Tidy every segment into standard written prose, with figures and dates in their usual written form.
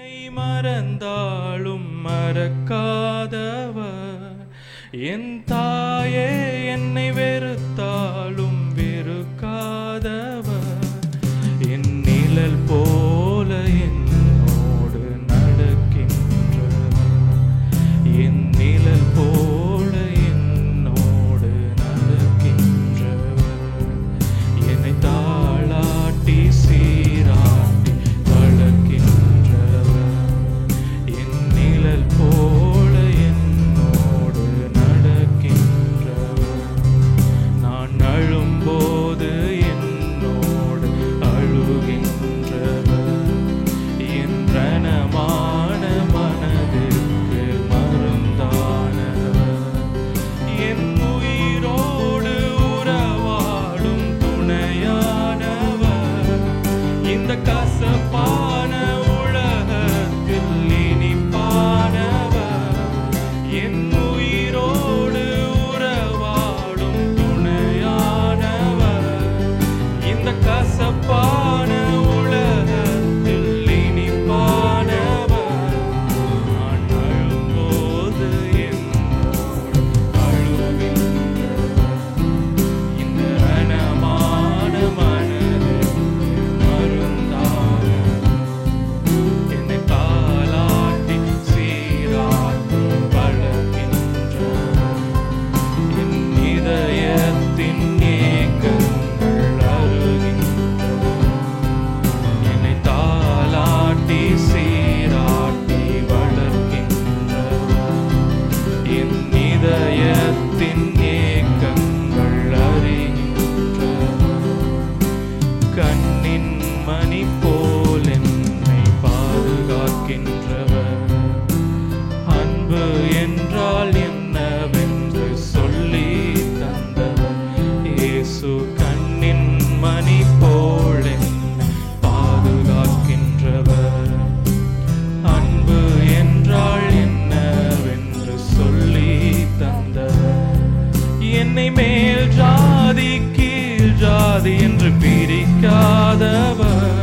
என்னை மறந்தாலும் மறக்காதவர், என் தாயே என்னை வெறுத்தாலும் வெறுக்காதவர், என் நிழல் போல என்னோடு நடக்கின்றவர், என் நிழல் போல என்னோடு நடக்கின்றவர், என்னை தாளாட்டி சீராட்டி வளர்க்கின்றவர், என் நிழல் போல என்னோடு நடக்கின்றவர், நான் அழும்போது என்னோடு அழுகின்றவர், என் ரணமான மனதிற்கு மருந்தானவர், என் உயிரோடு உறவாடும் துணையானவர், இந்த கசப்பான உலகத்தில் இனிப்பானவர், என் உயிரோடு உறவாடும் துணையானவர், இந்த கசப்பான உலகத்தில் இனிப்பானவர், நான் அழும்போது என்னோடு அழுகின்றவர், இந்த ரணமான மனதிற்கு மருந்தானவர், என்னை தாளாட்டி சீராட்டி வளர்க்கின்றவர், என் இதயத்தின் ஏக்கங்கள் அருகின்றவர், என்னை தாளாட்டி சீராட்டி வளர்க்கின்றவர், என் இதயத்தின் ஏக்கங்கள் அறிகின்றவர், கண்ணின் மணி போல் என்னை பாதுகாக்கின்றவர், அன்பு என்றால் என்னவென்று சொல்லி தந்தவர், இயேசு கண்ணின் மணி போல் என்னை பாதுகாக்கின்றவர், அன்பு என்றால் என்னவென்று சொல்லி தந்தவர், என்னை மேல் ஜாதி கீழ் ஜாதி என்று பிரிக்காதவர்,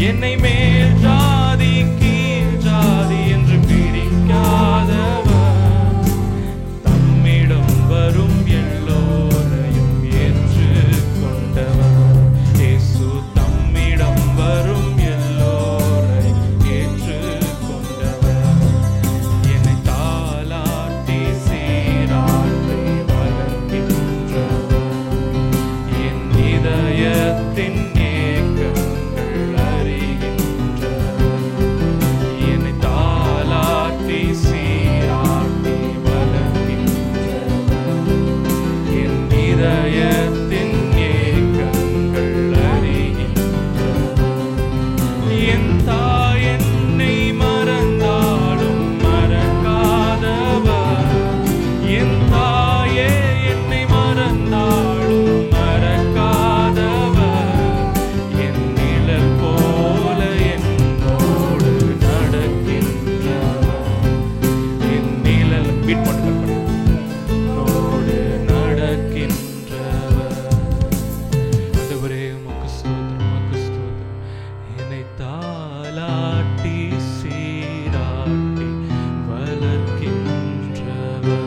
என்னை மேல் ஜாதி கீழ் ஜாதி என்று பிரிக்காதவர், தம்மிடம் வரும் எல்லோரையும் ஏற்றுக்கொண்டவர், இயேசு தம்மிடம் வரும் எல்லோரையும் ஏற்றுக்கொண்டவர், என்னை தாளாட்டி சீராட்டி வளர்க்கின்றவர், என் இதயத்தின் ஏக்கங்கள் அறிகின்றவர், என்னை தாளாட்டி சீராட்டி வளர்க்கின்றவர், என் இதயத்தின் ஏக்கங்கள் அறிகின்றவர், என் தாய் என்னை மறந்தாலும் மறக்காதவர், என் தாயே என்னை மறந்தாலும் மறக்காதவர், என் நிழல் போல என்னோடு நடக்கின்றவர், என் நிழல் பீட் பண்ணு என்னோடு நடக்கின்றவர், ஆண்டவரே உமக்கு ஸ்தோத்திரம், உமக்கு ஸ்தோத்திரம், என்னை தாளாட்டி சீராட்டி வளர்க்கின்றவர்,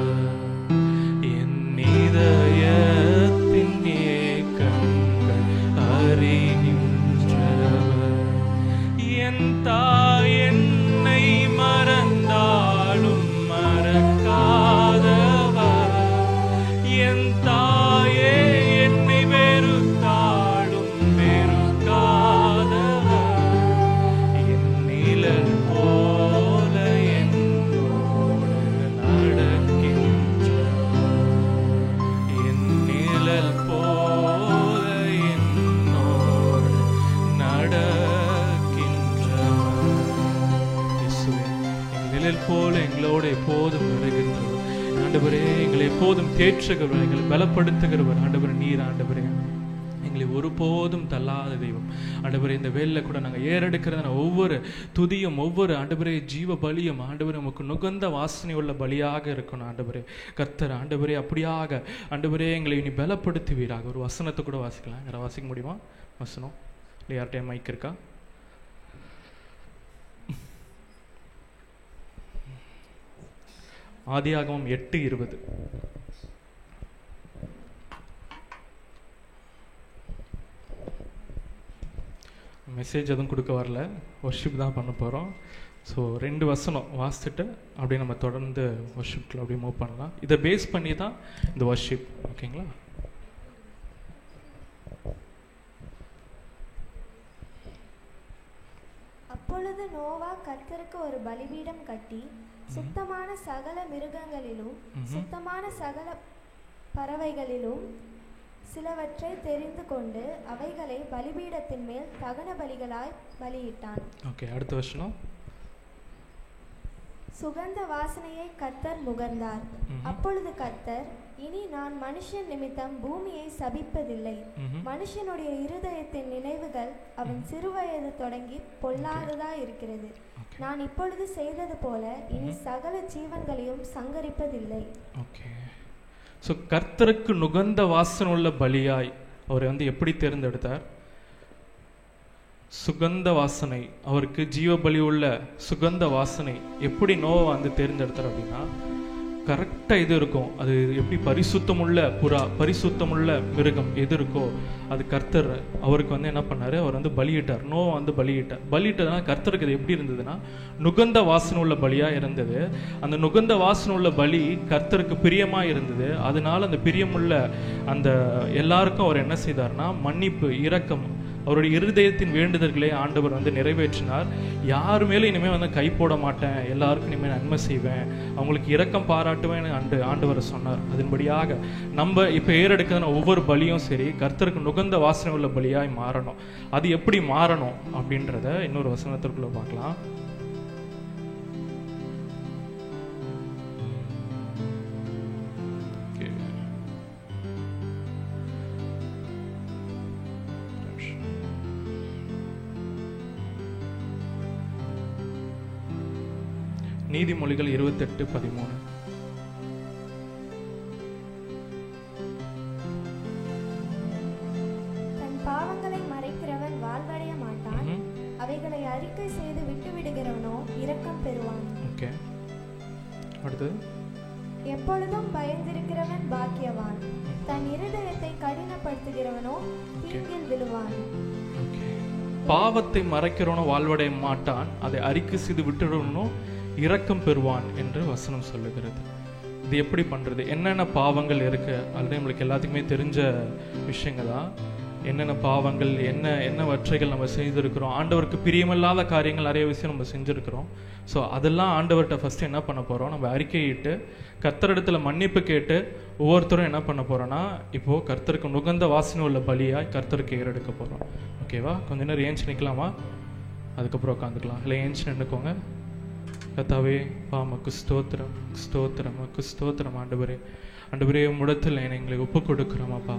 என் இதயத்தின் ஏக்கங்கள் அறிகின்றவர், என் தாய் என்னை மறந்தாலும் மறக்காதவர், என் தாயே என்னை வெறுத்தாலும் வெறுக்காதவர், என் நிழல் போல என்னோடு நடக்கின்றவர், என் நிழல் போல என்னோடு நடக்கின்றவர், இயேசுவே எங்கள் நிழல் போல எங்களோடு எப்போதும் வருகின்றவர், ஆண்டவரே எங்களை எப்போதும் தேற்றுகிறவர், எங்களை பலப்படுத்துகிறவர், ஆண்டவரே நீர் ஆண்டவரே எங்களை ஒருபோதும் தள்ளாத தெய்வம், ஆண்டவரே இந்த வேலையில் கூட நாங்கள் ஏறெடுக்கிறதான ஒவ்வொரு துதியும் ஒவ்வொரு ஆண்டவரே ஜீவ பலியும் ஆண்டவரே உமக்கு நுகர்ந்த வாசனை உள்ள பலியாக இருக்கணும் ஆண்டவரே கர்த்தர், ஆண்டவரே அப்படியாக ஆண்டவரே எங்களை இனி பலப்படுத்துவீராக. ஒரு வசனத்தை கூட வாசிக்கலாம், யாரை வாசிக்க முடியுமா வசனம்? இல்லை யார்கிட்ட மைக் இருக்கா? ஆதியாகமம் 8:20. மெசேஜ் எதுவும் கொடுக்க வரல, வர்ஷிப் தான் பண்ண போகிறோம். ஸோ 2 வசனம் வாசிச்சுட்டு அப்படியே நம்ம தொடர்ந்து வர்ஷிப்பில் அப்படியே மூவ் பண்ணலாம். இதை பேஸ் பண்ணி தான் இந்த வர்ஷிப். ஓகேங்களா? அப்பொழுது நோவா கர்த்தருக்கு ஒரு பலிபீடம் கட்டி சுத்தமான சகல மிருகங்களிலும் சுத்தமான சகல பறவைகளிலும் சிலவற்றை தெரிந்து கொண்டு அவைகளை பலிபீடத்தின் மேல் தகன பலிகளாய் பலியிட்டான். ஓகே, அடுத்த வசனம். சுகந்த வாசனையை கர்த்தர் முகர்ந்தார். அப்பொழுது கர்த்தர், இனி நான் மனுஷன் நிமித்தம் பூமியை சபிப்பதில்லை. மனுஷனுடைய இருதயத்தின் நினைவுகள் அவன் சிறுவயது தொடங்கி பொல்லாததா இருக்கிறது. நான் இப்பொழுது செய்தது போல இனி சகல ஜீவன்களையும் சங்கரிப்பதில்லை. ஓகே, ஸோ கர்த்தருக்கு நுகர்ந்த வாசனை உள்ள பலியாய் அவரை எப்படி தேர்ந்தெடுத்தார்? சுகந்த வாசனை, அவருக்கு ஜீவ பலி உள்ள சுகந்த வாசனை எப்படி நோவா தேர்ந்தெடுத்தார் அப்படின்னா, கரெக்டாக எது இருக்கும், அது எப்படி பரிசுத்தமுள்ள புறா, பரிசுத்தமுள்ள மிருகம் எது இருக்கோ அது கர்த்தர் அவருக்கு என்ன பண்ணார், அவர் பலியிட்டார். நோவா பலியிட்டதுனா கர்த்தருக்கு அது எப்படி இருந்ததுன்னா நுகர்ந்த வாசனை உள்ள பலியாக இருந்தது. அந்த நுகர்ந்த வாசனை உள்ள பலி கர்த்தருக்கு பிரியமாக இருந்தது. அதனால அந்த பிரியமுள்ள அந்த எல்லாருக்கும் அவர் என்ன செய்தார்னா மன்னிப்பு, இரக்கம், அவருடைய இருதயத்தின் வேண்டுதல்களை ஆண்டவர் நிறைவேற்றினார். யாரு மேலும் இனிமேல் கை போட மாட்டேன், எல்லாருக்கும் இனிமேல் நன்மை செய்வேன், அவங்களுக்கு இரக்கம் பாராட்டுவேன் ஆண்டவர் சொன்னார். அதன்படியாக நம்ம இப்போ ஏறெடுக்கிற ஒவ்வொரு பலியும் சரி கர்த்தருக்கு நுகர்ந்த வாசனை உள்ள பலியாய் மாறணும். அது எப்படி மாறணும் அப்படின்றத இன்னொரு வசனத்திற்குள்ள பார்க்கலாம். நீதிமொழிகள் 28:13. தன் பாவங்களை மறைக்கிறவன் வாழ்வடைய மாட்டான், அவைகளை அறிக்கை செய்து விட்டு விடுகிறவனோ இரக்கம் பெறுவான். ஓகே, அடுத்து. எப்பொழுதும் பயந்திருக்கிறவன் பாக்கியவான், தன் இருதயத்தை கடினப்படுத்துகிறவனோ தீங்கில் விழுவான். பாவத்தை மறைக்கிறவனோ வாழ்வடைய மாட்டான், அதை அறிக்கை செய்து விட்டுடணும் இரக்கம் பெறுவான் என்று வசனம் சொல்லுகிறது. இது எப்படி பண்றது? என்னென்ன பாவங்கள் இருக்கு அது நம்மளுக்கு எல்லாத்துக்குமே தெரிஞ்ச விஷயங்கள் தான். என்னென்ன பாவங்கள், என்னவற்றைகள் நம்ம செய்திருக்கிறோம், ஆண்டவருக்கு பிரியமில்லாத காரியங்கள் நிறைய விஷயம் நம்ம செஞ்சுருக்கிறோம். ஸோ அதெல்லாம் ஆண்டவர்கிட்ட ஃபஸ்ட்டு என்ன பண்ண போகிறோம், நம்ம அறிக்கையிட்டு கர்த்தரிடத்துல மன்னிப்பு கேட்டு ஒவ்வொருத்தரும் என்ன பண்ண போகிறோன்னா இப்போது கர்த்தருக்கு நுகர்ந்த வாசனை உள்ள பலியாய் கர்த்தருக்கு ஏறெடுக்க போகிறோம். ஓகேவா? கொஞ்ச நேரம் ஏஞ்சி நிற்கலாமா? அதுக்கப்புறம் உட்காந்துக்கலாம். இல்லை ஏஞ்சி நின்றுக்கோங்க. கர்த்தாவே, மக்கு ஸ்தோத்திரம், ஸ்தோத்திரம், மக்கு ஸ்தோத்திரம். ஆண்டவரே உம்மிடத்தில் எங்களை ஒப்பு கொடுக்கிறோம். அப்பா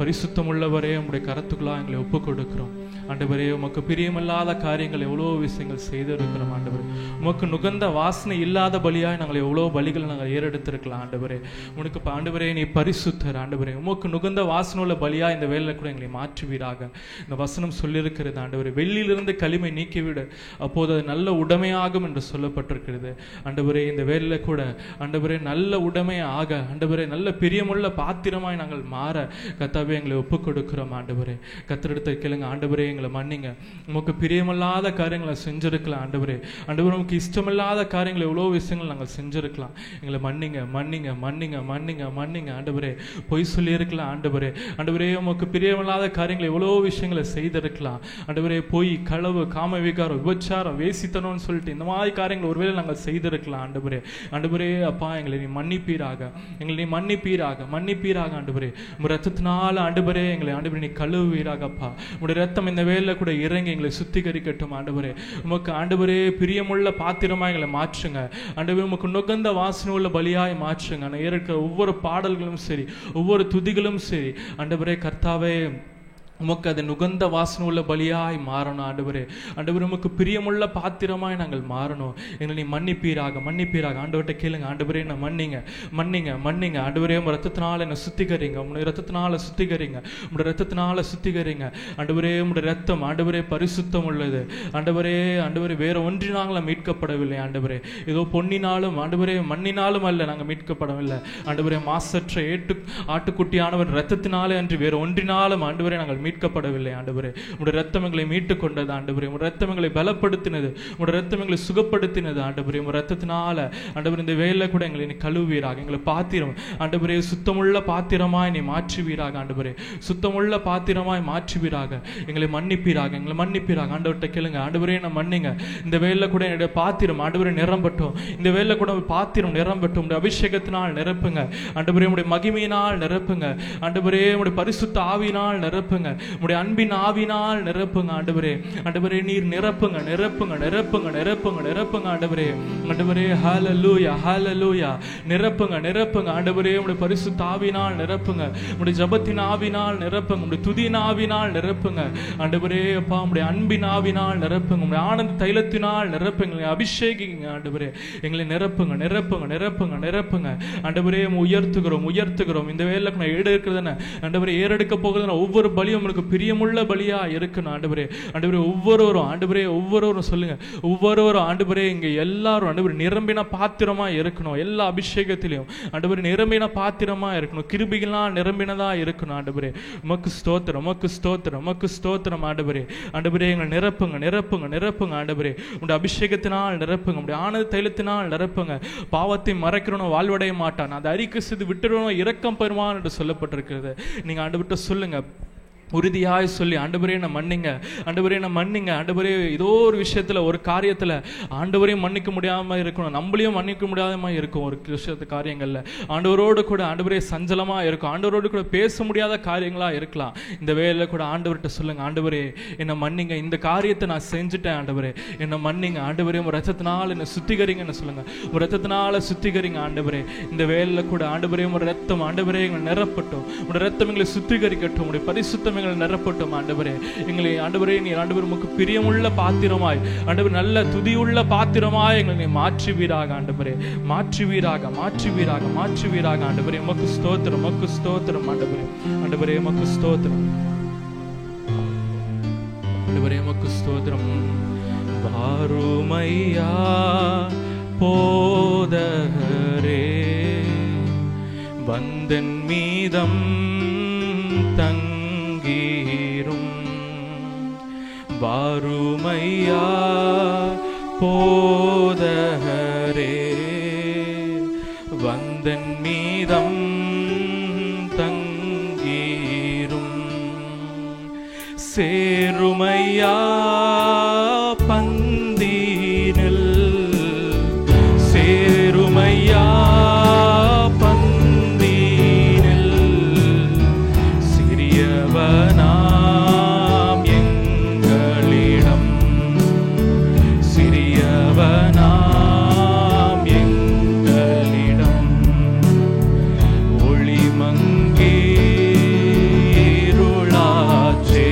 பரிசுத்தம் உள்ளவரே உம்முடைய கரத்துக்குள்ளாக எங்களை ஒப்பு கொடுக்கிறோம். ஆண்டவரே உமக்கு பிரியமில்லாத காரியங்கள் எவ்வளோ விஷயங்கள் செய்திருக்கிறோம். ஆண்டவரே உமக்கு நுகர்ந்த வாசனை இல்லாத பலியாய் நாங்கள் எவ்வளோ பலிகளை நாங்கள் ஏறெடுத்திருக்கலாம். ஆண்டவரே உனக்கு ஆண்டவரே நீ பரிசுத்தர். ஆண்டவரே உமக்கு நுகர்ந்த வாசனை உள்ள பலியா இந்த வேலையில் கூட எங்களை மாற்றுவீராக. இந்த வசனம் சொல்லியிருக்கிறது ஆண்டவரே, வெள்ளியிலிருந்து களிமை நீக்கிவிடு, அப்போது அது நல்ல உடைமையாகும் என்று சொல்லப்பட்டிருக்கிறது. ஆண்டவரே இந்த வேலையில் கூட ஆண்டவரே நல்ல உடைமையாக, ஆண்டவரே நல்ல பிரியமுள்ள பாத்திரமாய் நாங்கள் மாற கர்த்தாவே எங்களை ஒப்பு கொடுக்கிறோம். ஆண்டவரே கர்த்தரிடத்தை கேளுங்க. ஆண்டவரே எங்களை மன்னிங்க, உமக்கு பிரியமில்லாத காரியங்களை செஞ்சிருக்கலாம். ஆண்டவரே உமக்கு இஷ்டமில்லாத காரியங்களை எவ்வளோ விஷயங்கள் நாங்கள் செஞ்சிருக்கலாம். எங்களை மன்னிங்க, மன்னிங்க, மன்னிங்க, மன்னிங்க, மன்னிங்க. ஆண்டவரே பொய் சொல்லியிருக்கலாம். ஆண்டவரே உமக்கு பிரியமில்லாத காரியங்களை எவ்வளோ விஷயங்களை செய்திருக்கலாம். ஆண்டவரே பொய், களவு, காம விகாரம், விபச்சாரம், வேசித்தனம்னு சொல்லிட்டு இந்த மாதிரி காரியங்கள் ஒருவேளை நாங்கள் செய்திருக்கலாம். ஆண்டவரே அப்பா எங்களை நீ மன்னிப்பீராக, எங்களை நீ மன்னிப்பீராக. ஆண்டவரே உங்க ரத்தத்தினால ஆண்டவரே எங்களை நீ கழுவுவீராகப்பா. உங்களுடைய ரத்தம் இந்த வேலையில கூட இறங்கி எங்களை சுத்திகரிக்கட்டும். ஆண்டவரே உமக்கு ஆண்டவரே பிரியமுள்ள பாத்திரமா எங்களை மாற்றுங்க. ஆண்டவரே உமக்கு நுகர்ந்த வாசனை உள்ள பலியாய் மாற்றுங்க. நான் இருக்கிற ஒவ்வொரு பாடல்களும் சரி, ஒவ்வொரு துதிகளும் சரி, ஆண்டவரே கர்த்தாவே உமக்கு அது நுகர்ந்த வாசனை உள்ள பலியாய் மாறணும் ஆண்டவரே. ஆண்டவரே உமக்கு பிரியமுள்ள பாத்திரமாய் நாங்கள் மாறணும். எங்களை நீ மன்னிப்பீராக மன்னிப்பீராக. ஆண்டவர்கிட்ட கேளுங்க, ஆண்டவரே நான் மன்னிங்க மன்னிங்க மன்னிங்க. ஆண்டவரே உங்க ரத்தத்தினால என்னை சுத்திகரிங்க, உங்களுடைய ரத்தத்தினால சுத்திகரிங்க, உங்களுடைய ரத்தத்தினால சுத்திகரிங்க. ஆண்டவரே உங்களுடைய ரத்தம் ஆண்டவரே பரிசுத்தம் உள்ளது ஆண்டவரே. ஆண்டவரே வேற ஒன்றினாலும் மீட்கப்படவில்லை ஆண்டவரே. ஏதோ பொன்னினாலும் ஆண்டவரே மண்ணினாலும் அல்ல நாங்கள் மீட்கப்படவில்லை ஆண்டவரே. மாசற்ற ஆட்டுக்குட்டியானவர் ரத்தத்தினாலே அன்று வேற ஒன்றினாலும் ஆண்டவரே நாங்கள் மீட்கப்படவில்லை ஆண்டவரே. உங்களுடைய ரத்தம் எங்களை மீட்டுக் கொண்டது ஆண்டவரே. உங்களுடைய ரத்தம் எங்களை பலப்படுத்தினது, உங்களுடைய ரத்தம் எங்களை சுகப்படுத்தினது ஆண்டவரே. உங்களுடைய ரத்தத்தினால ஆண்டவரே இந்த வேலை கூட எங்களை நீ கழுவீராக. எங்களை பாத்திரம் ஆண்டவரே சுத்தமுள்ள பாத்திரமாய் நீ மாற்றுவீராக ஆண்டவரே. சுத்தமுள்ள பாத்திரமாய் மாற்றுவீராக. எங்களை மன்னிப்பீராக, எங்களை மன்னிப்பீராக. ஆண்டவர்கிட்ட கேளுங்க, ஆண்டவரே நான் மன்னிங்க. இந்த வேலை கூட என்னுடைய பாத்திரம் ஆண்டவரே நிரம்பட்டும். இந்த வேலை கூட பாத்திரம் நிரம்பட்டும். உடைய அபிஷேகத்தினால் நிரப்புங்க ஆண்டவரே. உடைய மகிமையினால் நிரப்புங்க ஆண்டவரே. உடைய பரிசுத்த ஆவியினால் நிரப்புங்க. உடைய அன்பின் ஆவினால் நிரப்புங்க ஆண்டவரே. ஆண்டவரே நீர் நிரப்புங்க நிரப்புங்க நிரப்புங்க நிரப்புங்க நிரப்புங்க ஆண்டவரே. ஆண்டவரே ஹல்லேலூயா ஹல்லேலூயா. நிரப்புங்க நிரப்புங்க ஆண்டவரே. உடைய பரிசுத்த ஆவியினால் நிரப்புங்க. உடைய ஜெபத்தின் ஆவியினால் நிரப்புங்க. உடைய துதியின் ஆவியினால் நிரப்புங்க ஆண்டவரே. அப்பா உடைய அன்பின் ஆவியினால் நிரப்புங்க. உடைய ஆனந்த தைலத்தினால் நிரப்புங்க. அபிஷேகிங்க ஆண்டவரே. எங்களை நிரப்புங்க நிரப்புங்க நிரப்புங்க நிரப்புங்க ஆண்டவரே. உயர்த்துகிறோம் உயர்த்துகிறோம். இந்த வேலை நான் ஏறெடுக்கிறதுன ஆண்டவரே, ஏறெடுக்க போகிறதுனா ஒவ்வொரு பலியும் உங்களுக்கு பிரியமுள்ள பலியா இருக்கணும் ஆண்டவரே. ஆண்டவரே ஒவ்வொருவரும் ஆண்டவரே ஒவ்வொருவரும் சொல்லுங்க, ஒவ்வொருவரும் ஆண்டவரே இங்க எல்லாரும் ஆண்டவரே நிரம்பின பாத்திரமா இருக்கணும். எல்லா அபிஷேகத்திலையும் ஆண்டவரே நிரம்பின பாத்திரமா இருக்கணும். கிருபைகளால் நிரம்பினதா இருக்கணும் ஆண்டவரே. உமக்கு ஸ்தோத்திரம் உமக்கு ஸ்தோத்திரம் உமக்கு ஸ்தோத்திரம் ஆண்டவரே. ஆண்டவரே எங்களை நிரப்புங்க நிரப்புங்க நிரப்புங்க ஆண்டவரே. உடைய அபிஷேகத்தினால் நிரப்புங்க. உடைய ஆனந்த தைலத்தினால் நிரப்புங்க. பாவத்தை மறைக்கிறவனும் வாழ்வடைய மாட்டான், அதை அறிக்கை செய்து விட்டுறவனும் இரக்கம் பெறுவான் என்று சொல்லப்பட்டிருக்கிறது. நீங்க ஆண்டவர்கிட்ட சொல்லுங்க, உறுதியாய் சொல்லி, ஆண்டவரே நான் மன்னிங்க ஆண்டவரே நான் மன்னிங்க ஆண்டவரே. ஏதோ ஒரு விஷயத்துல ஒரு காரியத்துல ஆண்டவரையும் மன்னிக்க முடியாம இருக்கணும், நம்மளையும் மன்னிக்க முடியாம இருக்கும். ஒரு விஷயத்து காரியங்கள்ல ஆண்டவரோடு கூட ஆண்டவரே சஞ்சலமா இருக்கும், ஆண்டவரோடு கூட பேச முடியாத காரியங்களா இருக்கலாம். இந்த வேலையில கூட ஆண்டவர்கிட்ட சொல்லுங்க, ஆண்டவரே என்னை மன்னிங்க, இந்த காரியத்தை நான் செஞ்சுட்டேன் ஆண்டவரே என்னை மன்னிங்க ஆண்டவரே. உங்க ரத்தத்தினால என்னை சுத்திகரிங்கன்னு சொல்லுங்க. உங்க ரத்தத்தினால சுத்திகரிங்க ஆண்டவரே. இந்த வேலையில கூட ஆண்டவரே உங்க ரத்தம் ஆண்டவரே எங்களை நிரப்பட்டும். உங்க ரத்தம் எங்களை சுத்திகரிக்கட்டும். உடைய பரிசுத்தம் நிரப்பட்டும் ஆண்டவரே. எங்களை ஆண்டவரே நீர் ஆண்டவர் உமக்கு பிரியமுள்ள பாத்திரமாய் ஆண்டவர் நல்ல துதியுள்ள பாத்திரமாய் எங்களை மாற்றுவீராக ஆண்டவரே. மாற்றுவீராக மாற்றுவீராக மாற்றுவீராக ஆண்டவரே. உமக்கு ஸ்தோத்திரம் உமக்கு ஸ்தோத்திரம் ஆண்டவரே. ஆண்டவரே உமக்கு ஸ்தோத்திரம் ஆண்டவரே உமக்கு ஸ்தோத்திரம். வாருமையா போதகரே வந்தன் மீதம் தங்கீரும். வாருமையா போதகரே வந்தன் மீதம் தங்கீரும். சேருமையா பந்தீனில் சேருமையா ஒளி மங்கி இருளாச்சே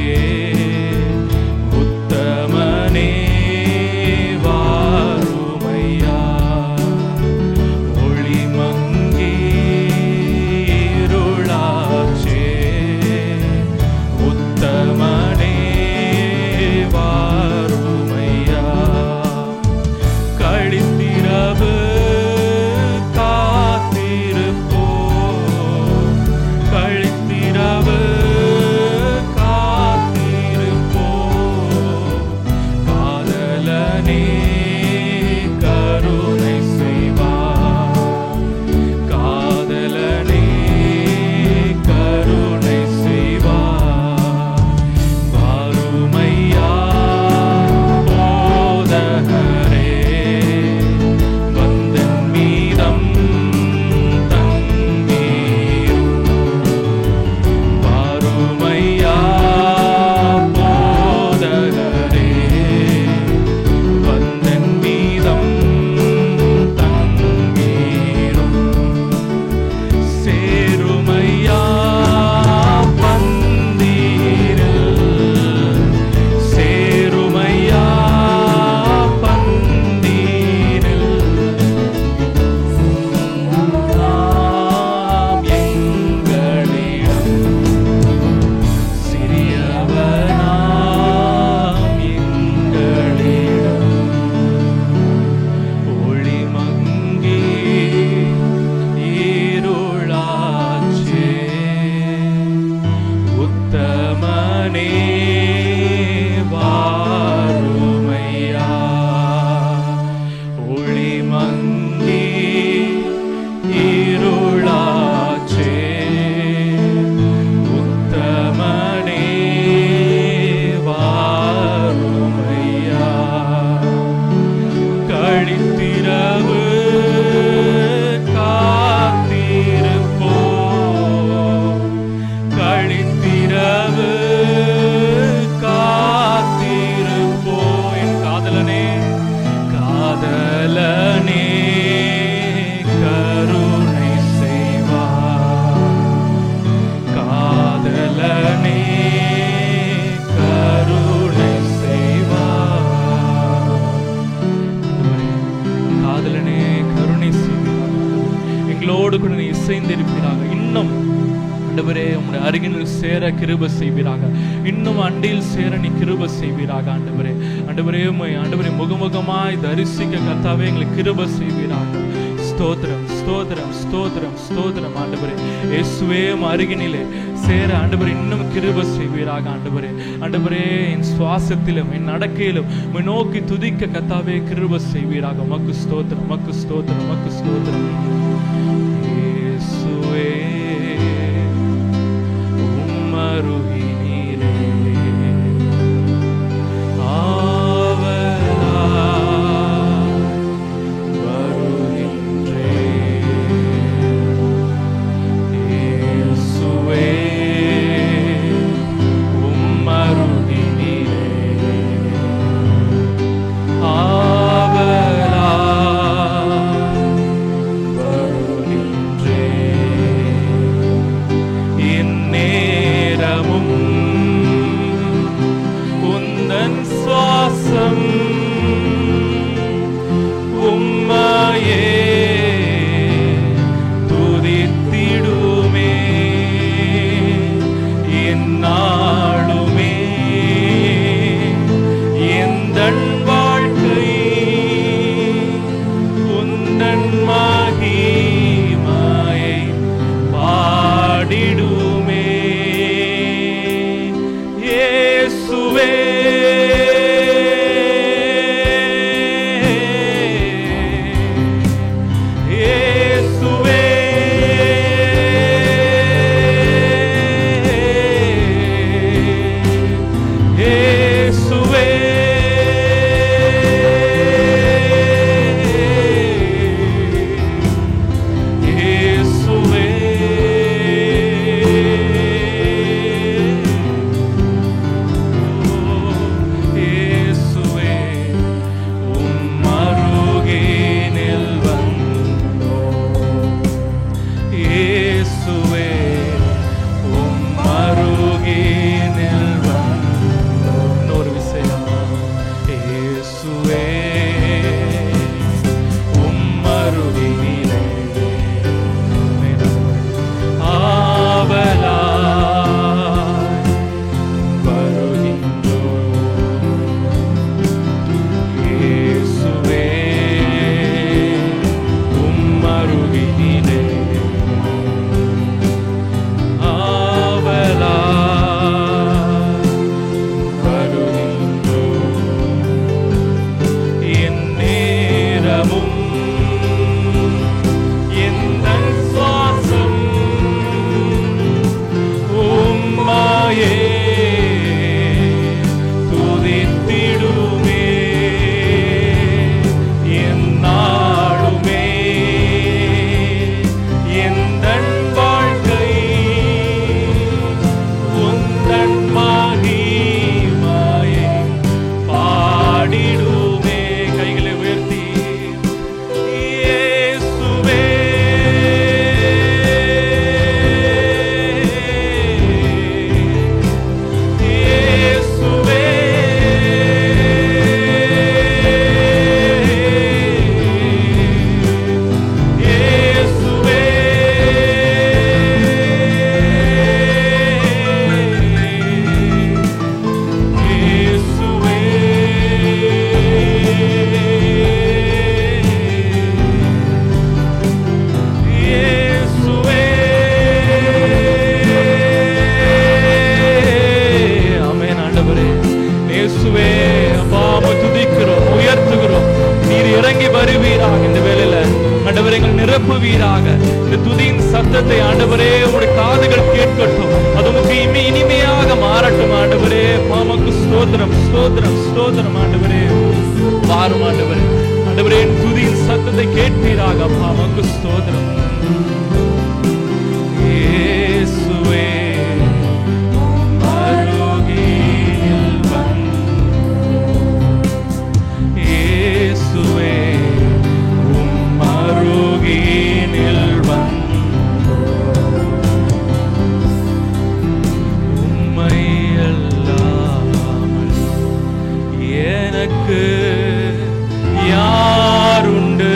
ஆறுதலனே கருணை செய்வீராக. எங்களோடு கூட நீ இசைந்திருப்பீராக. இன்னும் ஆண்டவரே உம்முடைய அருகில் சேர கிருபை செய்வீராக. இன்னும் அண்டியில் சேர நீ கிருபை செய்வீராக. ஆண்டவரே ஆண்டவரே ஆண்டவரே முகமுகமாய் தரிசிக்க கர்த்தாவே எங்களுக்கு கிருபை செய்வீராக. ஸ்தோத்திரம் ஸ்தோத்திரம் ஸ்தோத்திரம் ஸ்தோத்திரம் ஆண்டவரே. இயேசுவே அருகினிலே சேர ஆண்டவரே இன்னும் கிருபை செய்வீராக. ஆண்டவரே ஆண்டவரே என் சுவாசத்திலும் என் நடக்கையிலும் நோக்கி துதிக்க கர்த்தாவே கிருபை செய்வீராக. உமக்கு ஸ்தோத்திரம் உமக்கு ஸ்தோத்திரம் உமக்கு ஸ்தோத்திரம். இயேசுவே உம்மருகினிலே நிரப்புவீராக. இந்த துதியின் சத்தத்தை ஆண்டவரே உடைய காதுகள் கேட்கட்டும். அது உமக்கு இனிமையாக மாறட்டும் ஆண்டவரே. உமக்கு ஸ்தோத்திரம் ஸ்தோத்திரம் ஸ்தோத்திரம் ஆண்டவரே. வாரும் ஆண்டவரே. ஆண்டவரே துதியின் சத்தத்தை கேட்பீராக. உமக்கு ஸ்தோத்திரம். இயேசுவே யாருண்டு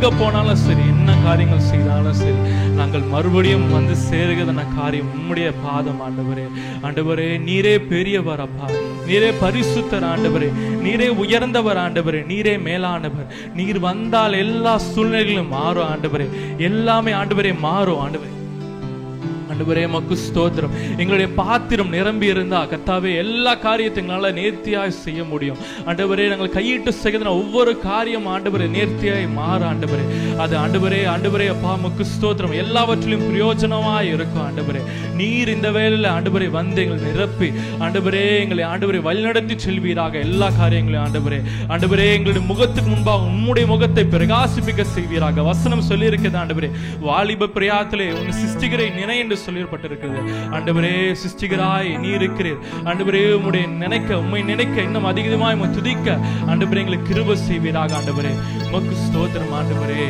எங்க போனாலும் சரி, என்ன காரியங்கள் செய்தாலும் சரி, நாங்கள் மறுபடியும் வந்து சேருகிறதான காரியம் உம்முடைய பாதம் ஆண்டவரே. ஆண்டவரே, நீரே பெரியவர் அப்பா, நீரே பரிசுத்தர் ஆண்டவரே, நீரே உயர்ந்தவர் ஆண்டவரே, நீரே மேலானவர். நீர் வந்தால் எல்லா சூழ்நிலைகளும் மாறும் ஆண்டவரே, எல்லாமே ஆண்டவரே மாறும் ஆண்டவரே. ஆண்டவரே மக்கு ஸ்தோத்திரம். எங்களுடைய பாத்திரம் நிரம்பி இருந்தா கர்த்தாவே எல்லா காரியத்தையும் எங்களால் நேர்த்தியாய் செய்ய முடியும் ஆண்டவரே. நாங்கள் கையிட்டு செய்கிற ஒவ்வொரு காரியம் ஆண்டவரே நேர்த்தியாய் மாற ஆண்டவரே. அது ஆண்டவரே ஆண்டவரே அப்பா மக்கு ஸ்தோத்திரம், எல்லாவற்றிலும் பிரயோஜனமாய் இருக்கும் ஆண்டவரே. நீர் இந்த வேளையில ஆண்டவரே வந்து எங்களை நிரப்பி ஆண்டவரே எங்களை ஆண்டவரே வழிநடத்தி செல்வீராக எல்லா காரியங்களையும் ஆண்டவரே. ஆண்டவரே எங்களுடைய முகத்துக்கு முன்பாக உம்முடைய முகத்தை பிரகாசிப்பிக்க செய்வீராக. வசனம் சொல்லி இருக்கிறது ஆண்டவரே, வாலிப பிரியாத்திலே உன் சிருஷ்டிகரை நினை என்று சொல்லியிருப்பட்டிருக்கிறது ஆண்டவரே. சிருஷ்டிகராய் நீ இருக்கிறீர் ஆண்டவரே. உம்மை நினைக்க இன்னும் அதிகமாய் உம்மை துதிக்க ஆண்டவரே எங்களுக்கு கிருபை செய்வீராக ஆண்டவரே. உமக்கு ஸ்தோத்திரம் ஆண்டவரே.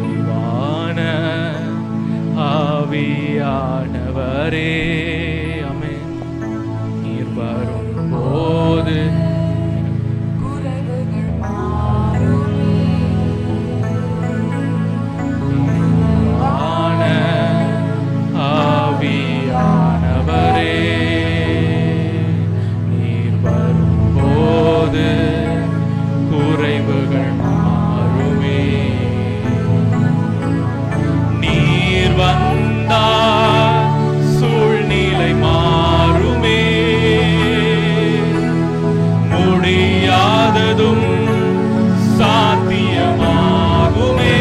நிறைவான ஆவியானவரே ஆமென். நீர் வரும்போது ஆவியானவரே, நீர் வரும்போது குறைவுகள் மாறுமே. நீர் வந்தால் சூழ்நிலை மாறுமே. முடியாததும் சாத்தியமாகுமே.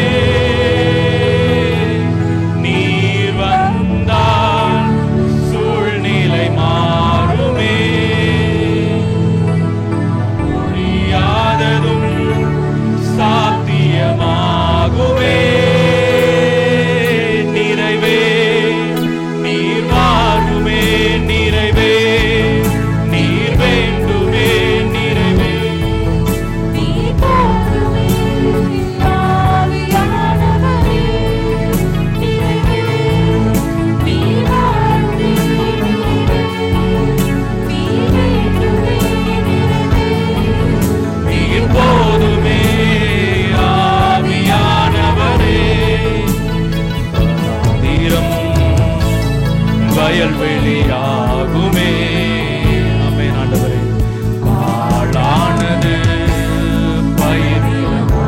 வயல்வெளியாகுமே. ஆமென் ஆண்டவரே. பாழானது பயிராகுமே.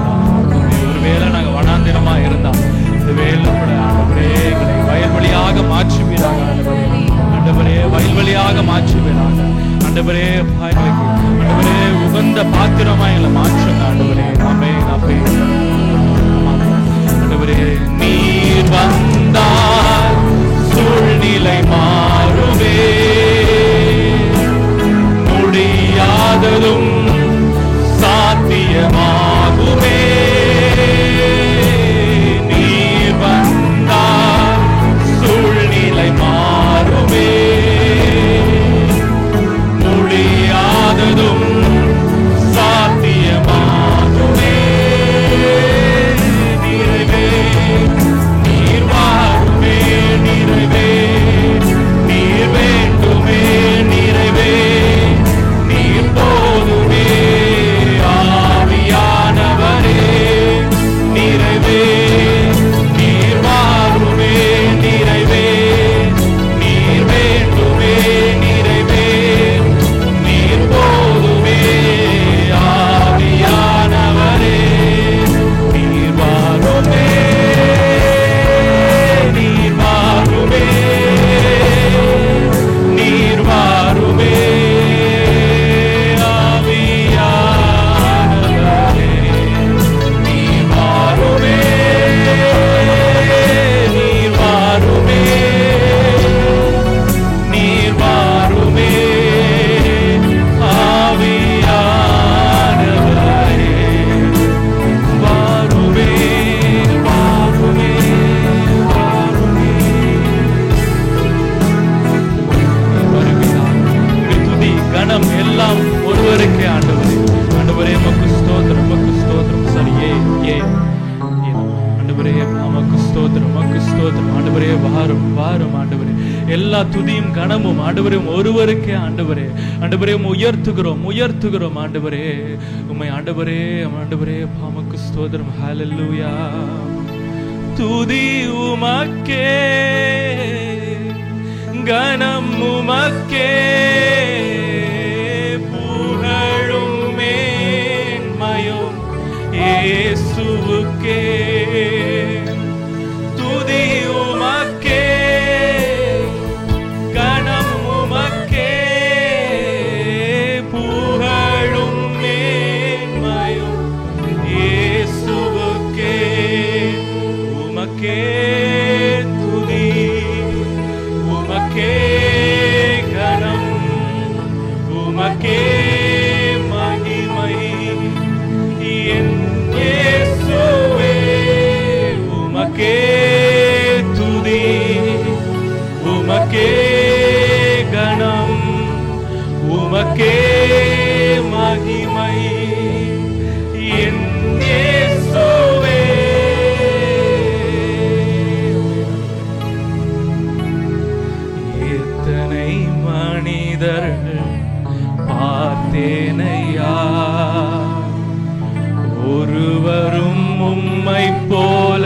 ஒருவேளை நாங்கள் வனாந்திரமா இருந்தா இந்த வேலை ஆண்டவரே எங்களை வயல்வெளியாக மாற்றுவீராக ஆண்டவரே. ஆண்டவரே வயல்வெளியாக மாற்றுவீராக ஆண்டவரே. ஆண்டவரே உகந்த பாத்திரமா எங்களை மாற்றுங்க ஆண்டவரே. ஆமென் ஆமென் ஆண்டவரே. நீர் வந்தால் சூழ்நிலை மாறுமே. முடியாததும் சாத்தியமாகுமே. நீர் வந்தால் சூழ்நிலை மாறுமே. முடியாததும் சாத்தியமாகுமே. நிறைவே நீர் வாருமே. நிறைவே நீர் வேண்டுமே. நிறைவே நீர் போதுமே. ஆவியானவரே நிறைவே நீர் வாருமே. நிறைவே நீர் வேண்டுமே. நிறைவே நீர் போதுமே. ஆவியானவரே நீர் வாருமே. நீர் வாருமே. நீர் வாருமே. ஆவியானவரே நீர் வாருமே. நீர் வாருமே. நீர் வாருமே. ஆவியானவரே வாருமே. வாருமே. வாருமே. துதி கணம் எல்லாம் ஒருவருக்கே ஆண்டவரே. ஆண்டவரே மக்கு ஸ்தோத்திரம். மக்கு ஸ்தோத்திரம். சரியே ஆண்டவரே நமக்கு ஸ்தோத்திரம். மக்கு ஸ்தோத்திரம். ஆண்டவரே வாரும் வாரும் ஆண்டவரே எல்லா துதியும் கனமும் ஆண்டவரே ஒருவருக்கே ஆண்டவரே. ஆண்டவரே உயர்த்துகிறோம் உயர்த்துகிறோம் ஆண்டவரே. உம்மை ஆண்டவரே ஆண்டவரே பாமக்கு ஸ்தோத்திரம். ஹல்லேலூயா. துதி உமக்கே, கனம் உமக்கே, புகழும் மேன்மையும் இயேசுவுக்கே. துதி உமக்கே, கனம் உமக்கே, புகழும் மேன்மையும் இயேசுவுக்கே. உமக்கே துதி, உமக்கே கனம், உமக்கே மகிமை என் இயேசுவே. உமக்கே துதி, உமக்கே கனம், உமக்கே மகிமை என் இயேசுவே. எத்தனை மனிதர்கள் பார்த்தேனையா, ஒருவரும் உம்மை போல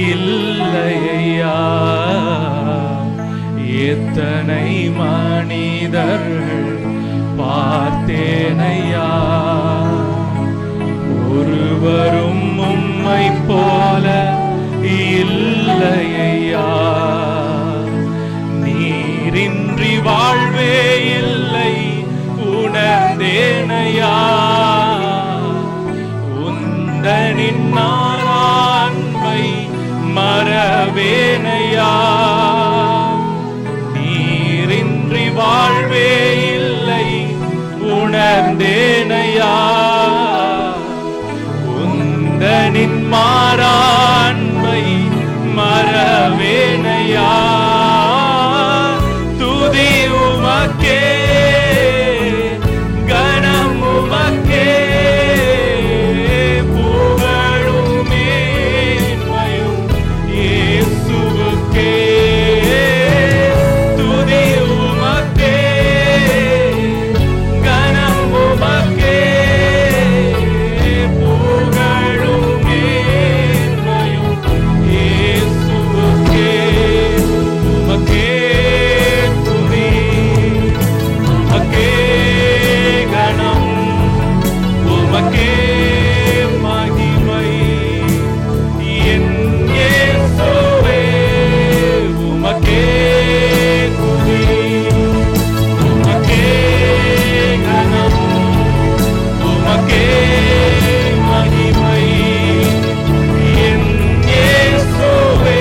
இல்லையா. எத்தனை மனிதர்கள் பார்த்தேனையா, ஒருவரும் உம்மை போல இல்லையா. நீரின்றி வாழ்வே இல்லை உணர்ந்தேனையா, உந்தனின் நாராண்மை மறவேனையா. நீரின்றி வாழ்வே இல்லை உணர்ந்தேனையா, உந்தனின் மாறாண்மை மறவேனையா. துதி உமக்கே, கனம் உமக்கே, புகழும் மேன்மையும் இயேசுவுக்கே. துதி உமக்கே, கனம் உமக்கே, புகழும் மேன்மையும் இயேசுவுக்கே. உமக்கே துதி, உமக்கே கனம், உமக்கே மகிமை என் இயேசுவே. உமக்கே துதி, உமக்கே கனம், உமக்கே மகிமை என் இயேசுவே.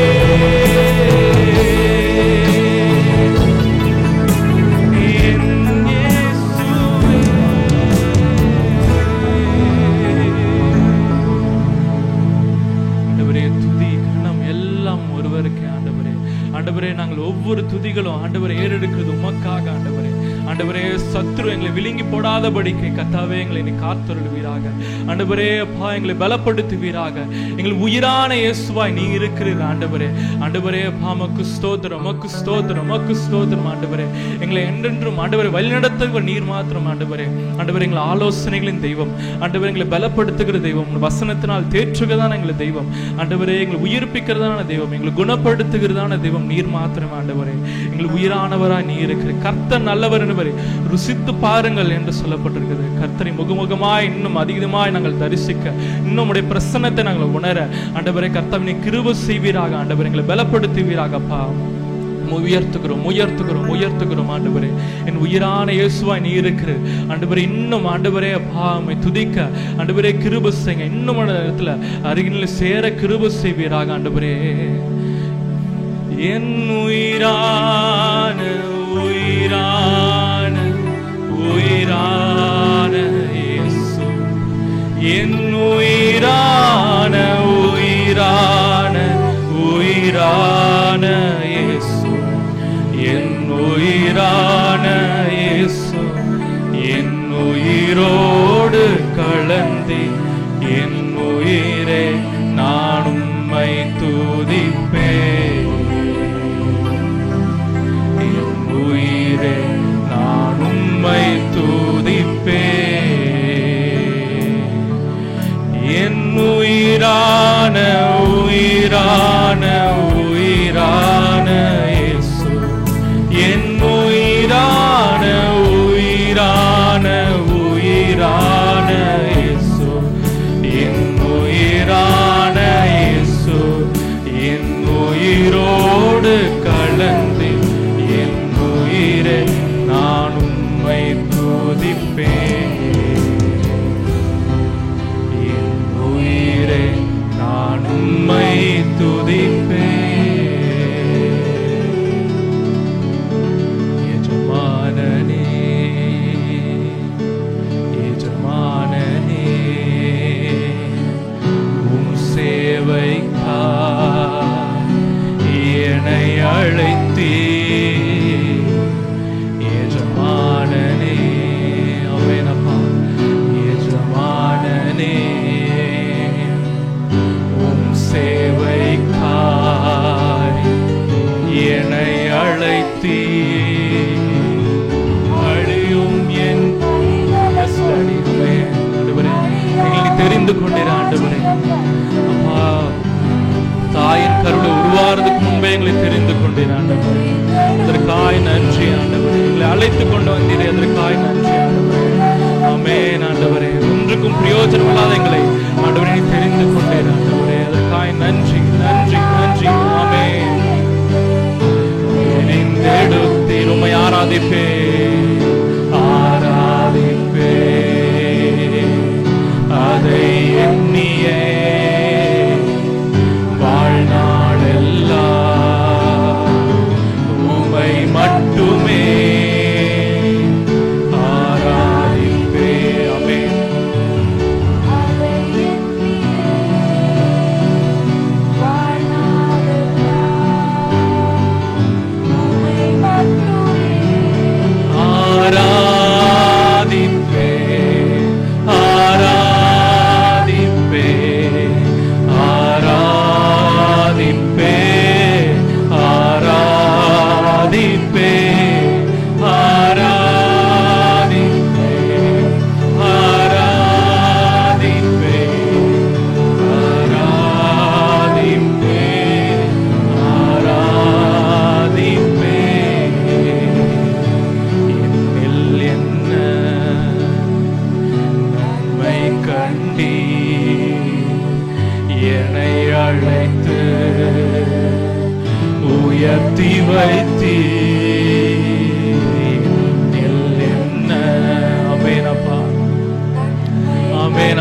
என் இயேசுவே. ஆண்டவரே துதி கனம் எல்லாம் ஒருவருக்கே ஆண்டவரே. ஆண்டவரே நாங்கள் ஒவ்வொரு துதிகளும் ஆண்டவரை ஏறெடுக்கிறது உமக்காக ஆண்டவரே. ஆண்டவரே சத்துரு எங்களை விழுங்கி போடாதபடிக்கு கர்த்தாவே எங்களை நீ காத்தருள்வீராக. ஆண்டவரே அப்பா எங்களை பலப்படுத்துவீராக. எங்கள் உயிரான இயேசுவாய் நீ இருக்கிறீர் ஆண்டவரே. ஆண்டவரே அப்பா மக்கு ஸ்தோத்திரம், மக்கு ஸ்தோத்திரம், மக்கு ஸ்தோத்திரம் ஆண்டவரே. எங்களை என்றென்றும் ஆண்டவரை வழிநடத்துகிற நீர் மாத்திரம் ஆண்டவரே. ஆண்டவரே எங்களை ஆலோசனைகளின் தெய்வம் ஆண்டவரே, எங்களை பலப்படுத்துகிற தெய்வம், வசனத்தினால் தேற்றுகிறதான எங்களை தெய்வம் ஆண்டவரே, எங்களை உயிர்ப்பிக்கிறதான தெய்வம், எங்களை குணப்படுத்துகிறதான தெய்வம் நீர் மாத்திரம் ஆண்டவரே. எங்கள் உயிரானவராய் நீ இருக்கிற கர்த்தர் நல்லவர் என்பதை ருசித்து பாருங்கள் என்று சொல்லப்பட்டிருக்கிறது. கர்த்தரை முகமுகமாய் இன்னும் அதிகமாய் நாங்கள் தரிசிக்க, இன்னும் உடைய பிரசன்னத்தை நாங்கள் உணர ஆண்டவரே கர்த்தாவினை கிருபை செய்வீராக. ஆண்டவரை எங்களை பலப்படுத்துவீராகப்பா. உயர்த்துகிறோம் உயர்த்துகிறோம் உயர்த்துகிறோம் ஆண்டவரே. என் உயிரான இயேசுவாய் நீ இருக்கிற ஆண்டவரே. இன்னும் ஆண்டவரே அப்பா உம்மை துதிக்க ஆண்டவரே கிருபை செய்யுங்க. இன்னும் இடத்துல அருகில் சேர கிருபை செய்வீராக ஆண்டவரே. என் உயிரான உயிரான உயிரான இயேசு, என் உயிரான உயிரான உயிரான இயேசு, என் உயிரான இயேசு, என் உயிரோடு கலந்து என் உயிரை நான் உம்மை துதிப்பேன். கலந்து என் உயிரே நான் உம்மை துதிப்பேன். என் உயிரே நான் உம்மை துதிப்பேன். எஜமானனே எஜமானனே உம் சேவைக்காய் என்னை அழைத்தீ. எஜமானனே அவனப்பா எஜமானனே உம் சேவைக்காய் என்னை அழைத்தீ. அழியும் என் எங்களை தெரிந்து கொண்டீர் ஆண்டவரே. அப்பா தாயின் கருளை உருவாறதுக்கு முன்பே எங்களை தெரிந்து கொண்டீர் ஆண்டவரே. அதற்காய் நன்றி ஆண்டவரே. எங்களை அழைத்து கொண்டு வந்தீரே, அதற்காய் நன்றி ஆண்டவரே. ஆமென் ஆண்டவரே. ஒன்றுக்கும் பிரயோஜனம் இல்லாத எங்களை ஆண்டவரே தெரிந்து கொண்டீர் ஆண்டவரே. அதற்காய் நன்றி நன்றி நன்றி. ஆமென். தெரிந்தெடுத்தீர் உம்மை ஆராதிப்பேன் ஆராதிப்பேன். அதை எண்ணியே வாழ்நாளெல்லாம் உம்மை மட்டுமே ஆராதிப்பேன். ஆமென்.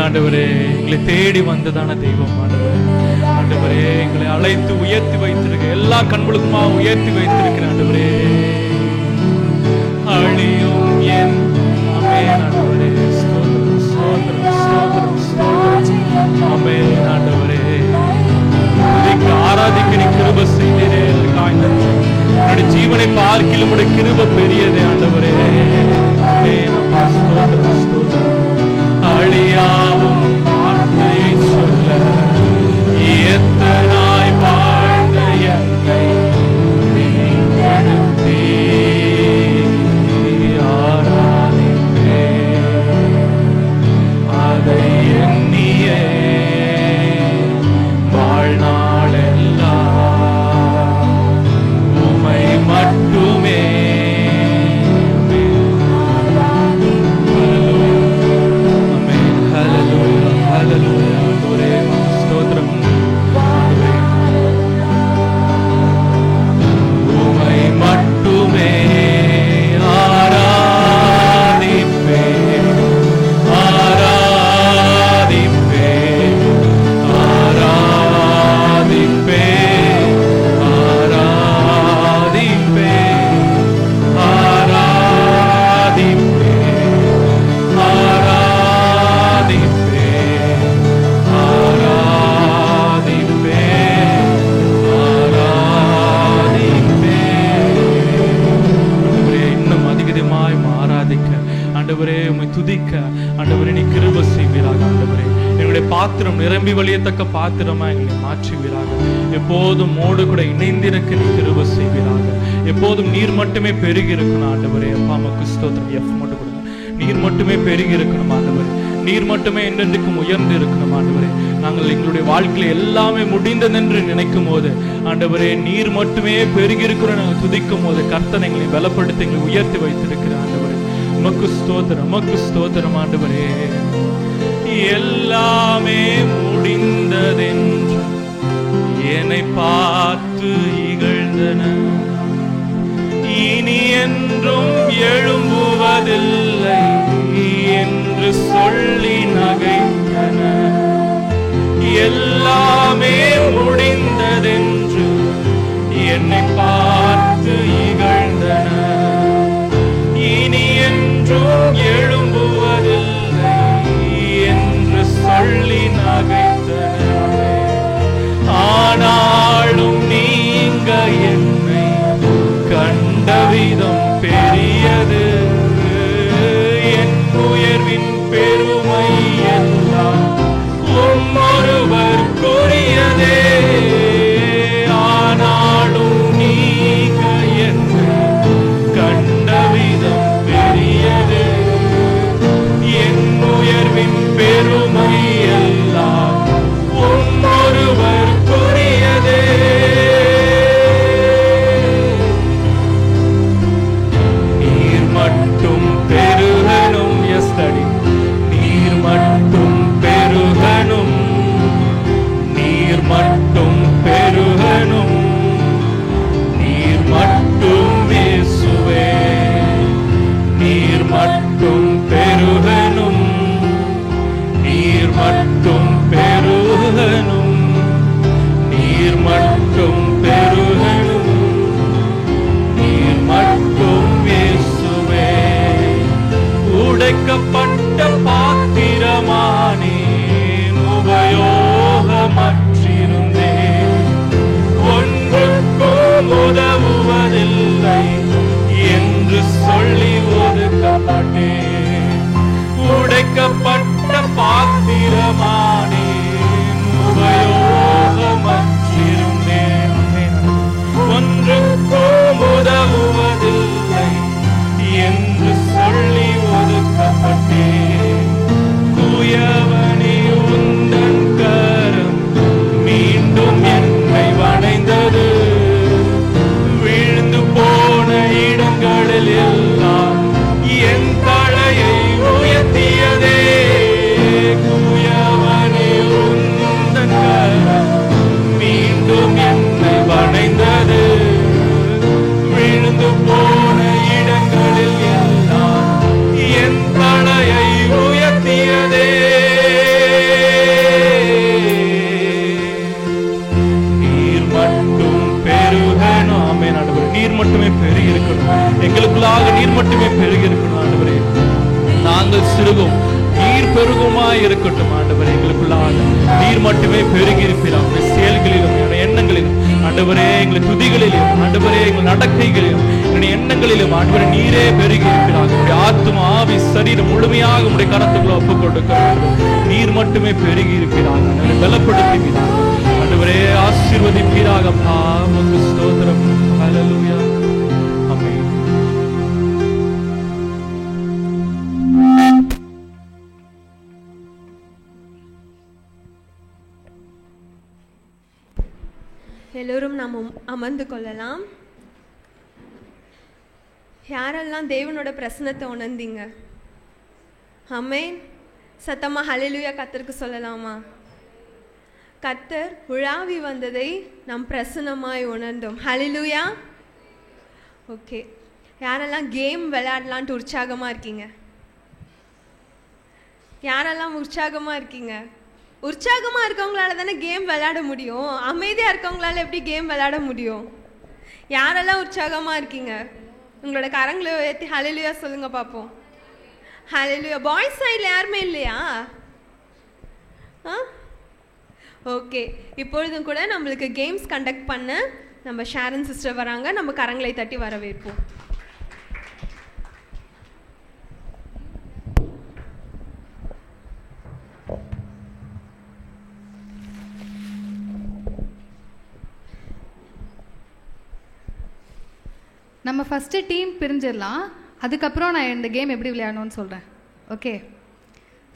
ஆண்டவரே எங்களை தேடி வந்ததான தெய்வம் ஆண்டவரே. ஆண்டவரே எங்களை அழைத்து உயர்த்தி வைத்திருக்க எல்லா கண்களுக்குமா உயர்த்தி வைத்திருக்கிற ஆண்டவரே. அழியும் என் ஆமென் ஆண்டவரே. ஸ்தோத்திரம் ஸ்தோத்திரம் ஸ்தோத்திரம் ஸ்தோத்திரம். ஆமென் ஆண்டவரே. உம்முடைய ஆராதிக்க நீ கிருபை செய்தீரே, அதற்காய் நன்றி. உம்முடைய ஜீவனை பார்க்கிலும் உம்முடைய கிருபை பெரியதே ஆண்டவரே. ஆமென் அப்பா. ஸ்தோத்திரம் ஸ்தோத்திரம். அழியாவும் வார்த்தையை சொல்ல எத்தனாய் வாழ்ந்த என்னை மீட்டெடுத்தீ. ஆராதிப்பேன் அதை எண்ணியே வாழ்நாளெல்லாம் உம்மை மட்டுமே. பாத்திரம் நிரம்பி வழியத்தக்க பாத்திரமா எங்களை மாற்றுவீராக. எப்போதும் மோடு கூட இணைந்திருக்க நீ கிருபை செய்வீராக. எப்போதும் நீர் மட்டுமே பெருகி இருக்கணும் ஆண்டவரே. அப்பா அம்மாக்கு ஸ்தோத்திரம். எஃப் மட்டும் கொடுங்க. நீர் மட்டுமே பெருகி இருக்கணும் ஆண்டவரே. நீர் மட்டுமே என்றென்றைக்கும் உயர்ந்து இருக்கணும் ஆண்டவரே. நாங்கள் எங்களுடைய வாழ்க்கையில எல்லாமே முடிந்ததென்று நினைக்கும் போது ஆண்டவரே நீர் மட்டுமே பெருகி இருக்கிறோம் நாங்கள் துதிக்கும் போது கர்த்தனை எங்களை பலப்படுத்தி எங்களை உயர்த்தி வைத்திருக்கிற ஆண்டவரே. உமக்கு ஸ்தோத்திரம், உமக்கு ஸ்தோத்திரம் ஆண்டவரே. எல்லாமே முடிந்ததென்று என்னை பார்த்து இகழ்ந்த இகழ்ந்தன, இனி என்றும் எழும்புவதில்லை என்று சொல்லி நகைத்தன. எல்லாமே முடிந்ததென்று என்னை பார்த்து இகழ்ந்தன, இனி என்றும் எழும்புவதில்லை என்று சொல்லி நகைத்தன. ஆனாலும் நீங்க என்னை கண்ட விதம் பெரியது, என் உயர்வின் பெருமை எல்லாம் ஒருவருக்குரியதே. ஆனாலும் நீங்க என்னை கண்ட விதம் பெரியது, என் உயர்வின் பெருமை எல்லாம் ஒருவருக்குரியதே. நீர் மட்டும் பெருகனும், எஸ்டடி நீர் மட்டும் பெருகனும், நீர் மட்டும் பெருகனும், நீர் மட்டும் இயேசுவே, நீர் மட்டும் பெருகனும், நீர் மட்டும் பெருகனும், நீர் மட்டும் பெருகனும், நீர் மட்டும் இயேசுவே. உடைக்கப்பட்ட பாத்திரமானேன், உபயோகமற்றிருந்தேன், ஒன்றுக்கும் உதவுவதில்லை என்று சொல்லி ஒதுக்கப்பட்டேன். உடைக்கப்பட்ட பாத்திரமானேன், உபயோகமற்றிருந்தேன், ஒன்றுக்கும் உதவுவதில்லை என்று சொல்லி ஒதுக்கப்பட்டேன். குயவனே உந்தன் கரம் மீண்டும் என்னை வணைந்தது, விழுந்து போன இடங்களில் எல்லாம் என் தலையை உயர்த்தியதே. குயவனே உந்தன் கரம் மீண்டும் என்னை வணைந்தது, விழுந்து போன இடங்களில் எல்லாம் என் தலையை உயர்த்தியதே. நீர் மட்டும் பெருகணும். ஆமென் ஆண்டவரே, நீர் மட்டுமே பெருகி இருக்கணும், எங்களுக்குள்ளாக நீர் மட்டுமே பெருகி இருக்கணும் ஆண்டவரே. நாங்கள் சிறுகும், நீர் பெருகுமாய் இருக்கட்டும் ஆண்டவரே. எங்களுக்குள்ளாக நீர் மட்டுமே பெருகி இருப்பீராக, செயல்களிலும் எண்ணங்களிலும் ஆண்டவரே, எங்கள் துதிகளிலும் ஆண்டவரே, எங்கள் நடக்கைகளிலும் எங்களுடைய எண்ணங்களிலும் ஆண்டவரே நீரே பெருகி இருப்பீராக. உடைய ஆத்துமா ஆவி சரீரம் முழுமையாக உடைய கரத்துக்குள்ள ஒப்புக் கொடுக்கிறோம். நீர் மட்டுமே பெருகி இருப்பீராக, பலப்படுத்துவீராக ஆண்டவரே, ஆசீர்வதிப்பீராக. உமக்கு ஸ்தோத்திரம். ஹல்லேலூயா. ஆமென். எல்லோரும் நாம் அமர்ந்து கொள்ளலாம். யாரெல்லாம் தேவனோட பிரசன்னத்தை உணர்ந்தீங்க? ஆமென். சத்தமா ஹல்லேலூயா கர்த்தருக்கு சொல்லலாமா? கர்த்தர் உலாவி வந்ததை நாம் பிரசன்னமாய் உணர்ந்தோம். ஹல்லேலூயா. ஓகே, யாரெல்லாம் கேம் விளையாடலான்ட்டு உற்சாகமாக இருக்கீங்க? யாரெல்லாம் உற்சாகமாக இருக்கீங்க? உற்சாகமாக இருக்கவங்களால தானே கேம் விளையாட முடியும். அமைதியாக இருக்கவங்களால எப்படி கேம் விளையாட முடியும்? யாரெல்லாம் உற்சாகமாக இருக்கீங்க? உங்களோட கரங்களை ஏற்றி ஹல்லேலூயா சொல்லுங்க பார்ப்போம். ஹல்லேலூயா. பாய்ஸ் சைடில் யாருமே இல்லையா? ஓகே, இப்பொழுதும் கூட நம்மளுக்கு கேம்ஸ் கண்டக்ட் பண்ண நம்ம ஷாரன் சிஸ்டர் வராங்க. நம்ம கரங்களை தட்டி வரவேற்போம். நம்ம ஃபஸ்ட்டு டீம் பிரிஞ்சிடலாம், அதுக்கப்புறம் நான் இந்த கேம் எப்படி விளையாடணும்னு சொல்கிறேன். Okay,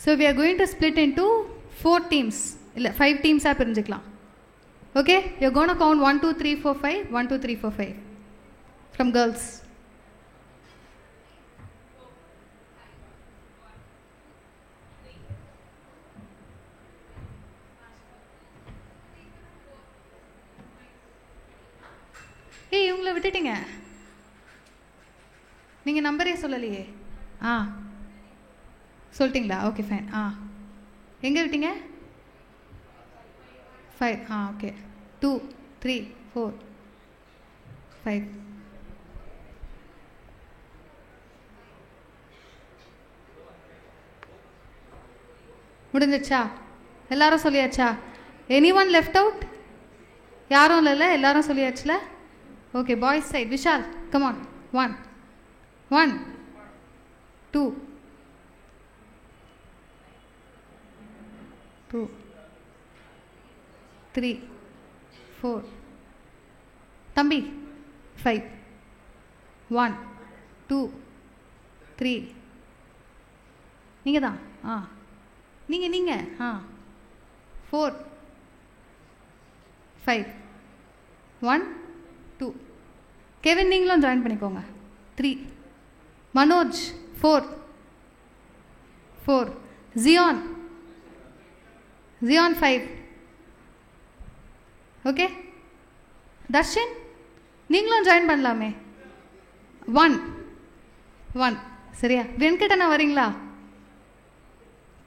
so we are going to split into 4 teams, இல்லை 5 டீம்ஸாக பிரிஞ்சுக்கலாம். Okay, you are gonna count 1 2 3 4 5 1 2 3 4 5 from girls. நீங்களும் விட்டுட்டீங்க. நீங்கள் நம்பரே சொல்லலையே. ஆ சொல்லிட்டீங்களா? Okay fine. எங்கே விட்டீங்க? 5. ஓகே. 2 3 4 5. முடிஞ்சிச்சா? எல்லாரும் சொல்லியாச்சா? Anyone left out? யாரும் இல்லைல்ல, எல்லாரும் சொல்லியாச்சுல? Okay, boys side. Vishal come on. 1 1 2 2 3 4 தம்பி 5 1 2 3 நீங்கள் தான். நீங்கள் 4 5 1 2. கெவின் நீங்களும் ஜாயின் பண்ணிக்கோங்க. 3 மனோஜ் 4 4 ஜியான் 5. ஓகே, தர்ஷன் நீங்களும் ஜாயின் பண்ணலாமே. 1 1. சரியா? வெங்கடண்ணா வரீங்களா?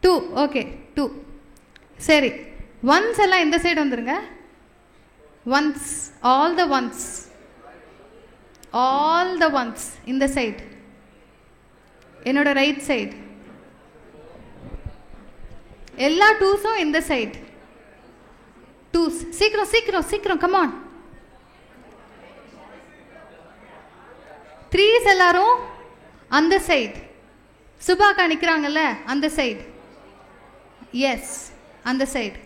2. ஓகே 2. சரி, ஒன்ஸ் எல்லாம் இந்த சைடு வந்துருங்க. ஒன்ஸ், ஆல் த ஒன்ஸ் இந்த சைடு, என்னோட ரைட் சைடு. எல்லா டூஸும் இந்த சைடு. டூஸ் சீக்கிரம் சீக்கிரம் சீக்கிரம், கமான். 3s எல்லாரும் அந்த சைடு. சுபாக்கா நிற்கிறாங்கல்ல அந்த சைடு. எஸ், அந்த சைடு.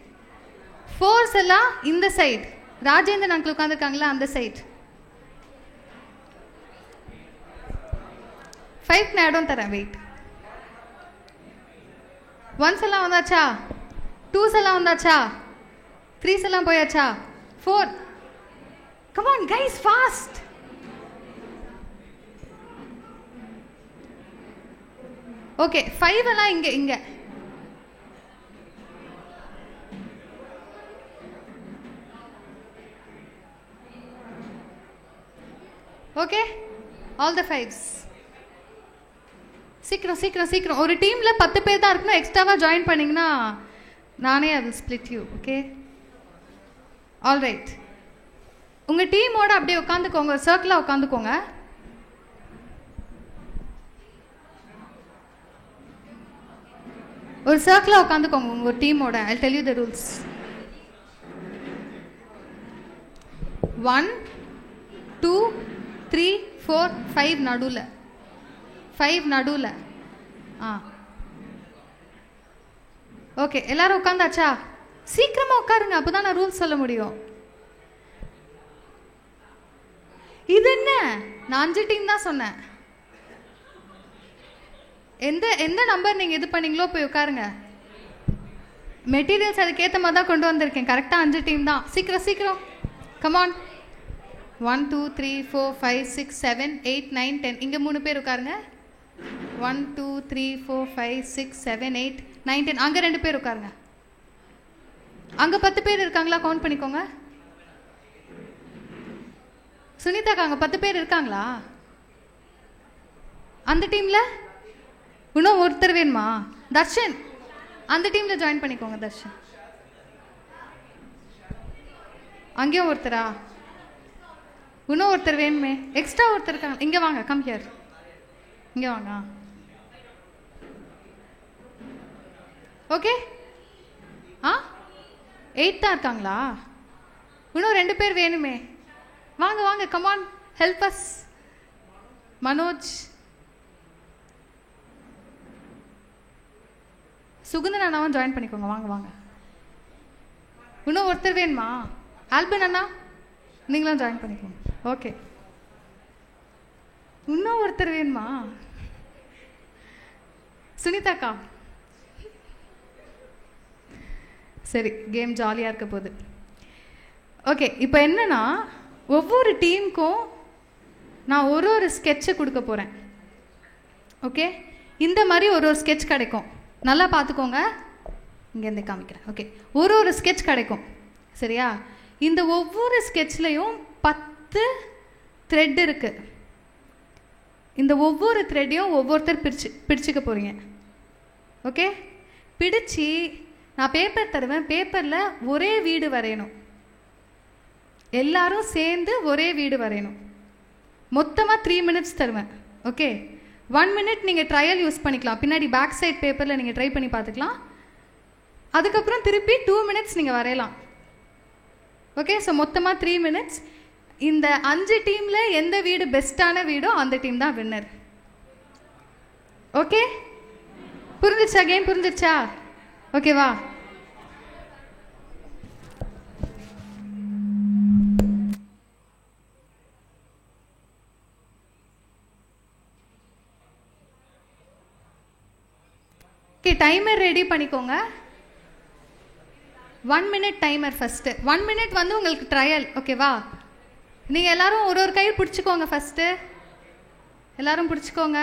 4s எல்லாம் இந்த சைடு. ராஜேந்திரன் அங்கிள் உட்காந்துருக்காங்களா அந்த சைடு. 5 நான் இடம் தரேன், வெயிட். 1s எல்லாம் வந்தாச்சா? 2s எல்லாம் வந்தாச்சா? 3s எல்லாம் போயாச்சா? 4. Come on guys, fast. Okay, 5 எல்லாம் இங்க இங்க. Okay, all the 5s. சீக்கிரம் சீக்கிரம் சீக்கிரம். ஒரு டீம்ல 10 பேர் தான் இருக்கணும். எக்ஸ்ட்ராவா ஜாயின் பண்ணீங்கன்னா நானே I will split you. Okay, all right. உங்க டீமோட அப்படியே உட்காந்துக்கோங்க, சர்க்கிளா உட்காந்துக்கோங்க. ஒரு சர்க்கிளா உட்காந்துக்கோங்க உங்க டீமோட. I will tell you the rules. 1 2 3 4 5 நடுவில். 5 நடுவில். ஓகே, எல்லாரும் உட்காந்தாச்சா? சீக்கிரமா உட்காருங்க, அப்பதான் நான் ரூல்ஸ் சொல்ல முடியும். இது என்ன, நான் 5 டீம் தான் சொன்னேன். எந்த நம்பர் நீங்க இது பண்ணீங்களோ போய் உட்காருங்க. மெட்டீரியல்ஸ் அதுக்கேற்ற மாதிரி தான் கொண்டு வந்திருக்கேன். கரெக்டாக 5 டீம் தான். சீக்கிரம் சீக்கிரம், கமான். 1 2 3 4 5 6 7 8 9 10. இங்கே 3 பேர் உட்காருங்க. 1 2 3 4 5 6 7 8 9 10. அங்கே 2 பேர் உட்காருங்க. அங்கே 10 பேர் இருக்காங்களா? கவுண்ட் பண்ணிக்கோங்க. சுனிதாக்கா அங்கே 10 பேர் இருக்காங்களா அந்த டீமில்? இன்னும் ஒருத்தர் வேணுமா? தர்ஷன் அந்த டீமில் ஜாயின் பண்ணிக்கோங்க. தர்ஷன் அங்கேயும் ஒருத்தரா? இன்னும் ஒருத்தர் வேணுமே, எக்ஸ்ட்ரா ஒருத்தர் இருக்காங்க. இங்கே வாங்க, கம் ஹியர், இங்கே வாங்க. ஓகே, 8 தான் இருக்காங்களா? இன்னும் 2 பேர் வேணுமே. வாங்க வாங்க, come on, help us. Manoj, Sugunthan அண்ணாவும் ஜாயின் பண்ணிக்கோங்க. வாங்க வாங்க. இன்னும் ஒருத்தர் வேணுமா? ஆல்பின் அண்ணா நீங்களும் ஜாயின் பண்ணிக்கோங்க. ஓகே, இன்னும் ஒருத்தர் வேணுமா? சுனிதாக்கா. சரி, கேம் ஜாலியாக இருக்க போகுது. ஓகே, இப்போ என்னன்னா ஒவ்வொரு டீமுக்கும் நான் ஒரு ஸ்கெட்சை கொடுக்க போகிறேன். ஓகே, இந்த மாதிரி ஒரு ஸ்கெட்ச் கிடைக்கும். நல்லா பார்த்துக்கோங்க, இங்கேருந்து காமிக்கிறேன். ஓகே, ஒரு ஸ்கெட்ச் கிடைக்கும். சரியா? இந்த ஒவ்வொரு ஸ்கெட்ச்லையும் 10 த்ரெட் இருக்குது. இந்த ஒவ்வொரு த்ரெட்டையும் ஒவ்வொருத்தர் பிடிச்சிக்க போகிறீங்க. ஓகே, பிடிச்சி நான் பேப்பர் தருவேன். பேப்பரில் ஒரே வீடு வரையணும். எல்லாரும் சேர்ந்து ஒரே வீடு வரையணும். மொத்தமாக 3 minutes தருவேன். ஓகே, 1 minute நீங்கள் ட்ரையல் யூஸ் பண்ணிக்கலாம். பின்னாடி பேக் சைட் பேப்பரில் நீங்கள் ட்ரை பண்ணி பார்த்துக்கலாம். அதுக்கப்புறம் திருப்பி 2 minutes நீங்கள் வரையலாம். ஓகே, ஸோ மொத்தமாக 3 minutes. இந்த 5 டீமில் எந்த வீடு பெஸ்ட்டான வீடோ அந்த டீம் தான் வின்னர். ஓகே, புரிஞ்சிருச்சா? கேம் புரிஞ்சிருச்சா? ஓகேவா? ஓகே, டைமர் ரெடி பண்ணிக்கோங்க. 1 minute டைமர் ஃபஸ்ட்டு. 1 minute வந்து உங்களுக்கு ட்ரையல். ஓகேவா? நீங்கள் எல்லாரும் ஒரு ஒரு கை பிடிச்சிக்கோங்க. ஃபஸ்ட்டு எல்லாரும் பிடிச்சிக்கோங்க.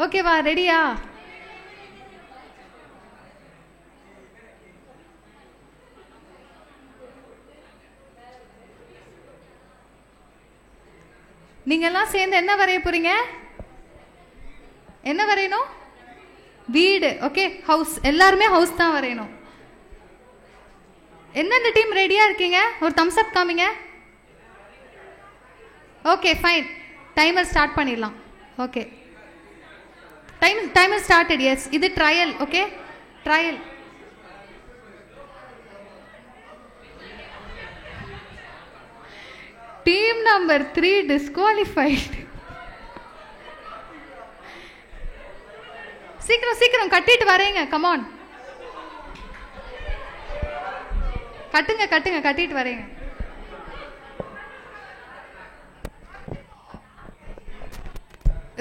ஓகேவா? ரெடியா? நீங்கெல்லாம் சேர்ந்து என்ன வரைய போறீங்க? என்ன வரையணும்? வீடு. Okay, house. எல்லாருமே ஹவுஸ் தான் வரையணும். எந்தெந்த டீம் ரெடியா இருக்கீங்க? ஒரு தம்ஸ் அப் காமிங்க. Okay, fine. டைமர் ஸ்டார்ட் பண்ணிடலாம். Okay, timer started. எஸ், இது trial. Okay, trial. Team number 3 disqualified. சீக்கிரம் சீக்கிரம் கட்டிட்டு வரேங்க. கமான், கட்டுங்க கட்டுங்க, கட்டிட்டு வரேங்க.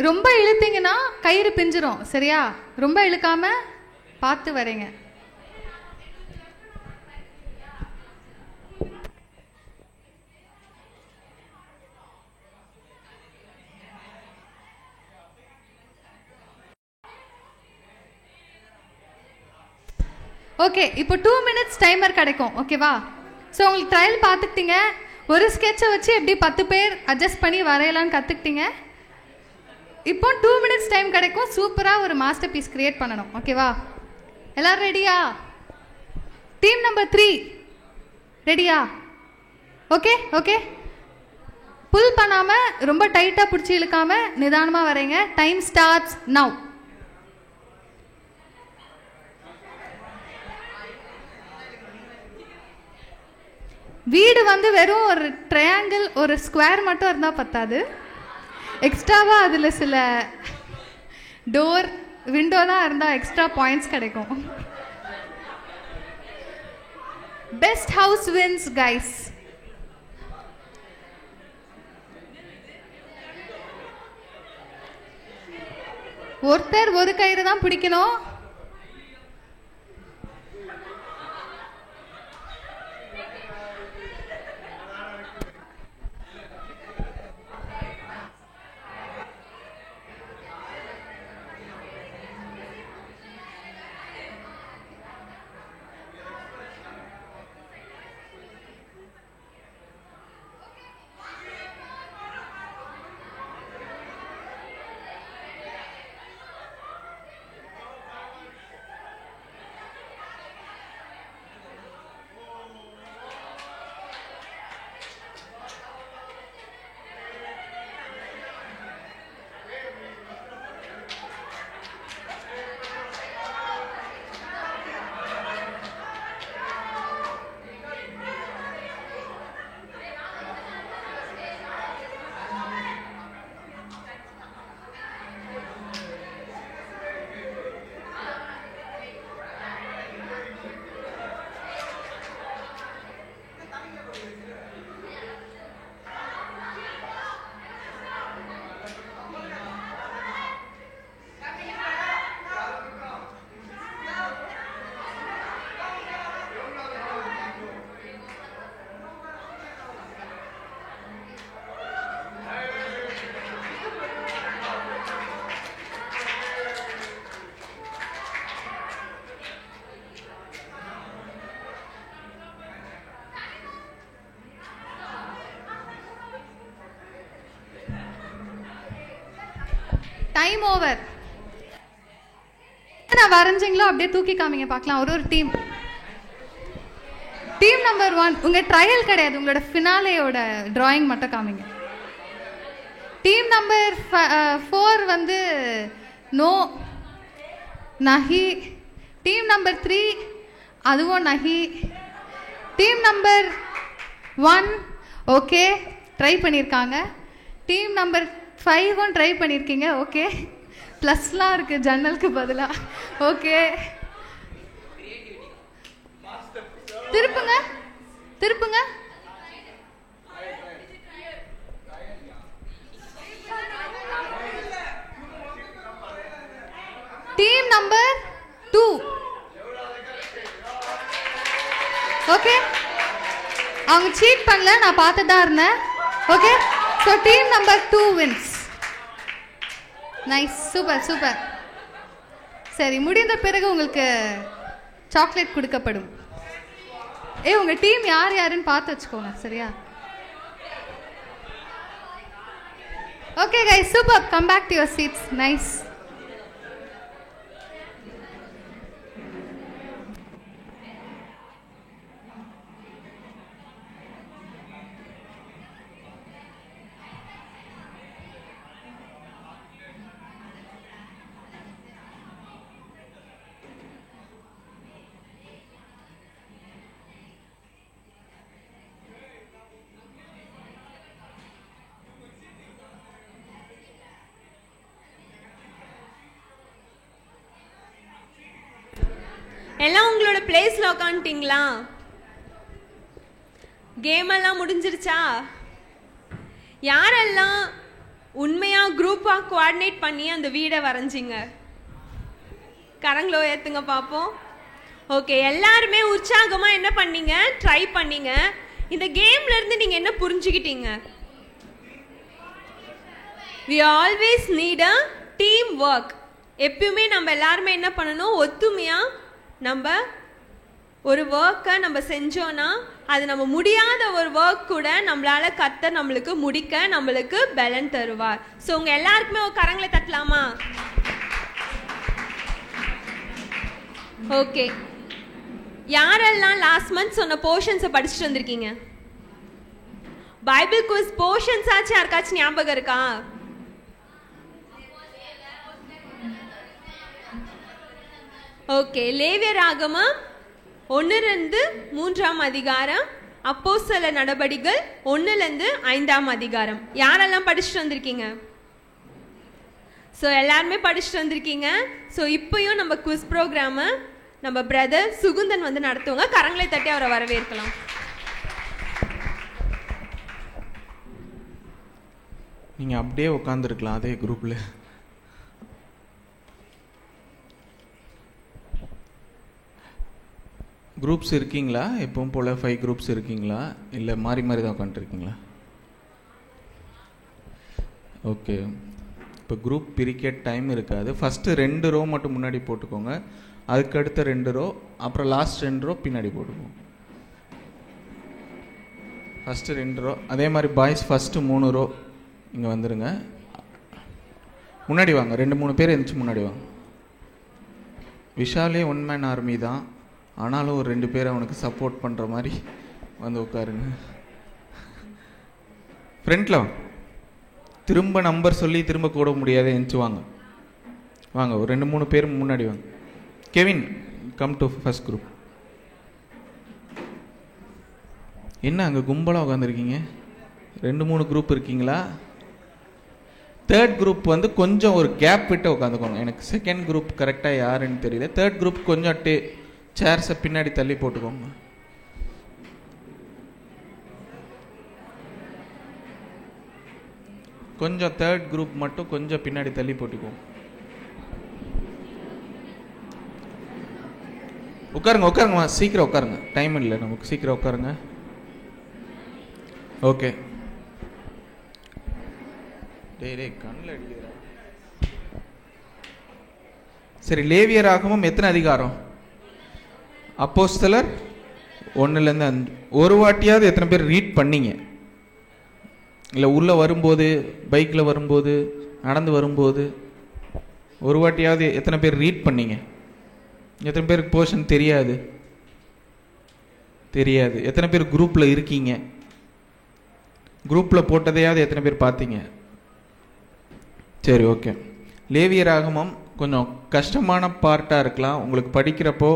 ரொம்ப இழுத்தீங்கன்னா கயிறு பிஞ்சிரும். சரியா? ரொம்ப இழுக்காம பார்த்து வரேங்க. ஓகே, இப்போ 2 minutes டைமர் கிடைக்கும். ஓகேவா? ஸோ உங்களுக்கு ட்ரையல் பார்த்துக்கிட்டீங்க. ஒரு ஸ்கெட்சை வச்சு எப்படி 10 பேர் அட்ஜஸ்ட் பண்ணி வரையலான்னு கற்றுக்கிட்டீங்க. இப்போ 2 minutes டைம் கிடைக்கும். சூப்பராக ஒரு மாஸ்டர் பீஸ் கிரியேட் பண்ணணும். ஓகேவா? எல்லாரும் ரெடியா? டீம் நம்பர் 3 ரெடியா? ஓகே ஓகே, புல் பண்ணாமல் ரொம்ப டைட்டாக பிடிச்சி இழுக்காமல் நிதானமாக வரைங்க. Time starts now. வீடு வந்து வெறும் ஒரு ட்ரையாங்கிள், ஒரு ஸ்கொயர் மட்டும் இருந்தால் பத்தாது. எக்ஸ்ட்ராவாக அதில் சில டோர், விண்டோலாம் இருந்தால் எக்ஸ்ட்ரா பாயிண்ட்ஸ் கிடைக்கும். Best house wins guys. ஒருத்தர் ஒரு கயிறு தான் பிடிக்கணும். Time over. நான் வரைஞ்சிங்களோ அப்படியே தூக்கி காமிங்க பார்க்கலாம். ஒரு டீம். டீம் நம்பர் 1 உங்கள் ட்ரையல் கிடையாது, உங்களோட ஃபினாலேயோட ட்ராயிங் மட்டும் காமிங்க. டீம் நம்பர் 4 வந்து நோ, நஹி. டீம் நம்பர் 3 அதுவும் நஹி. டீம் நம்பர் 1 ஓகே ட்ரை பண்ணியிருக்காங்க. டீம் நம்பர் 5 ட்ரை பண்ணியிருக்கீங்க, ஓகே. ப்ளஸ்லாம் இருக்குது ஜன்னலுக்கு பதிலாக, ஓகே. திருப்புங்க திருப்புங்க. டீம் நம்பர் 2 ஓகே, அவங்க சீட் பண்ணல, நான் பார்த்துட்டு தான் இருந்தேன். Okay, so team number 2 wins. Nice, super super. சரி, முடிந்த பிறகு உங்களுக்கு சாக்லேட் கொடுக்கப்படும். உங்க டீம் யார் யாருன்னு பார்த்து வச்சுக்கோங்க, சரியா? Okay guys, super. Come back to your seats. Nice. எல்லாம் உங்களோட பிளேஸ்ல உட்காந்துட்டீங்களா? கேம் எல்லாம் முடிஞ்சிருச்சா? யாரெல்லாம் உண்மையா குரூப்பா கோஆர்டினேட் பண்ணி அந்த வீடை வரைஞ்சிங்க? கரங்களோ ஏத்துங்க பாப்போம். ஓகே, எல்லாருமே உற்சாகமா என்ன பண்ணீங்க? ட்ரை பண்ணீங்க. இந்த கேம்ல இருந்து நீங்க என்ன புரிஞ்சுக்கிட்டீங்க? we always need a team work. எப்பவுமே நம்ம எல்லாருமே என்ன பண்ணணும்? ஒத்துமையா நம்ம ஒரு ஒர்க்கை நம்ம செஞ்சோன்னா அது நம்ம முடியாத ஒரு ஒர்க் கூட நம்மளால கர்த்தர் நம்மளுக்கு முடிக்க நம்மளுக்கு பலன் தருவார். ஸோ உங்க எல்லாருக்குமே ஒரு கரங்களை தட்டலாமா? ஓகே, யாரெல்லாம் லாஸ்ட் மந்த் சொன்ன போர்ஷன்ஸை படிச்சுட்டு வந்திருக்கீங்க? பைபிள் குவிஸ் போர்ஷன்ஸ் ஆச்சு யாருக்காச்சும் ஞாபகம் இருக்கா? ஓகே, லேவியராகமம் 1-3 அதிகாரம், அப்போஸ்தலர் நடபடிகள் 1-5 அதிகாரம். யாரெல்லாம் படிச்சுட்டு வந்திருக்கீங்க? ஸோ எல்லாருமே படிச்சுட்டு வந்திருக்கீங்க. ஸோ இப்பயும் நம்ம குவிஸ் ப்ரோக்ராமை நம்ம பிரதர் சுகுந்தன் வந்து நடத்துவாங்க. கரங்களை தட்டி அவரை வரவேற்கலாம். நீங்கள் அப்படியே உட்காந்துருக்கலாம் அதே குரூப்பில். குரூப்ஸ் இருக்கீங்களா? எப்பவும் போல் 5 குரூப்ஸ் இருக்கீங்களா? இல்லை மாறி மாறி தான் உட்காந்துருக்கீங்களா? ஓகே, இப்போ குரூப் பிரிக்க டைம் இருக்காது. ஃபஸ்ட்டு 2 ரோ மட்டும் முன்னாடி போட்டுக்கோங்க, அதுக்கு அடுத்த 2 ரோ, அப்புறம் லாஸ்ட் 2 ரோ பின்னாடி போட்டுக்கோங்க. First 2 row. அதே மாதிரி பாய்ஸ் ஃபஸ்ட்டு 3 ரோ இங்கே வந்துடுங்க. முன்னாடி வாங்க, 2-3 பேர் எழுந்துச்சு முன்னாடி வாங்க. விஷாலே 1 மேன் ஆர்மி தான், ஆனாலும் ஒரு 2 பேர் அவனுக்கு சப்போர்ட் பண்ணுற மாதிரி வந்து உட்காருங்க. ஃப்ரண்ட்டில் வாங்க. திரும்ப நம்பர் சொல்லி திரும்ப கூட முடியாது, எழுந்துச்சு வாங்க. வாங்க, ஒரு 2-3 பேர் முன்னாடி வாங்க. Kevin, come to first group. என்ன அங்கே கும்பலாக உட்காந்துருக்கீங்க? 2-3 குரூப் இருக்கீங்களா? தேர்ட் குரூப் வந்து கொஞ்சம் ஒரு கேப் விட்டு உட்காந்துக்கோங்க. எனக்கு செகண்ட் குரூப் கரெக்டாக யாருன்னு தெரியல. தேர்ட் குரூப் கொஞ்சம் சேர்ஸை பின்னாடி தள்ளி போட்டுக்கோங்க. கொஞ்சம் தேர்ட் குரூப் மட்டும் கொஞ்சம் பின்னாடி தள்ளி போட்டுக்கோங்க. உட்காருங்க உட்காருங்க, சீக்கிரம் உட்காருங்க, டைம் இல்லை நமக்கு, சீக்கிரம் உட்காருங்க. ஓகே, கண்ணில் அடிக்கிறா. சரி, லேவியராகமம் எத்தனை அதிகாரம்? அப்போஸ்தலர் 1-5. ஒரு வாட்டியாவது எத்தனை பேர் ரீட் பண்ணீங்க? இல்லை உள்ளே வரும்போது, பைக்கில் வரும்போது, நடந்து வரும்போது ஒரு வாட்டியாவது எத்தனை பேர் ரீட் பண்ணீங்க? எத்தனை பேருக்கு போர்ஷன் தெரியாது? தெரியாது. எத்தனை பேர் குரூப்பில் இருக்கீங்க? குரூப்பில் போட்டதையாவது எத்தனை பேர் பார்த்தீங்க? சரி, ஓகே. லேவியராகமம் கொஞ்சம் கஷ்டமான பார்ட்டாக இருக்கலாம், உங்களுக்கு படிக்கிறப்போ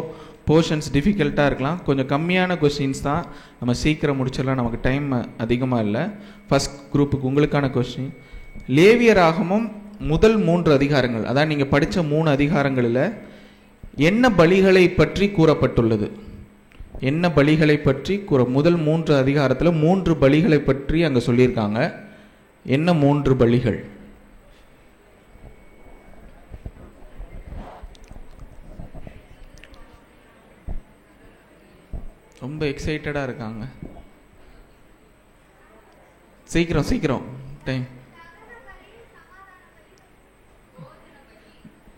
போர்ஷன்ஸ் டிஃபிகல்ட்டாக இருக்கலாம், கொஞ்சம் கம்மியான கொஸ்டின்ஸ் தான், நம்ம சீக்கிரம் முடிச்சிடலாம், நமக்கு டைம் அதிகமாக இல்லை. ஃபஸ்ட் குரூப்புக்கு உங்களுக்கான கொஸ்டின், லேவியராகமம் முதல் 3 அதிகாரங்கள், அதான் நீங்கள் படித்த 3 அதிகாரங்களில் என்ன பலிகளை பற்றி கூறப்பட்டுள்ளது? என்ன பலிகளை பற்றி முதல் 3 அதிகாரத்தில் 3 பலிகளை பற்றி அங்கே சொல்லியிருக்காங்க. என்ன 3 பலிகள்? ரொம்ப எக்ஸைட்டடாக இருக்காங்க. சீக்கிரம் சீக்கிரம், டைம்.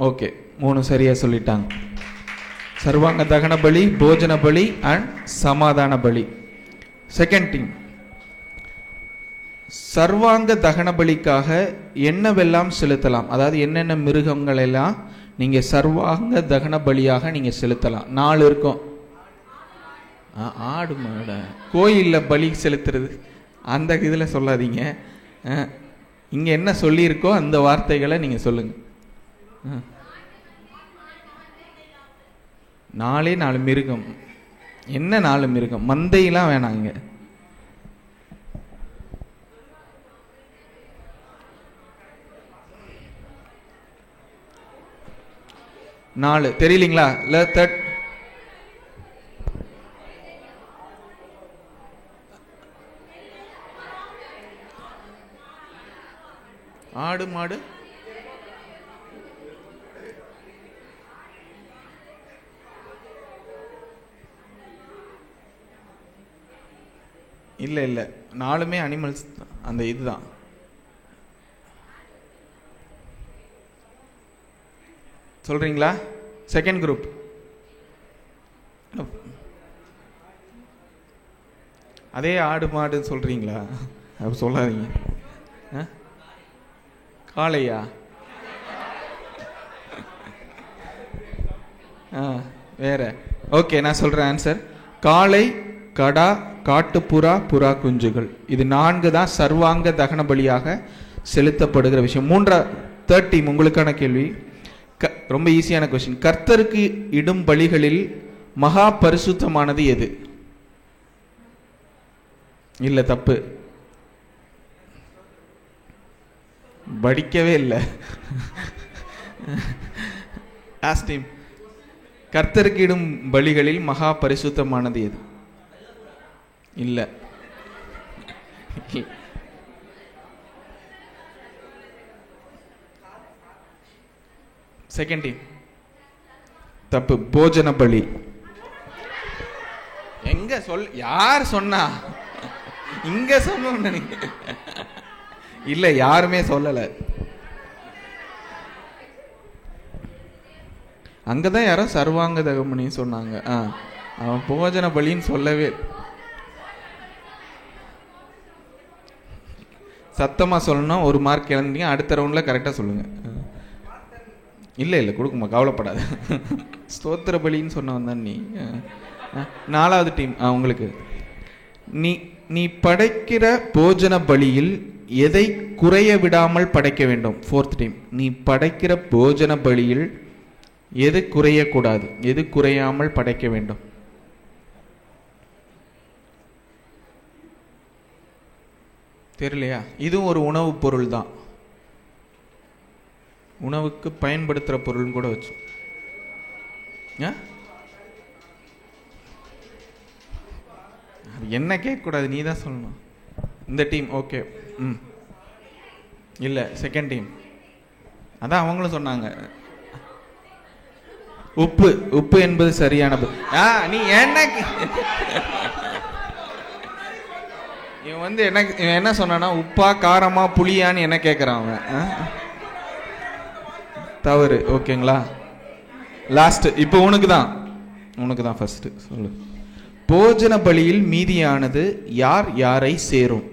ஓகே, 3 சரியா சொல்லிட்டாங்க. சர்வாங்க தகன பலி, போஜன பலி அண்ட் சமாதான பலி. செகண்ட் டீம், சர்வாங்க தகன பலிக்காக என்னவெல்லாம் செலுத்தலாம், அதாவது என்னென்ன மிருகங்கள் எல்லாம் நீங்க சர்வாங்க தகன பலியாக நீங்க செலுத்தலாம்? 4 இருக்கும். ஆடு மாட கோயிலில் பலி செலுத்துறது அந்த இதில் சொல்லாதீங்க. இங்கே என்ன சொல்லியிருக்கோ அந்த வார்த்தைகளை நீங்கள் சொல்லுங்க. 4 மிருகம். என்ன 4 மிருகம்? மந்தையெல்லாம் வேணாங்க. நாலு தெரியலீங்களா? ஆடு மாடு இல்லை இல்லை, 4மே அனிமல்ஸ் அந்த இதுதான். சொல்றீங்களா? செகண்ட் குரூப் அதே ஆடு மாடு சொல்றீங்களா? அப்ப சொல்லாதீங்க. காளையா? வேற? ஓகே, நான் சொல்றேன் ஆன்சர். காளை, கடா, காட்டுப்புறா, புறா குஞ்சுகள். இது 4 தான் சர்வாங்க தகன பலியாக செலுத்தப்படுகிற விஷயம். தேர்ட் டீம், உங்களுக்கான கேள்வி. ரொம்ப ஈஸியான கொஸ்டின். கர்த்தருக்கு இடும் பலிகளில் மகா பரிசுத்தமானது எது? இல்ல, தப்பு. படிக்கவே இல்லை. கர்த்தருக்கு இடும் பலிகளில் மகா பரிசுத்தமானது எது? இல்ல. செகண்ட் டீம் தப்பு. போஜன பலி. எங்க யார் சொன்னா? இங்க சொன்ன இல்ல, யாருமே சொல்லல. அங்கதான் யாரோ சர்வாங்க தகமணி சொன்னாங்க. அவன் போஜன பலின்னு சொல்லவே. சத்தமா சொல்லணும். 1 மார்க் இழந்தீங்க. அடுத்த ரவுண்ட்ல கரெக்டா சொல்லுங்க. இல்ல இல்ல, கொடுக்குமா, கவலைப்படாத. ஸ்தோத்திர பலின்னு சொன்னவன் தான் நீ. 4வது டீம் உங்களுக்கு. நீ படைக்கிற போஜன பலியில் எதை குறைய விடாமல் படைக்க வேண்டும்? 4th டீம், நீ படைக்கிற போஜன பலியில் எது குறையக்கூடாது, எது குறையாமல் படைக்க வேண்டும்? தெரியலையா? இதுவும் ஒரு உணவு பொருள் தான். உணவுக்கு பயன்படுத்துகிற பொருள் கூட வச்சு. என்ன கேட்கக்கூடாது, நீ தான் சொல்லணும். இந்த டீம் ஓகே. இல்லை, செகண்ட் டீம். அதான் அவங்களும் சொன்னாங்க. உப்பு. உப்பு என்பது சரியானது. நீ என்ன இவன் என்ன சொன்னா, உப்பா காரமா புளியான்னு என்ன கேட்கறான் அவன். தவறு. ஓகேங்களா? லாஸ்ட். இப்போ உனக்கு தான் ஃபர்ஸ்ட். சொல்லு. போஜன பலியில் மீதியானது யார் யாரை சேரும்?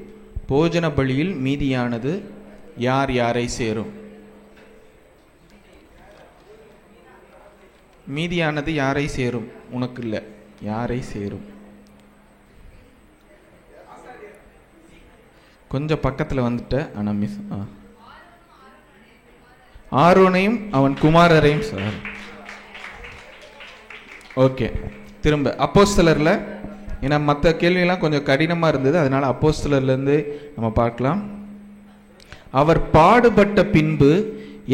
போஜன பலியில் மீதியானது யார் யாரை சேரும்? மீதியானது யாரை சேரும்? உனக்கு இல்லை, யாரை சேரும்? கொஞ்சம் பக்கத்தில் வந்துட்ட. ஆனால் மிஸ் ஆரோனையும் அவன் குமாரரையும் சார். ஓகே, திரும்ப அப்போஸ்தலர்ல, ஏன்னா மற்ற கேள்வியெல்லாம் கொஞ்சம் கடினமாக இருந்தது, அதனால அப்போஸ்தலர்லேருந்து நம்ம பார்க்கலாம். அவர் பாடுபட்ட பின்பு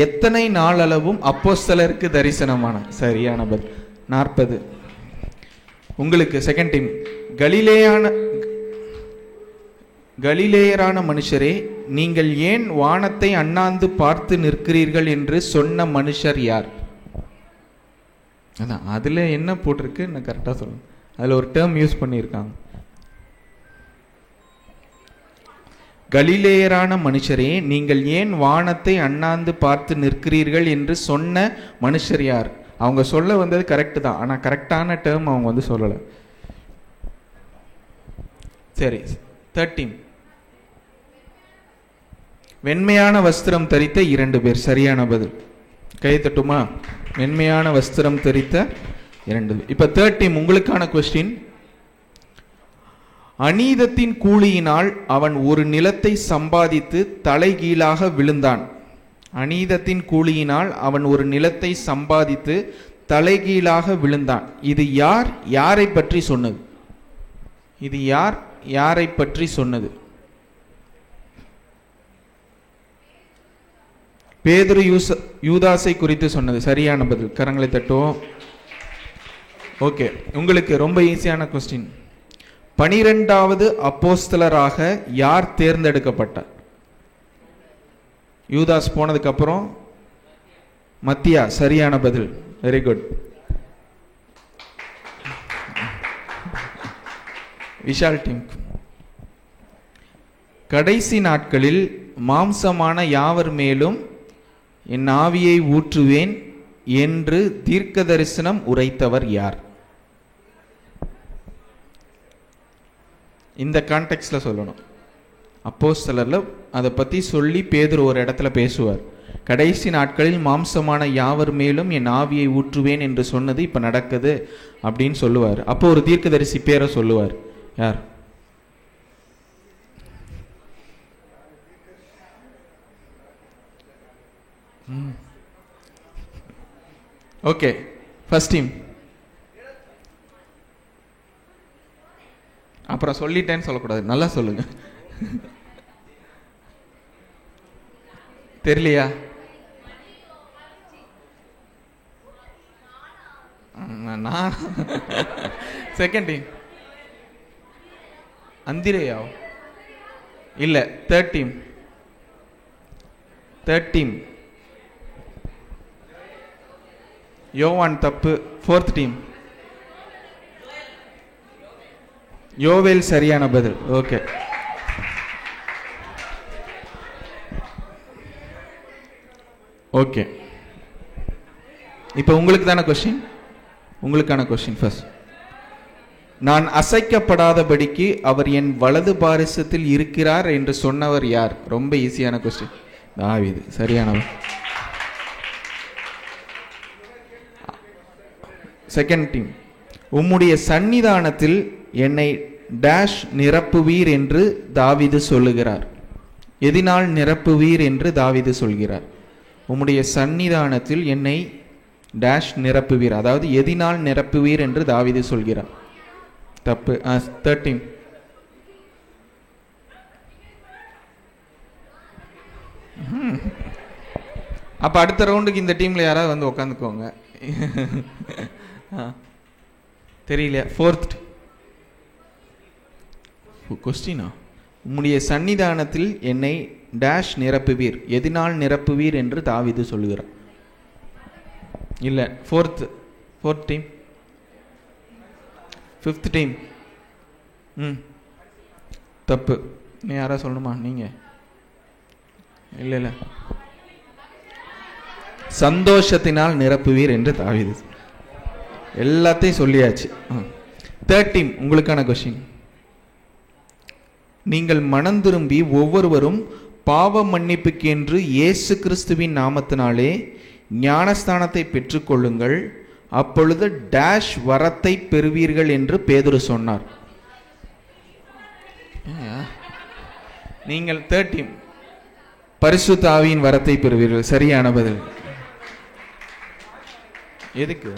எத்தனை நாளளவும் அப்போஸ்தலருக்கு தரிசனமான? சரியான பதில் 40. உங்களுக்கு செகண்ட் டீம். கலிலேயரான மனுஷரே, நீங்கள் ஏன் வானத்தை அண்ணாந்து பார்த்து நிற்கிறீர்கள் என்று சொன்ன மனுஷர் யார்? அதான் அதில் என்ன போட்டிருக்கு, நான் கரெக்டாக சொல்லணும். அதில் ஒரு டேர்ம் யூஸ் பண்ணியிருக்காங்க. கலிலேயரான மனுஷரே, நீங்கள் ஏன் வானத்தை அண்ணாந்து பார்த்து நிற்கிறீர்கள் என்று சொன்ன மனுஷர் யார்? அவங்க சொல்ல வந்தது கரெக்டு தான், ஆனால் கரெக்டான டேர்ம் அவங்க வந்து சொல்லலை. சரி, 13. வெண்மையான வஸ்திரம் தரித்த 2 பேர். சரியான பதில். கை தட்டுமா? வெண்மையான வஸ்திரம் தரித்த 2 பேர். இப்ப 13 உங்களுக்கான கொஸ்டின். அநீதத்தின் கூலியினால் அவன் ஒரு நிலத்தை சம்பாதித்து தலைகீழாக விழுந்தான். அநீதத்தின் கூலியினால் அவன் ஒரு நிலத்தை சம்பாதித்து தலைகீழாக விழுந்தான். இது யார் யாரை பற்றி சொன்னது? இது யார் யாரை பற்றி சொன்னது? பேதுரு யூதாசை குறித்து சொன்னது. சரியான பதில். கரங்களை தட்டுவோம். ஓகே, உங்களுக்கு ரொம்ப ஈஸியான கொஸ்டின். 12வது அப்போஸ்தலராக யார் தேர்ந்தெடுக்கப்பட்டார்? யூதாஸ் போனதுக்கு அப்புறம் மத்தியா. சரியான பதில். Very good. விஷால் டீம். கடைசி நாட்களில் மாம்சமான யாவர் மேலும் என் ஆவியை ஊற்றுவேன் என்று தீர்க்க தரிசனம் உரைத்தவர் யார்? இந்த கான்டெக்ட்ல சொல்லணும். அப்போஸ்தலர்ல அதை பத்தி சொல்லி பேதுரு ஒரு இடத்துல பேசுவார். கடைசி நாட்களில் மாம்சமான யாவர் மேலும் என் ஆவியை ஊற்றுவேன் என்று சொன்னது இப்ப நடக்குது அப்படின்னு சொல்லுவார். அப்போ ஒரு தீர்க்கதரிசி பேரை சொல்லுவார். யார்? Okay, first team. அப்புறம் சொல்லிட்டேன்னு சொல்லக்கூடாது, நல்லா சொல்லுங்க. தெரியலையா? நான் செகண்ட் டீம். அந்திரேயா? இல்ல, தேர்ட் டீம். யோவான் தப்பு. ஃபோர்த் டீம் யோவேல். சரியான பதில். Okay, okay. இப்போ உங்களுக்கு தானே கொஸ்டின். உங்களுக்கான கொஸ்டின் ஃபர்ஸ்ட். நான் அசைக்கப்படாதபடிக்கு அவர் என் வலது பாரிசத்தில் இருக்கிறார் என்று சொன்னவர் யார்? ரொம்ப ஈஸியான கொஸ்டின். தாவீது. சரியானவர். Second team. உம்முடைய சன்னிதானத்தில் என்னை டேஷ் நிரப்புவீர் என்று தாவீது சொல்லுகிறார். எதினால் நிரப்புவீர் என்று தாவீது சொல்கிறார்? உம்முடைய சன்னிதானத்தில் என்னை டேஷ் நிரப்புவீர், அதாவது எதினால் நிரப்புவீர் என்று தாவீது சொல்கிறார். தப்பு. 13. அப்ப அடுத்த ரவுண்டுக்கு இந்த டீம்ல யாராவது வந்து உட்காந்துக்கோங்க. தெரியல. ஃபோர்த் கொஸ்டினா? உம்முடைய சன்னிதானத்தில் என்னை டேஷ் நிரப்புவீர், எதினால் நிரப்புவீர் என்று தாவீது சொல்லுகிறார். இல்ல, ஃபோர்த் டீம். Fifth team. தப்பு. நீ யாரா சொல்லணுமா? நீங்க? இல்ல இல்ல, சந்தோஷத்தினால் நிரப்புவீர் என்று தாவீது. எல்லாத்தையும் சொல்லியாச்சு. தேர்ட் டீம் உங்களுக்கான கொஸ்டின். நீங்கள் மனம் திரும்பி ஒவ்வொருவரும் பாவ மன்னிப்புக்கு என்று இயேசு கிறிஸ்துவின் நாமத்தினாலே ஞானஸ்தானத்தை பெற்றுக்கொள்ளுங்கள். அப்பொழுது டேஷ் வரத்தை பெறுவீர்கள் என்று பேதுரு சொன்னார். நீங்கள் 13 பரிசுத்த ஆவியின் வரத்தை பெறுவீர்கள். சரியான பதில். எதுக்கு